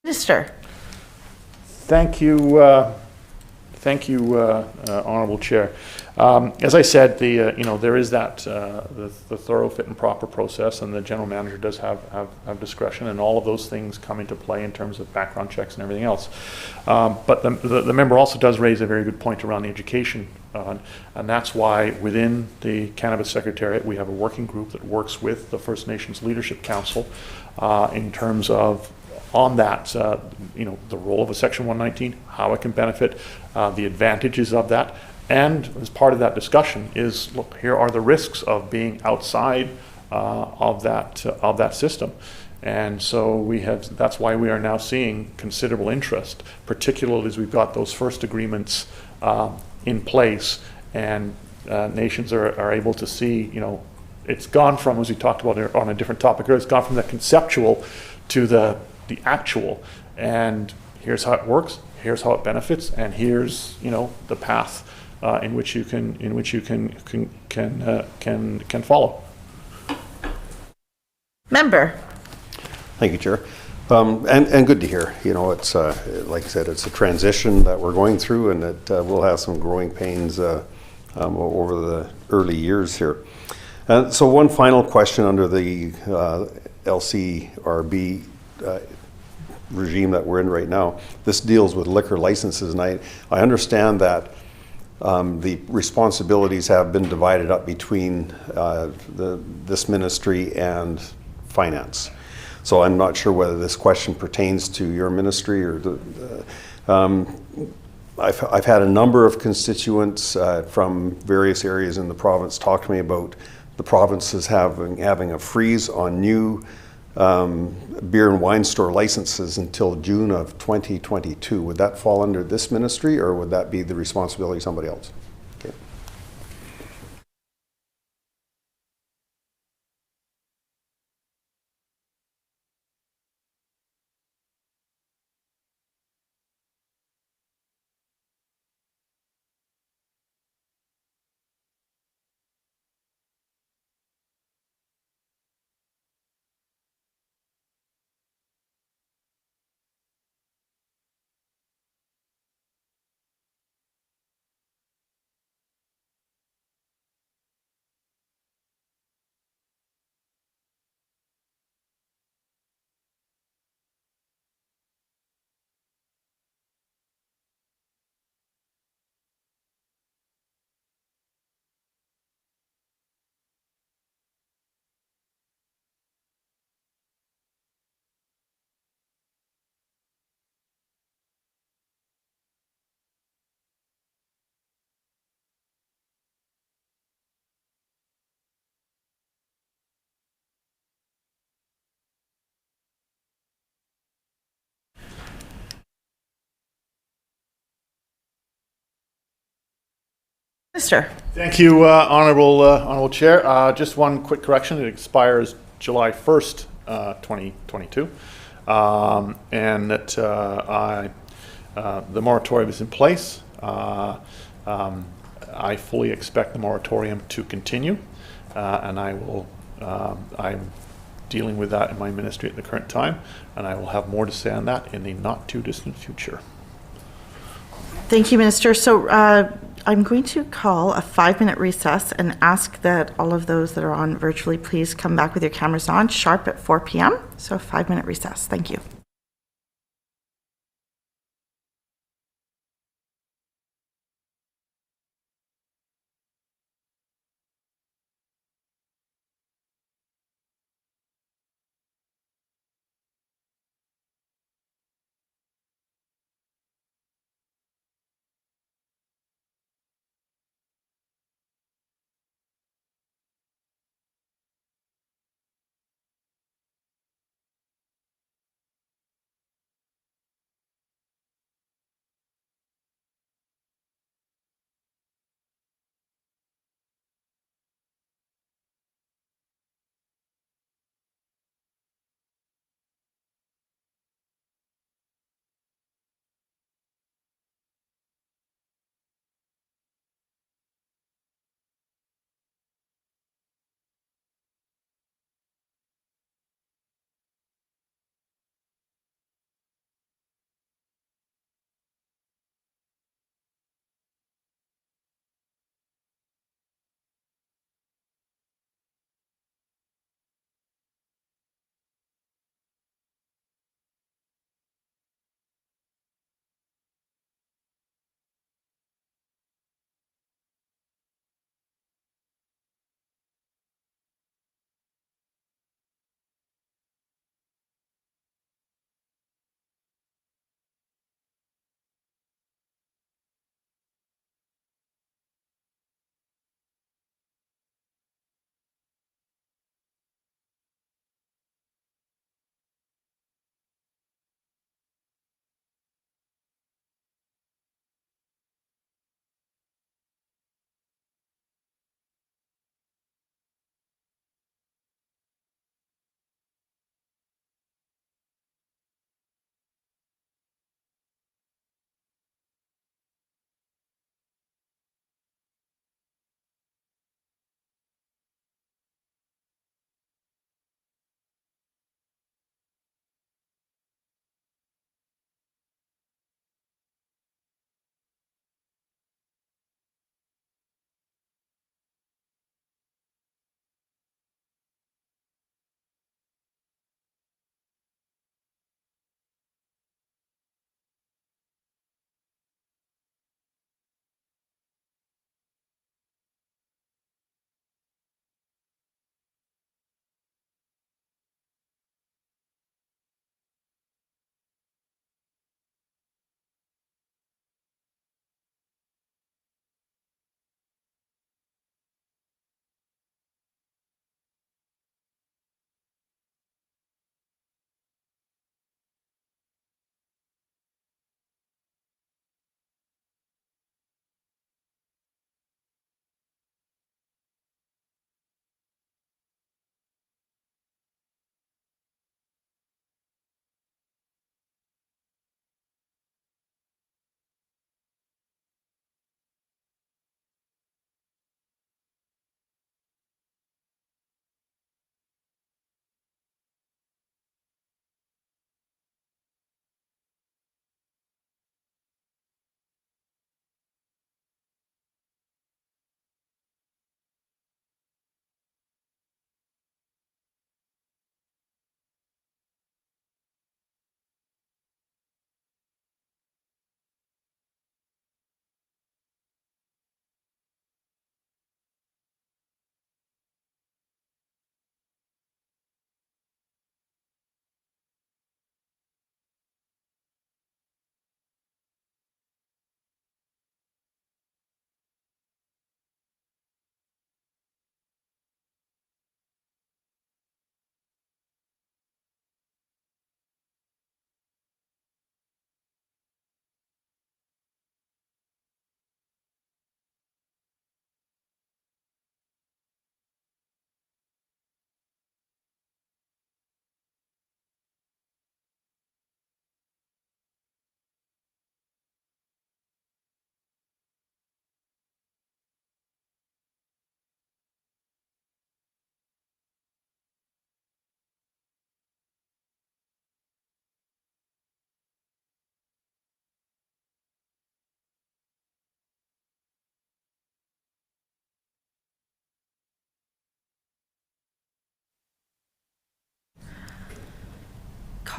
Minister. Thank you, Honorable Chair. As I said, there is that the thorough fit and proper process, and the general manager does have discretion, and all of those things come into play in terms of background checks and everything else. But the member also does raise a very good point around the education, and that's why within the Cannabis Secretariat we have a working group that works with the First Nations Leadership Council in terms of on that, the role of a Section 119, how it can benefit, the advantages of that, and as part of that discussion is, look, here are the risks of being outside of that system. And so that's why we are now seeing considerable interest, particularly as we've got those first agreements in place, and nations are able to see, it's gone from, as we talked about on a different topic here, it's gone from the conceptual to the actual, and here's how it works, here's how it benefits, and here's the path in which you can follow. Member. Thank you, Chair. And good to hear. It's like I said, it's a transition that we're going through, and that we'll have some growing pains over the early years here. So one final question under the LCRB regime that we're in right now. This deals with liquor licenses, and I understand that the responsibilities have been divided up between this ministry and finance. So I'm not sure whether this question pertains to your ministry or I've had a number of constituents from various areas in the province talk to me about the provinces having a freeze on new beer and wine store licenses until June of 2022. Would that fall under this ministry, or would that be the responsibility of somebody else? Okay. Minister. Thank you, Honorable Chair. Just one quick correction. It expires July 1st, 2022. And that the moratorium is in place. I fully expect the moratorium to continue, and I'm dealing with that in my ministry at the current time, and I will have more to say on that in the not too distant future. Thank you, Minister. So I'm going to call a 5-minute recess and ask that all of those that are on virtually please come back with your cameras on sharp at 4 p.m. So a 5-minute recess. Thank you.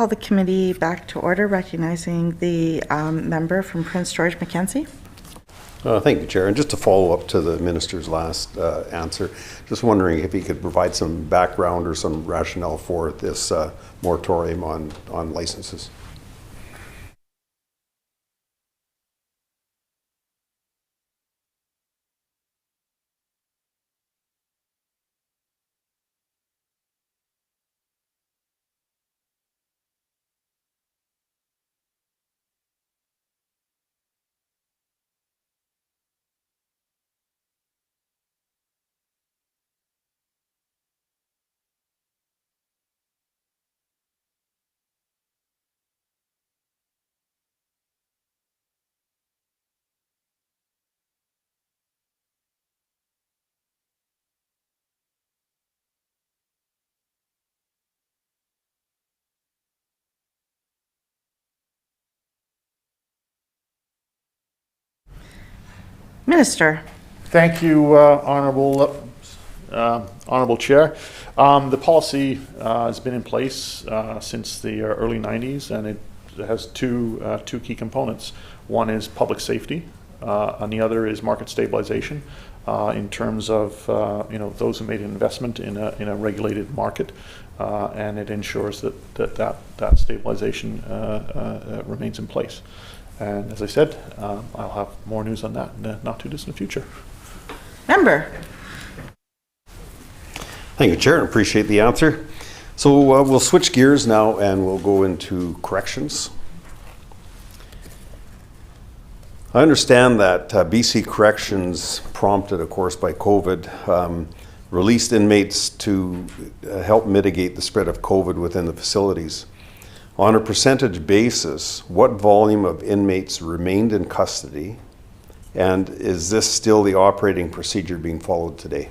call the committee back to order, recognizing the member from Prince George Mackenzie. Thank you, Chair. And just to follow up to the minister's last answer, just wondering if he could provide some background or some rationale for this moratorium on licenses. Minister. Thank you, Honorable Chair. The policy has been in place since the early 90s, and it has two key components. One is public safety, and the other is market stabilization in terms of those who made an investment in a regulated market, and it ensures that stabilization remains in place. And as I said, I'll have more news on that in the not too distant future. Member. Thank you, Chair. Appreciate the answer. So we'll switch gears now and we'll go into corrections. I understand that BC Corrections, prompted, of course, by COVID, released inmates to help mitigate the spread of COVID within the facilities. On a percentage basis, what volume of inmates remained in custody, and is this still the operating procedure being followed today?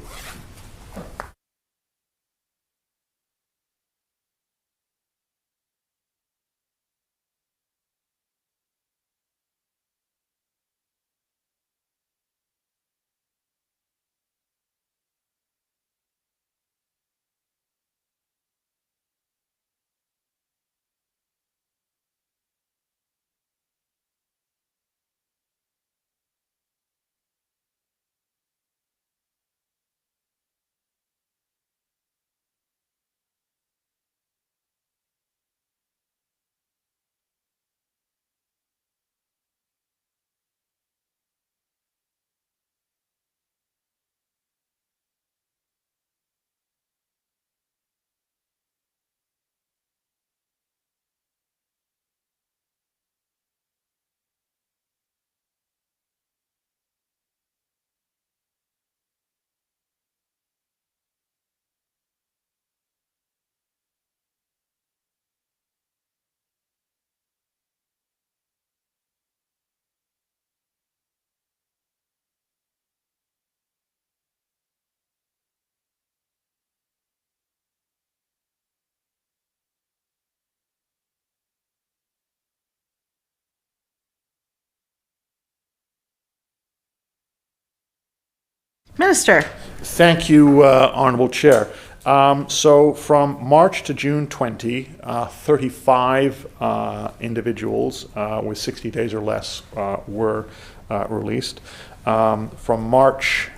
Minister. Thank you, Honorable Chair. So from March to June 20, 35 individuals with 60 days or less were released. From March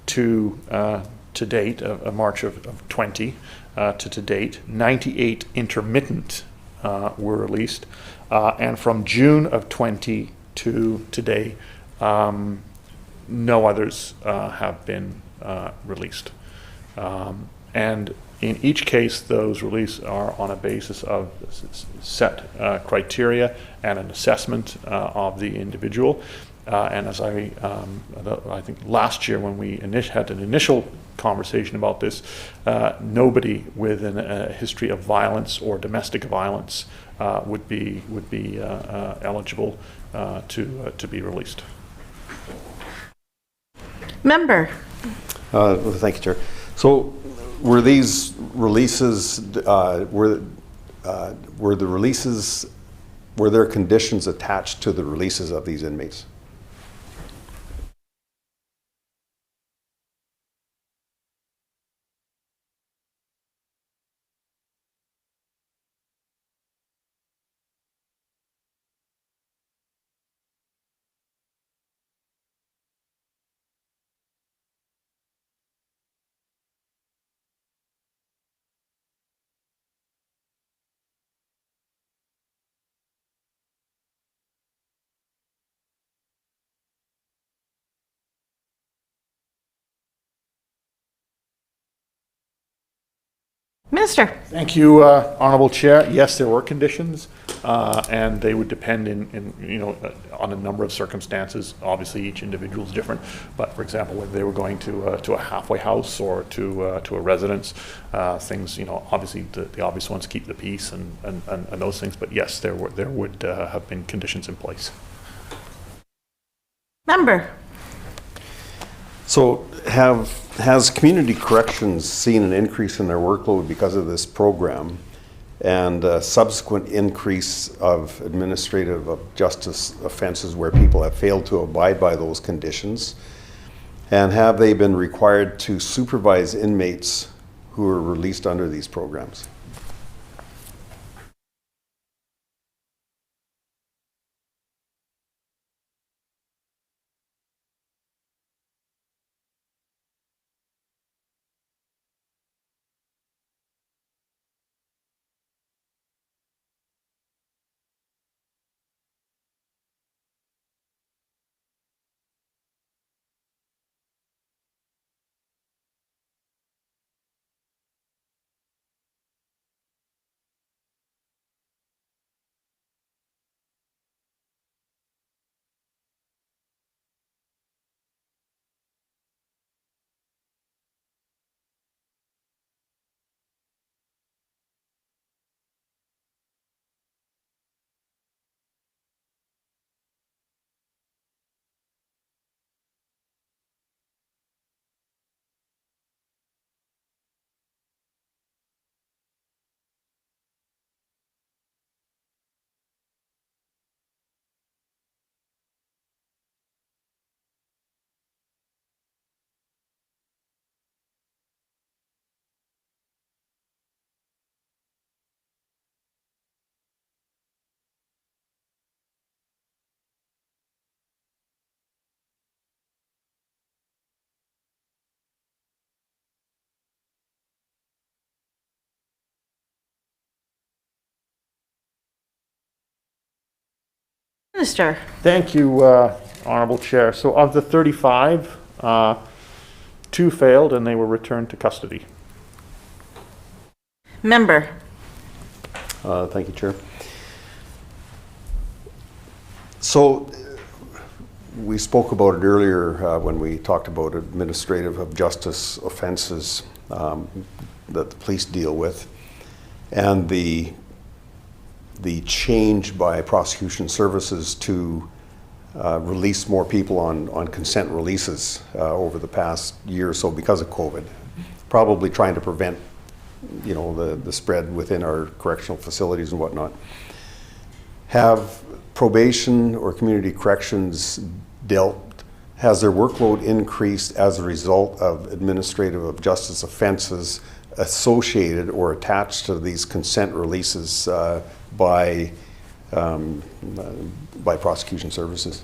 to date, March of 20 to date, 98 intermittent were released. And from June of 20 to today, no others have been released. And in each case, those releases are on a basis of set criteria and an assessment of the individual. And as I think last year when we had an initial conversation about this, nobody with a history of violence or domestic violence would be eligible to be released. Member. Thank you, Chair. So were these releases, were there conditions attached to the releases of these inmates? Minister. Thank you, Honorable Chair. Yes, there were conditions, and they would depend on a number of circumstances. Obviously, each individual is different, but for example, whether they were going to a halfway house or to a residence, things, obviously the obvious ones, keep the peace and those things. But yes, there would have been conditions in place. Member. So has Community Corrections seen an increase in their workload because of this program and a subsequent increase of administrative justice offenses where people have failed to abide by those conditions? And have they been required to supervise inmates who are released under these programs? Minister. Thank you, Honorable Chair. So of the 35, 2 failed and they were returned to custody. Member. Thank you, Chair. So we spoke about it earlier when we talked about administrative justice offenses that the police deal with, and the change by prosecution services to release more people on consent releases over the past year or so because of COVID, probably trying to prevent the spread within our correctional facilities and whatnot. Have probation or community corrections has their workload increased as a result of administrative justice offenses associated or attached to these consent releases by prosecution services?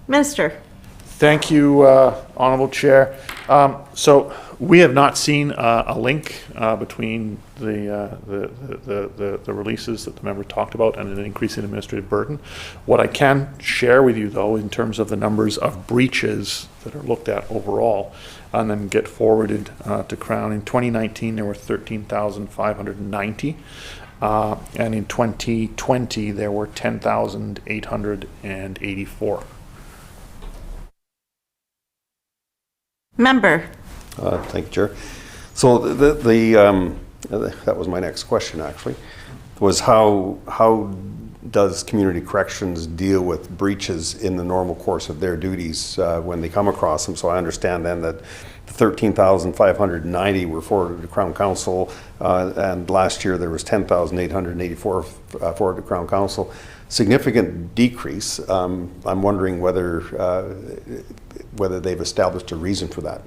Minister. Thank you, Honorable Chair. So we have not seen a link between the releases that the member talked about and an increase in administrative burden. What I can share with you, though, in terms of the numbers of breaches that are looked at overall and then get forwarded to Crown, in 2019 there were 13,590. And in 2020 there were 10,884. Member. Thank you, Chair. So that was my next question, actually, was how does community corrections deal with breaches in the normal course of their duties when they come across them? So I understand then that 13,590 were forwarded to Crown Council, and last year there was 10,884 forwarded to Crown Council. Significant decrease. I'm wondering whether they've established a reason for that.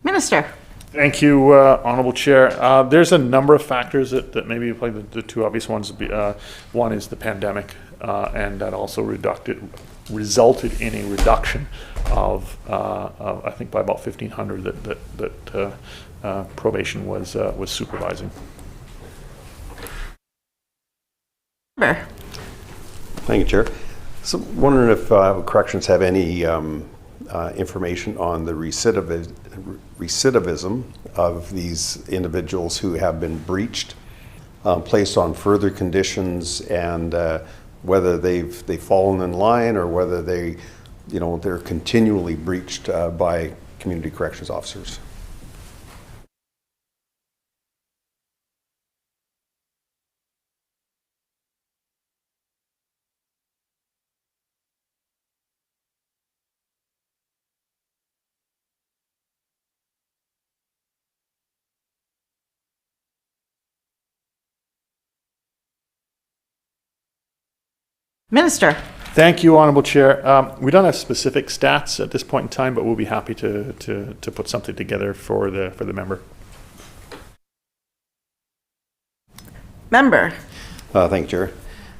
Minister. Thank you, Honourable Chair. There's a number of factors that maybe play the two obvious ones. One is the pandemic, and that also resulted in a reduction of I think by about 1,500 that probation was supervising. Member. Thank you, Chair. So wondering if corrections have any information on the recidivism of these individuals who have been breached, placed on further conditions, and whether they've fallen in line or whether they're continually breached by community corrections officers. Minister. Thank you, Honourable Chair. We don't have specific stats at this point in time, but we'll be happy to put something together for the member. Member. Thank you, Chair.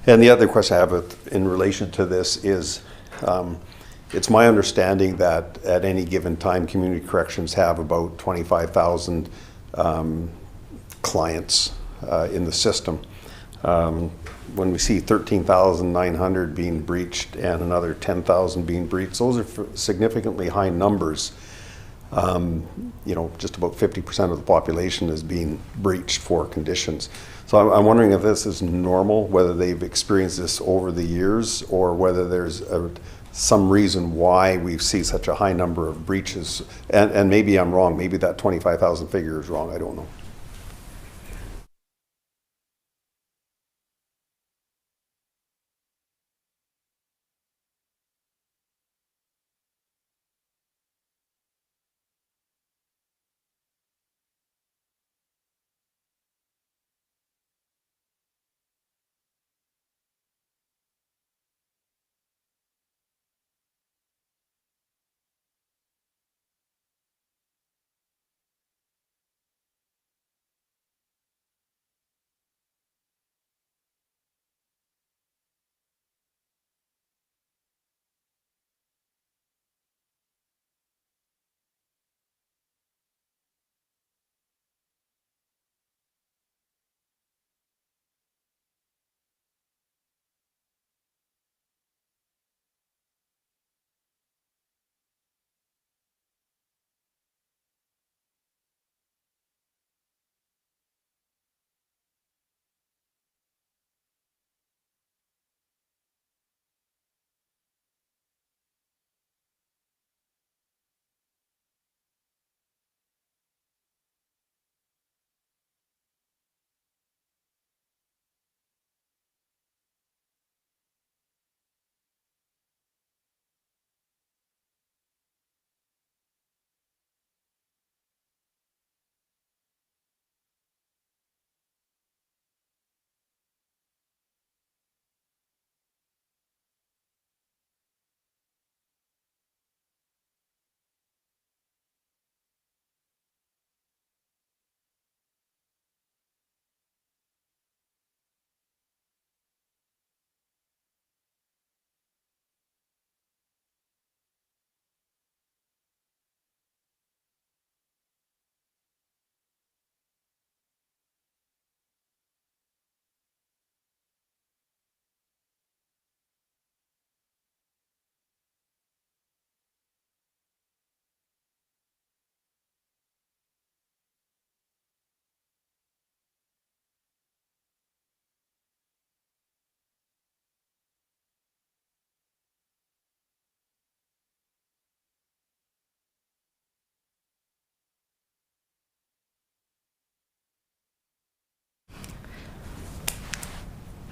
And the other question I have in relation to this is, it's my understanding that at any given time, community corrections have about 25,000 clients in the system. When we see 13,900 being breached and another 10,000 being breached, those are significantly high numbers. Just about 50% of the population is being breached for conditions. So I'm wondering if this is normal, whether they've experienced this over the years, or whether there's some reason why we see such a high number of breaches. And maybe I'm wrong. Maybe that 25,000 figure is wrong. I don't know.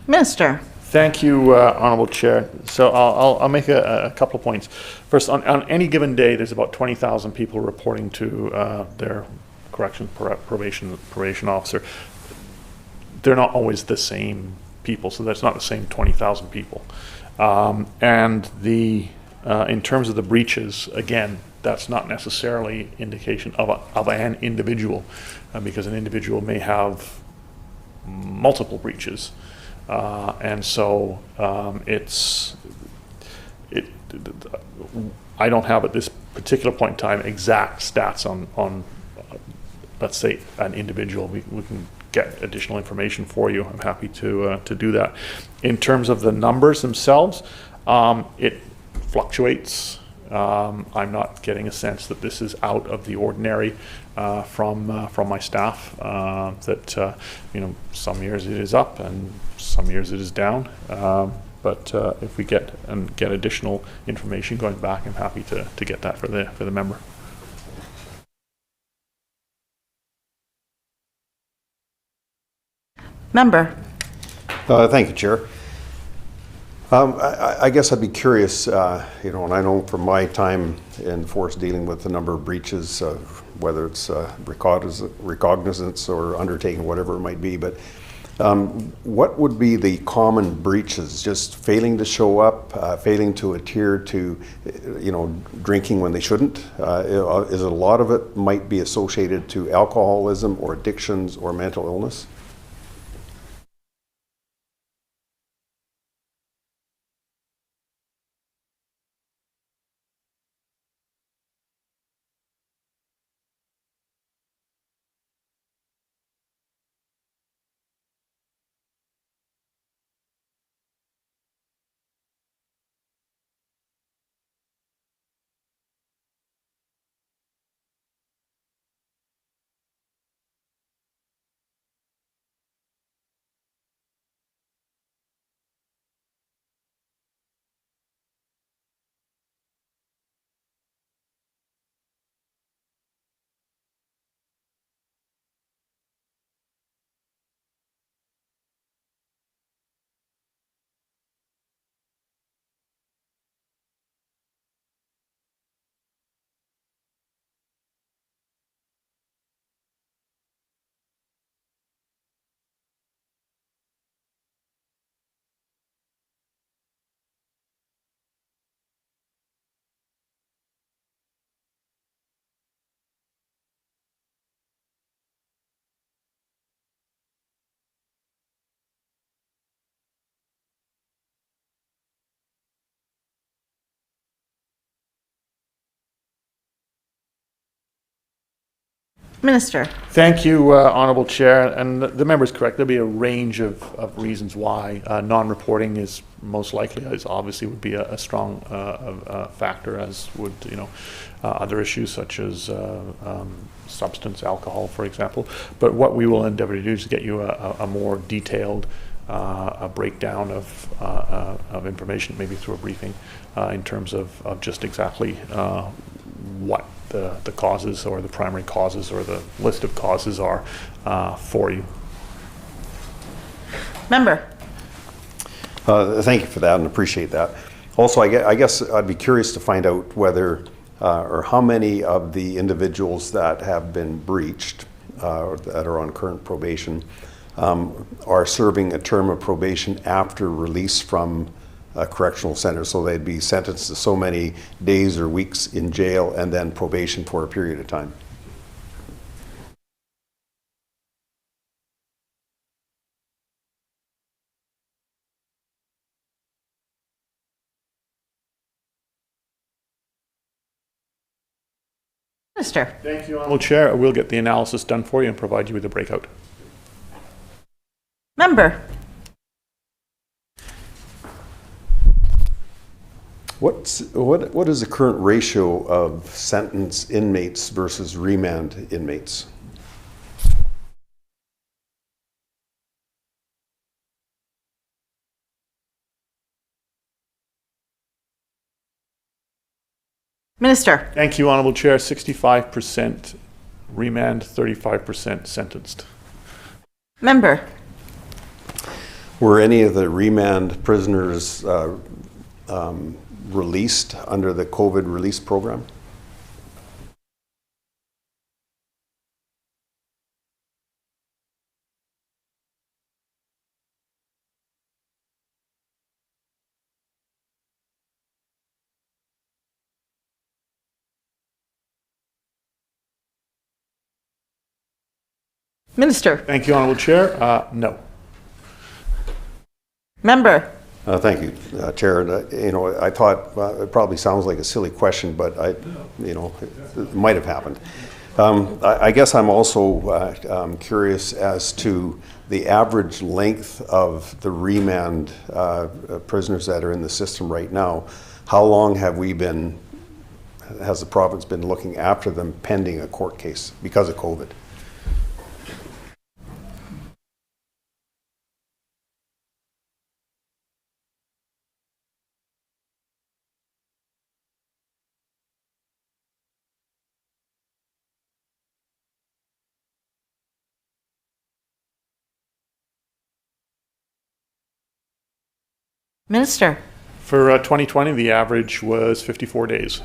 Minister. Thank you, Honorable Chair. So I'll make a couple of points. First, on any given day, there's about 20,000 people reporting to their probation officer. They're not always the same people, so that's not the same 20,000 people. And in terms of the breaches, again, that's not necessarily indication of an individual, because an individual may have multiple breaches. And so I don't have at this particular point in time exact stats on let's say an individual. We can get additional information for you. I'm happy to do that. In terms of the numbers themselves, it fluctuates. I'm not getting a sense that this is out of the ordinary from my staff. That some years it is up and some years it is down. But if we get additional information going back, I'm happy to get that for the member. Member. Thank you, Chair. I guess I'd be curious, and I know from my time in force dealing with a number of breaches, whether it's recognizance or undertaking, whatever it might be, but what would be the common breaches? Just failing to show up, failing to adhere to, drinking when they shouldn't? Is a lot of it might be associated to alcoholism or addictions or mental illness? Minister. Thank you, Honourable Chair, and the member is correct. There'll be a range of reasons why non-reporting is most likely, as obviously would be a strong factor, as would other issues such as substance, alcohol, for example. But what we will endeavour to do is get you a more detailed a breakdown of information, maybe through a briefing, in terms of just exactly what the causes or the primary causes or the list of causes are for you. Member. Thank you for that and appreciate that. Also, I guess I'd be curious to find out whether or how many of the individuals that have been breached that are on current probation are serving a term of probation after release from a correctional center. So they'd be sentenced to so many days or weeks in jail and then probation for a period of time. Minister. Thank you, Honourable Chair. We'll get the analysis done for you and provide you with a breakout. Member. What is the current ratio of sentenced inmates versus remand inmates? Minister. Thank you, Honourable Chair. 65% remand, 35% sentenced. Member. Were any of the remand prisoners released under the COVID release program? Minister. Thank you, Honorable Chair. No. Member. Thank you, Chair. I thought it probably sounds like a silly question, but it might have happened. I guess I'm also curious as to the average length of the remand prisoners that are in the system right now. How long has the province been looking after them pending a court case because of COVID? Minister. For 2020, the average was 54 days.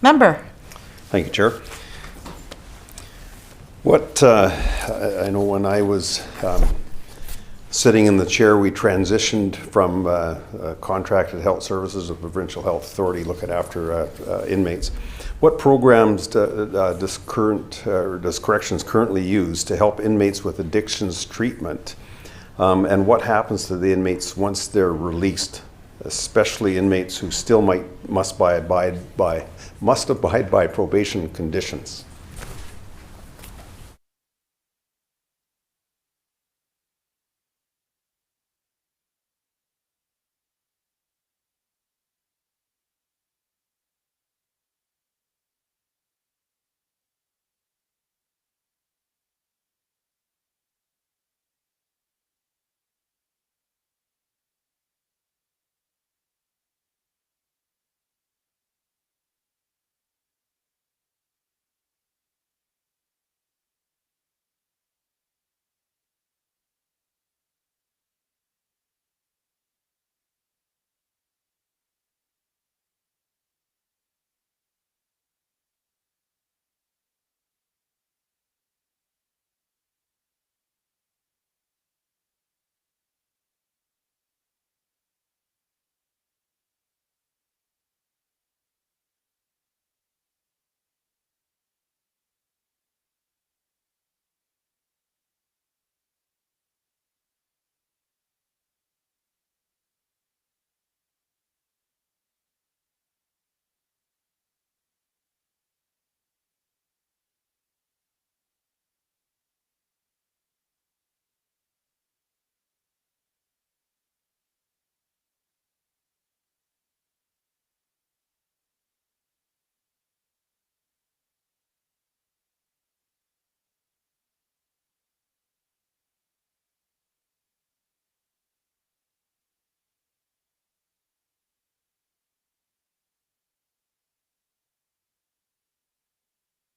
Member. Thank you, Chair. I know when I was sitting in the chair, we transitioned from contracted health services of Provincial Health Authority looking after inmates. What programs does corrections currently use to help inmates with addictions treatment? And what happens to the inmates once they're released, especially inmates who still must abide by probation conditions?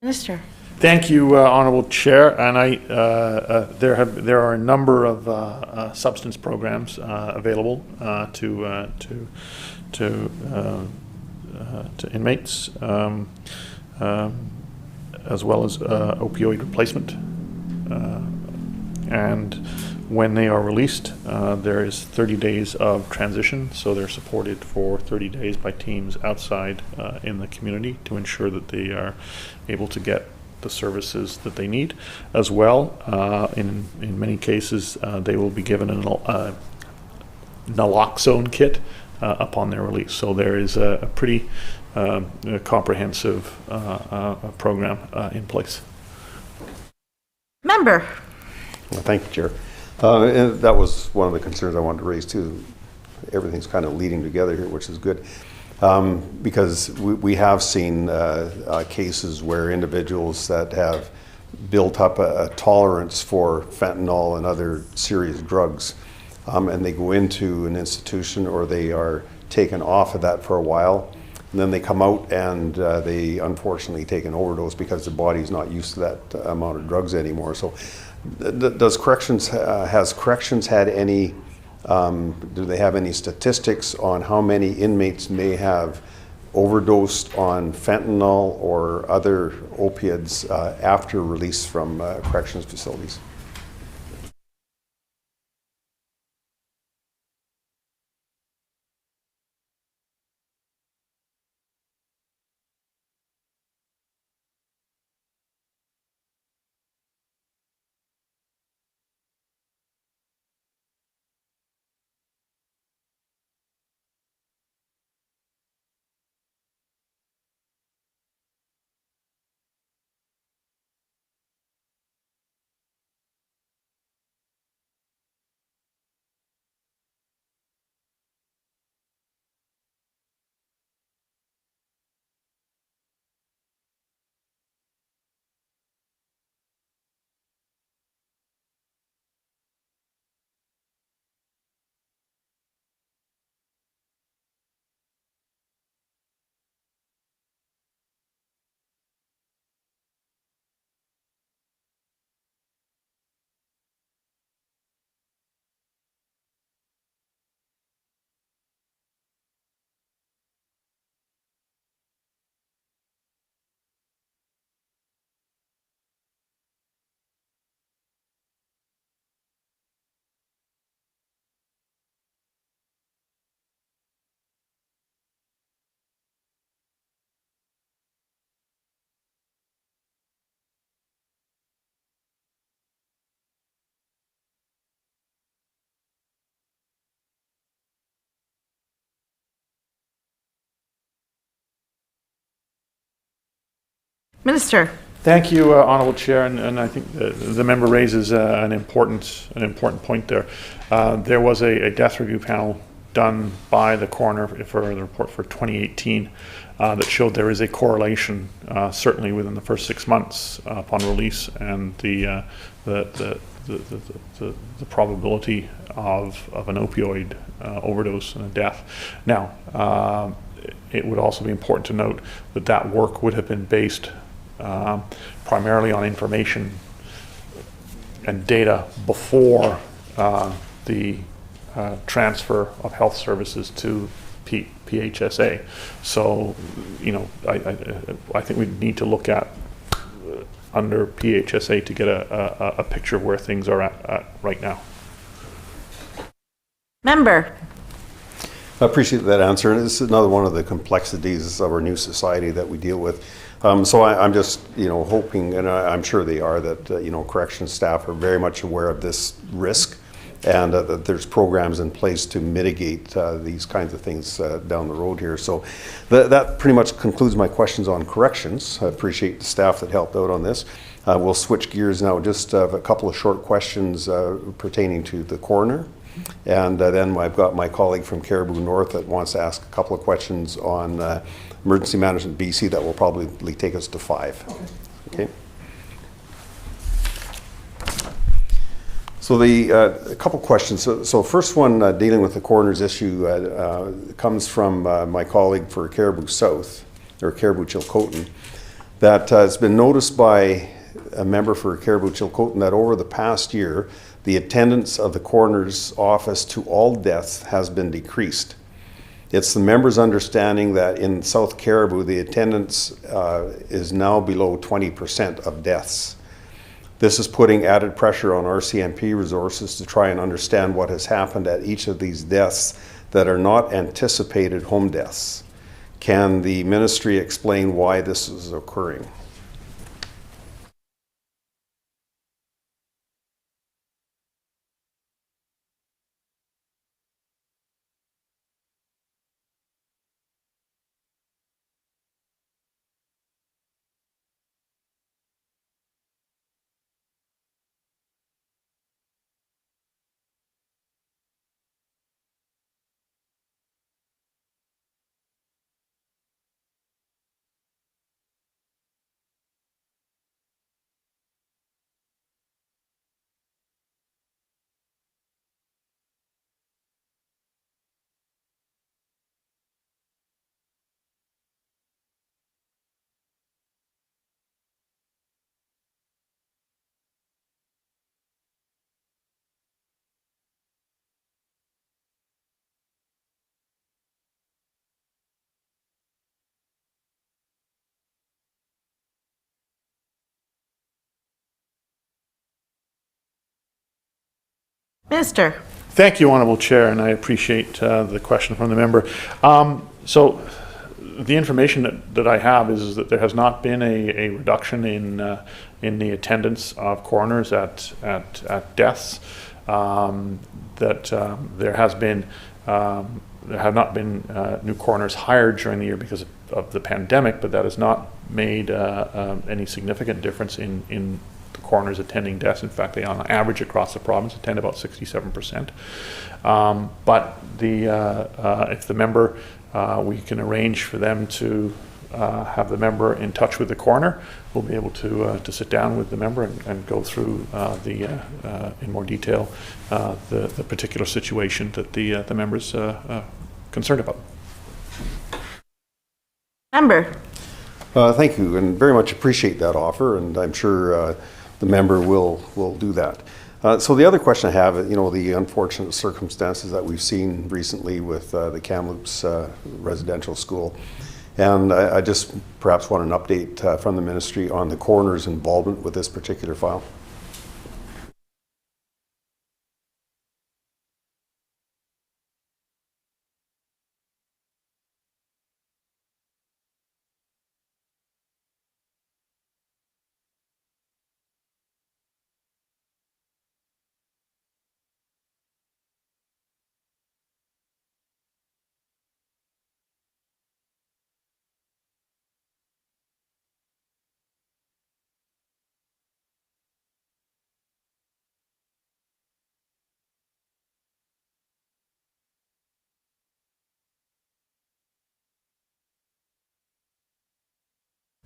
Minister. Thank you, Honorable Chair. And there are a number of substance programs available to inmates, as well as opioid replacement. And when they are released, there is 30 days of transition, so they're supported for 30 days by teams outside in the community to ensure that they are able to get the services that they need. As well, in many cases, they will be given a naloxone kit upon their release. So there is a pretty comprehensive program in place. Member. Well, thank you, Chair. And that was one of the concerns I wanted to raise too. Everything's kind of leading together here, which is good. Because we have seen cases where individuals that have built up a tolerance for fentanyl and other serious drugs, and they go into an institution or they are taken off of that for a while, and then they come out and they unfortunately take an overdose because their body's not used to that amount of drugs anymore. So has corrections had any, do they have any statistics on how many inmates may have overdosed on fentanyl or other opiates after release from corrections facilities? Minister. Thank you, Honourable Chair, and I think the member raises an important point there. There was a death review panel done by the coroner for the report for 2018 that showed there is a correlation, certainly within the first 6 months upon release, and the probability of an opioid overdose and a death. Now, it would also be important to note that that work would have been based primarily on information and data before the transfer of health services to PHSA. So, you know, I think we need to look at under PHSA to get a picture of where things are at right now. Member. I appreciate that answer, and this is another one of the complexities of our new society that we deal with. So I'm just, hoping, and I'm sure they are, that, corrections staff are very much aware of this risk, and that there's programs in place to mitigate these kinds of things down the road here. So that pretty much concludes my questions on corrections. I appreciate the staff that helped out on this. We'll switch gears now, just a couple of short questions pertaining to the coroner. And then I've got my colleague from Cariboo North that wants to ask a couple of questions on Emergency Management BC that will probably take us to 5. Okay. So a couple questions. So first one, dealing with the coroner's issue, comes from my colleague for Cariboo South, or Cariboo Chilcotin, that it's been noticed by a member for Cariboo Chilcotin that over the past year, the attendance of the coroner's office to all deaths has been decreased. It's the member's understanding that in South Cariboo, the attendance is now below 20% of deaths. This is putting added pressure on RCMP resources to try and understand what has happened at each of these deaths that are not anticipated home deaths. Can the ministry explain why this is occurring? Minister. Thank you, Honourable Chair, and I appreciate the question from the member. So the information that I have is that there has not been a reduction in the attendance of coroners at deaths. There have not been new coroners hired during the year because of the pandemic, but that has not made any significant difference in the coroners attending deaths. In fact, they on average across the province attend about 67%. But if the member, we can arrange for them to have the member in touch with the coroner. We'll be able to sit down with the member and go through in more detail the particular situation that the member's concerned about. Member. Thank you, and very much appreciate that offer, and I'm sure the member will do that. So the other question I have, the unfortunate circumstances that we've seen recently with the Kamloops residential school, and I just perhaps want an update from the ministry on the coroner's involvement with this particular file.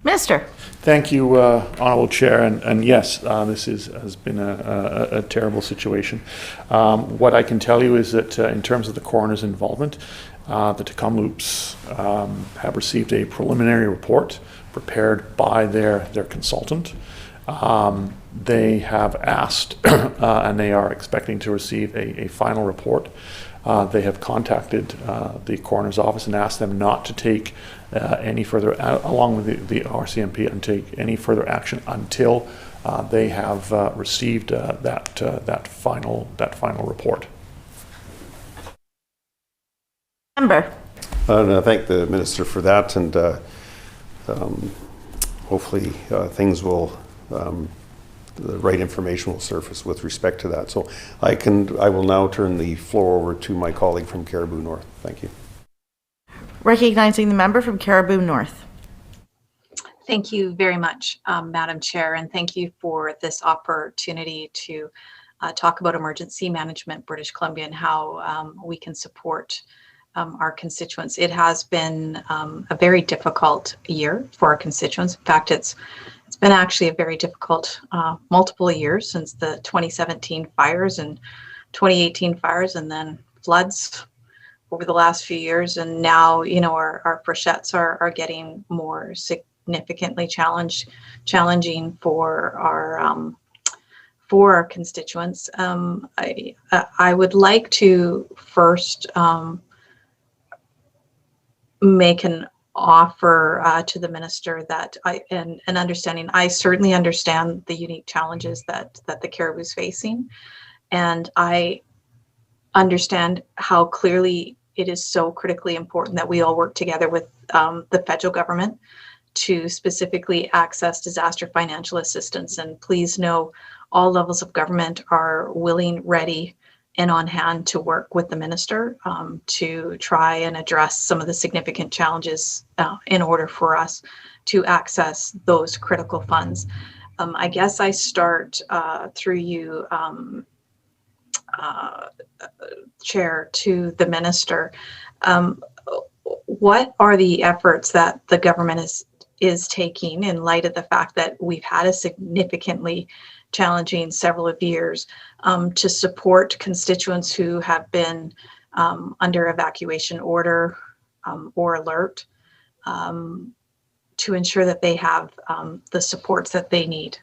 Minister. Thank you, Honourable Chair, and yes, this has been a terrible situation. What I can tell you is that in terms of the coroner's involvement, the Kamloops have received a preliminary report prepared by their consultant. They have asked, and they are expecting to receive a final report. They have contacted the coroner's office and asked them not to take any further, along with the RCMP, and take any further action until they have received that final report. Member. And I thank the minister for that, and hopefully things will. The right information will surface with respect to that. So I will now turn the floor over to my colleague from Cariboo North. Thank you. Recognizing the member from Cariboo North. Thank you very much, Madam Chair, and thank you for this opportunity to talk about emergency management British Columbia and how we can support our constituents. It has been a very difficult year for our constituents. In fact, it's been actually a very difficult multiple years since the 2017 fires and 2018 fires, and then floods over the last few years. And now, our freshettes are getting more significantly challenging for our constituents. I would like to first make an offer to the minister that an understanding. I certainly understand the unique challenges that the Cariboo is facing, and I understand how clearly it is so critically important that we all work together with the federal government to specifically access disaster financial assistance. And please know all levels of government are willing, ready, and on hand to work with the minister to try and address some of the significant challenges in order for us to access those critical funds. I guess I start through you, Chair, to the minister. What are the efforts that the government is taking in light of the fact that we've had a significantly challenging several of years to support constituents who have been under evacuation order or alert to ensure that they have the supports that they need?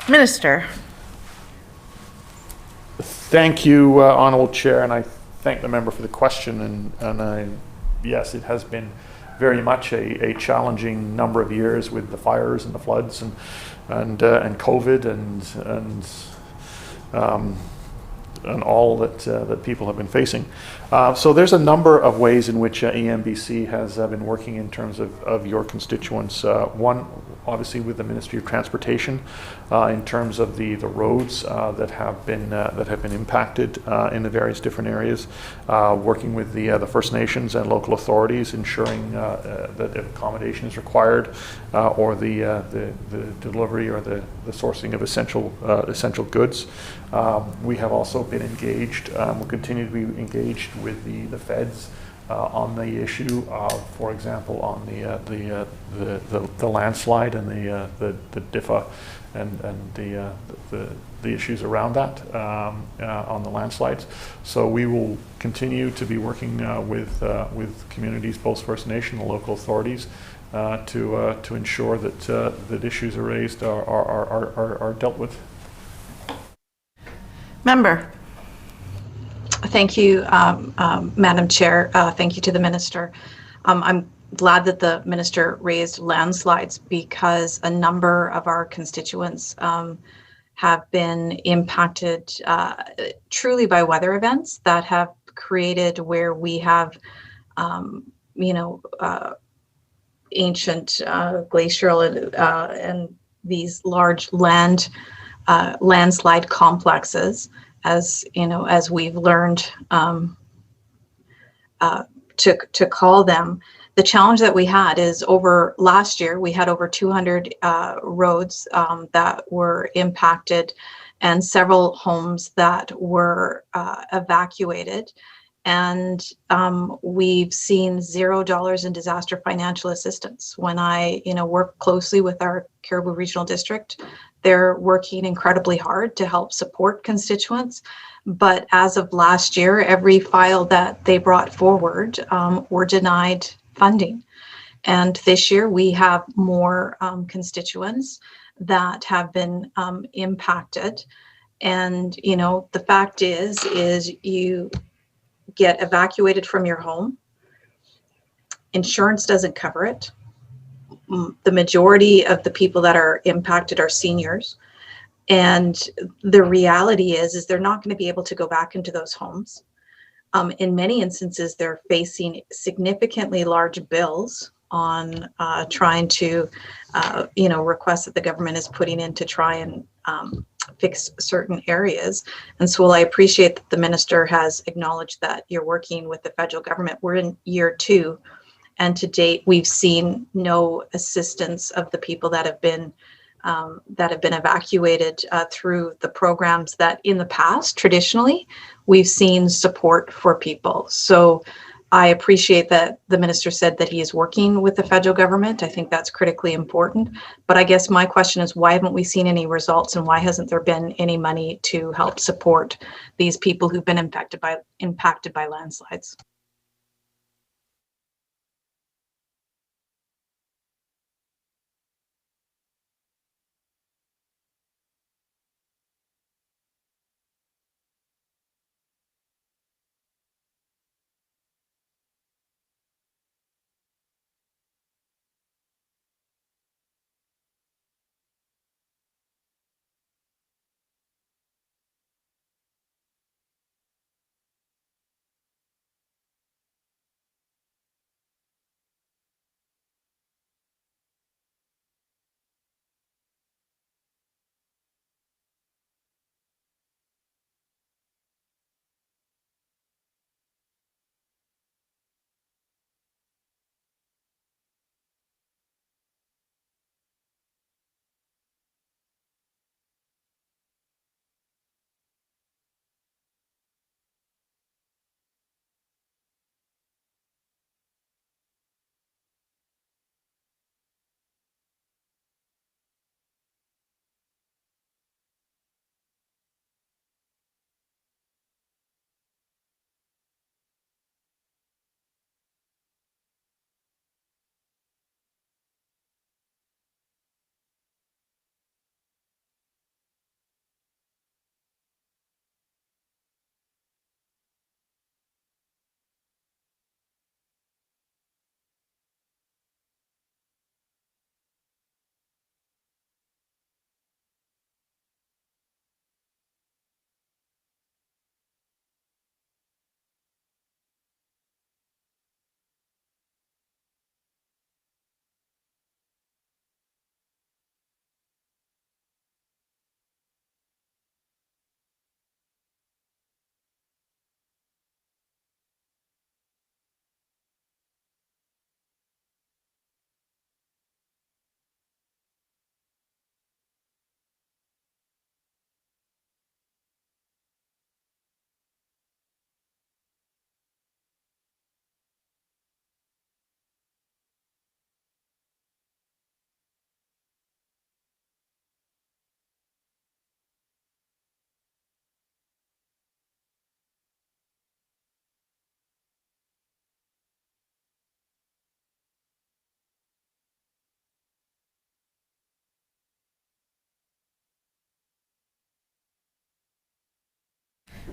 Minister. Thank you, Honourable Chair, and I thank the member for the question. Yes, it has been very much a challenging number of years with the fires and the floods and COVID and all that people have been facing. So there's a number of ways in which EMBC has been working in terms of your constituents. One, obviously, with the Ministry of Transportation, in terms of the roads that have been impacted in the various different areas, working with the First Nations and local authorities, ensuring that if accommodation is required, or the delivery or the sourcing of essential goods. We have also been engaged, we'll continue to be engaged with the feds on the issue of, for example, on the landslide and the DIFA and the issues around that on the landslides. So we will continue to be working with communities, both First Nation and local authorities, to ensure that issues are raised are dealt with. Member. Thank you, Madam Chair. Thank you to the Minister. I'm glad that the Minister raised landslides because a number of our constituents have been impacted truly by weather events that have created where we have, ancient glacial and these large landslide complexes, as you know, as we've learned to call them. The challenge that we had is over last year, we had over 200 roads that were impacted and several homes that were evacuated. And we've seen $0 in disaster financial assistance. When I, work closely with our Cariboo Regional District, they're working incredibly hard to help support constituents. But as of last year, every file that they brought forward were denied funding. And this year we have more constituents that have been impacted. And, the fact is you get evacuated from your home. Insurance doesn't cover it. The majority of the people that are impacted are seniors. And the reality is they're not going to be able to go back into those homes. In many instances, they're facing significantly large bills on trying to, requests that the government is putting in to try and fix certain areas. And so while I appreciate that the Minister has acknowledged that you're working with the federal government, we're in year 2. And to date, we've seen no assistance of the people that have been evacuated through the programs that in the past, traditionally, we've seen support for people. So I appreciate that the Minister said that he is working with the federal government. I think that's critically important. But I guess my question is, why haven't we seen any results, and why hasn't there been any money to help support these people who've been impacted by landslides?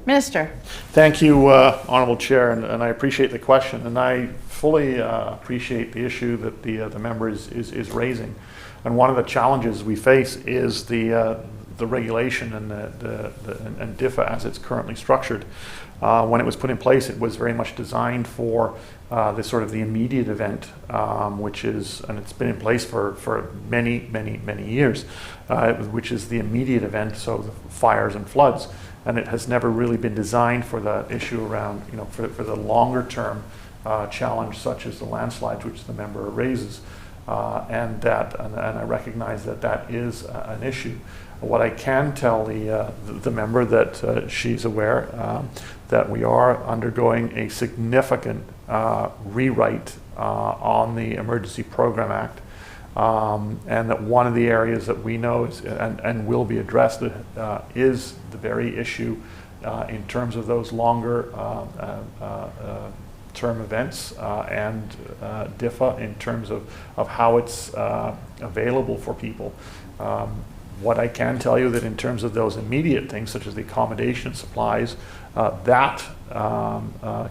Minister. Thank you, Honourable Chair, and I appreciate the question, and I fully appreciate the issue that the member is raising. And one of the challenges we face is the regulation and and DIFA as it's currently structured. When it was put in place, it was very much designed for this sort of the immediate event, which is, and it's been in place for many years, which is the immediate event, so the fires and floods. And it has never really been designed for the issue around, for the longer term challenge, such as the landslides, which the member raises. And I recognize that is an issue. What I can tell the member that she's aware that we are undergoing a significant rewrite on the Emergency Program Act, and that one of the areas that we know is and will be addressed is the very issue in terms of those longer term events and DIFA in terms of how it's available for people. What I can tell you that in terms of those immediate things, such as the accommodation supplies, that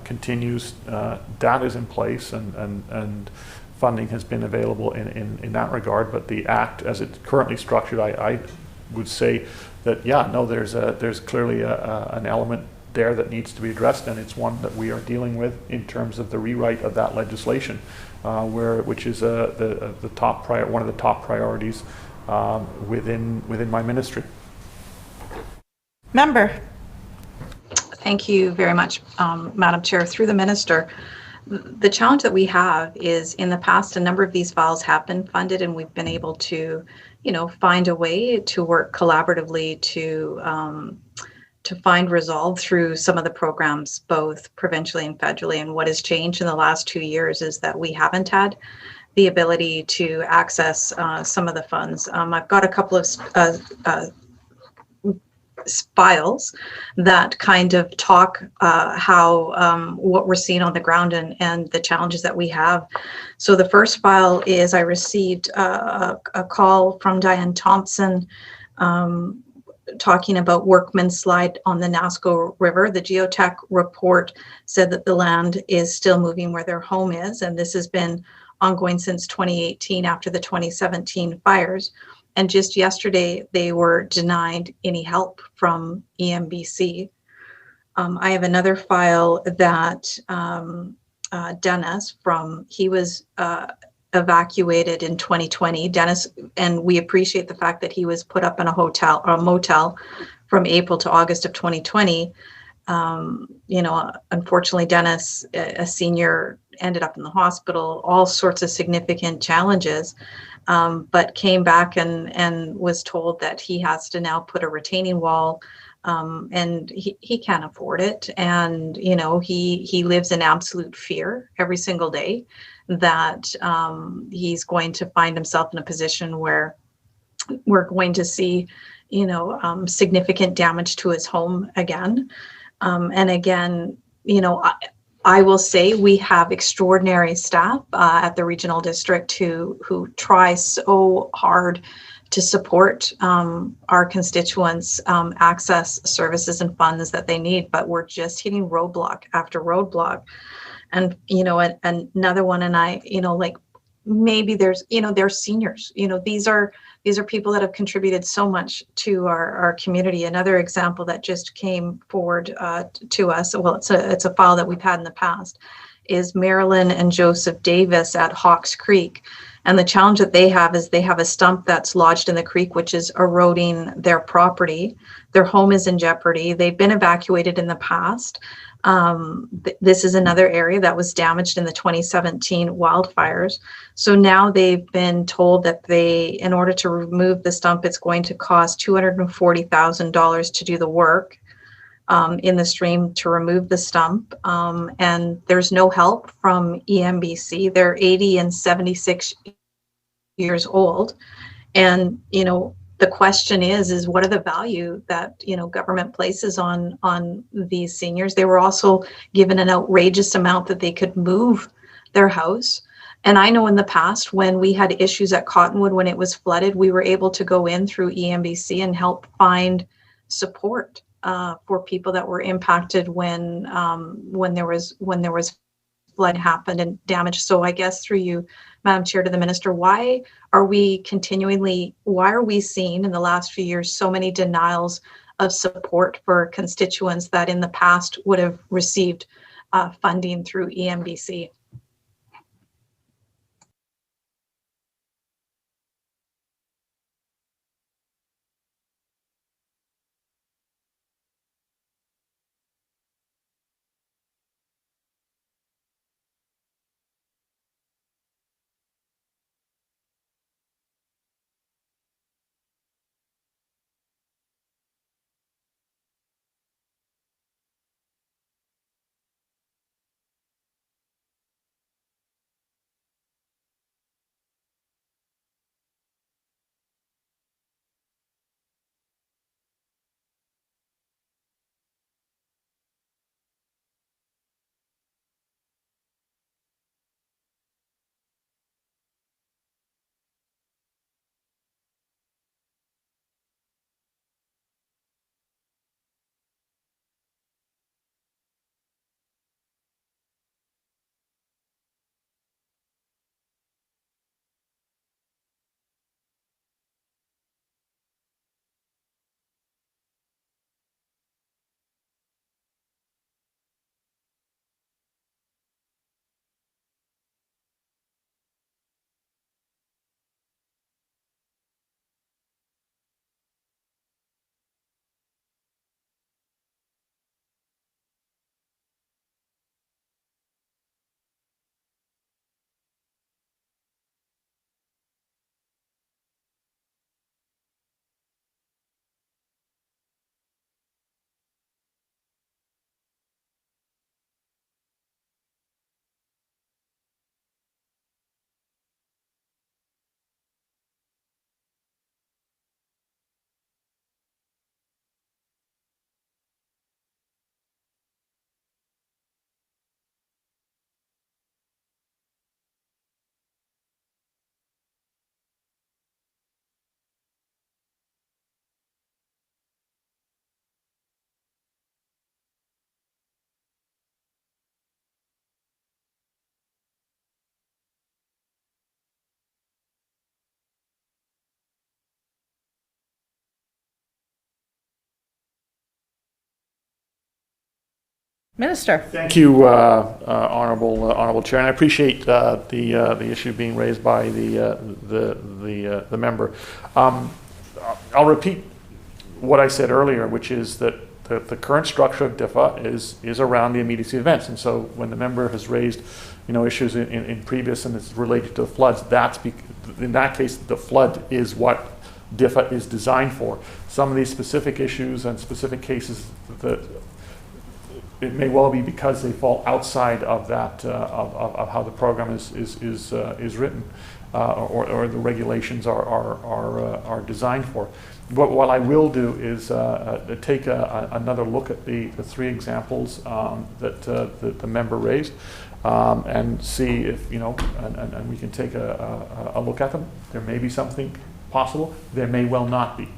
continues, that is in place, and funding has been available in that regard. But the Act, as it's currently structured, I would say that, yeah, no, there's clearly an element there that needs to be addressed, and it's one that we are dealing with in terms of the rewrite of that legislation, which is one of the top priorities within my ministry. Member. Thank you very much, Madam Chair. Through the Minister, the challenge that we have is, in the past, a number of these files have been funded, and we've been able to, find a way to work collaboratively to find resolve through some of the programs, both provincially and federally. And what has changed in the last 2 years is that we haven't had the ability to access some of the funds. I've got a couple of files that kind of talk how what we're seeing on the ground and the challenges that we have. So the first file is, I received a call from Diane Thompson talking about workman slide on the Nasco River. The geotech report said that the land is still moving where their home is, and this has been ongoing since 2018 after the 2017 fires. And just yesterday, they were denied any help from EMBC. I have another file that Dennis he was evacuated in 2020. Dennis, and we appreciate the fact that he was put up in a motel from April to August of 2020. Unfortunately, Dennis, a senior, ended up in the hospital, all sorts of significant challenges, but came back and was told that he has to now put a retaining wall, and he can't afford it. And, he lives in absolute fear every single day that he's going to find himself in a position where we're going to see, significant damage to his home again. And again, I will say we have extraordinary staff at the regional district who try so hard to support our constituents access services and funds that they need, but we're just hitting roadblock after roadblock. And, another one, and maybe there's seniors, these are people that have contributed so much to our community. Another example that just came forward to us, well, it's a file that we've had in the past, is Marilyn and Joseph Davis at Hawks Creek. And the challenge that they have is they have a stump that's lodged in the creek, which is eroding their property. Their home is in jeopardy. They've been evacuated in the past. This is another area that was damaged in the 2017 wildfires. So now they've been told that in order to remove the stump, it's going to cost $240,000 to do the work in the stream to remove the stump. And there's no help from EMBC. They're 80 and 76 years old. And, the question is what are the value that, government places on these seniors? They were also given an outrageous amount that they could move their house. And I know in the past when we had issues at Cottonwood, when it was flooded, we were able to go in through EMBC and help find support for people that were impacted when there was flood happened and damage. So I guess through you, Madam Chair, to the Minister, why are we seeing in the last few years so many denials of support for constituents that in the past would have received funding through EMBC? Minister. Thank you, Honourable Chair, and I appreciate the issue being raised by the member. I'll repeat what I said earlier, which is that the current structure of DIFA is around the immediacy events, and so when the member has raised, issues in previous and it's related to the floods, in that case the flood is what DIFA is designed for. Some of these specific issues and specific cases that it may well be because they fall outside of that of how the program is written or the regulations are designed for. But what I will do is take another look at the three examples that the member raised and see if and we can take a look at them. There may be something possible. There may well not be.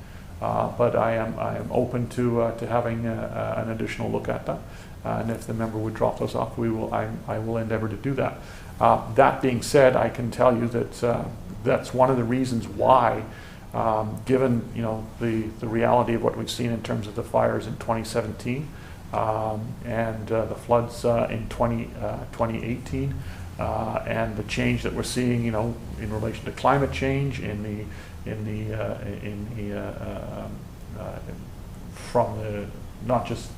But I am open to having an additional look at that. And if the member would drop those off, I will endeavor to do that. That being said, I can tell you that that's one of the reasons why, given the reality of what we've seen in terms of the fires in 2017 and the floods in 2018 and the change that we're seeing, in relation to climate change from the not just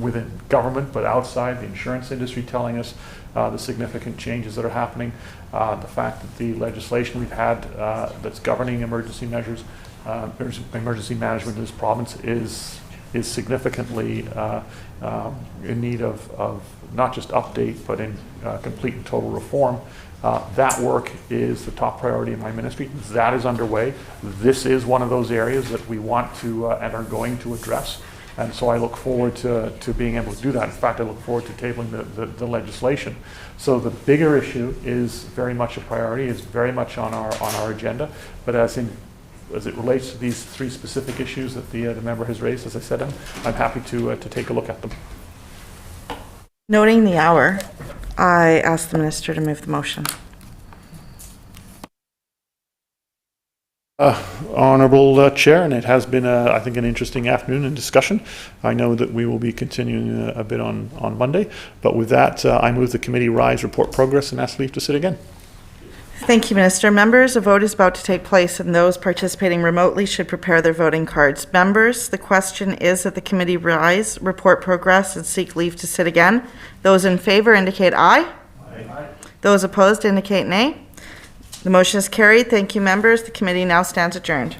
within government, but outside the insurance industry telling us the significant changes that are happening. The fact that the legislation we've had that's governing emergency measures, emergency management in this province is significantly in need of not just update, but in complete and total reform. That work is the top priority in my ministry. That is underway. This is one of those areas that we want to and are going to address. And so I look forward to being able to do that. In fact, I look forward to tabling the legislation. So the bigger issue is very much a priority. It's very much on our agenda. But as in as it relates to these 3 specific issues that the member has raised, as I said, I'm happy to take a look at them. Noting the hour, I ask the minister to move the motion. Honourable Chair, and it has been, I think, an interesting afternoon and discussion. I know that we will be continuing a bit on Monday, but with that, I move the committee rise, report progress, and ask leave to sit again. Thank you, Minister. Members, a vote is about to take place, and those participating remotely should prepare their voting cards. Members, the question is that the committee rise, report progress, and seek leave to sit again. Those in favour indicate aye. Aye. Those opposed indicate nay. The motion is carried. Thank you, members. The committee now stands adjourned.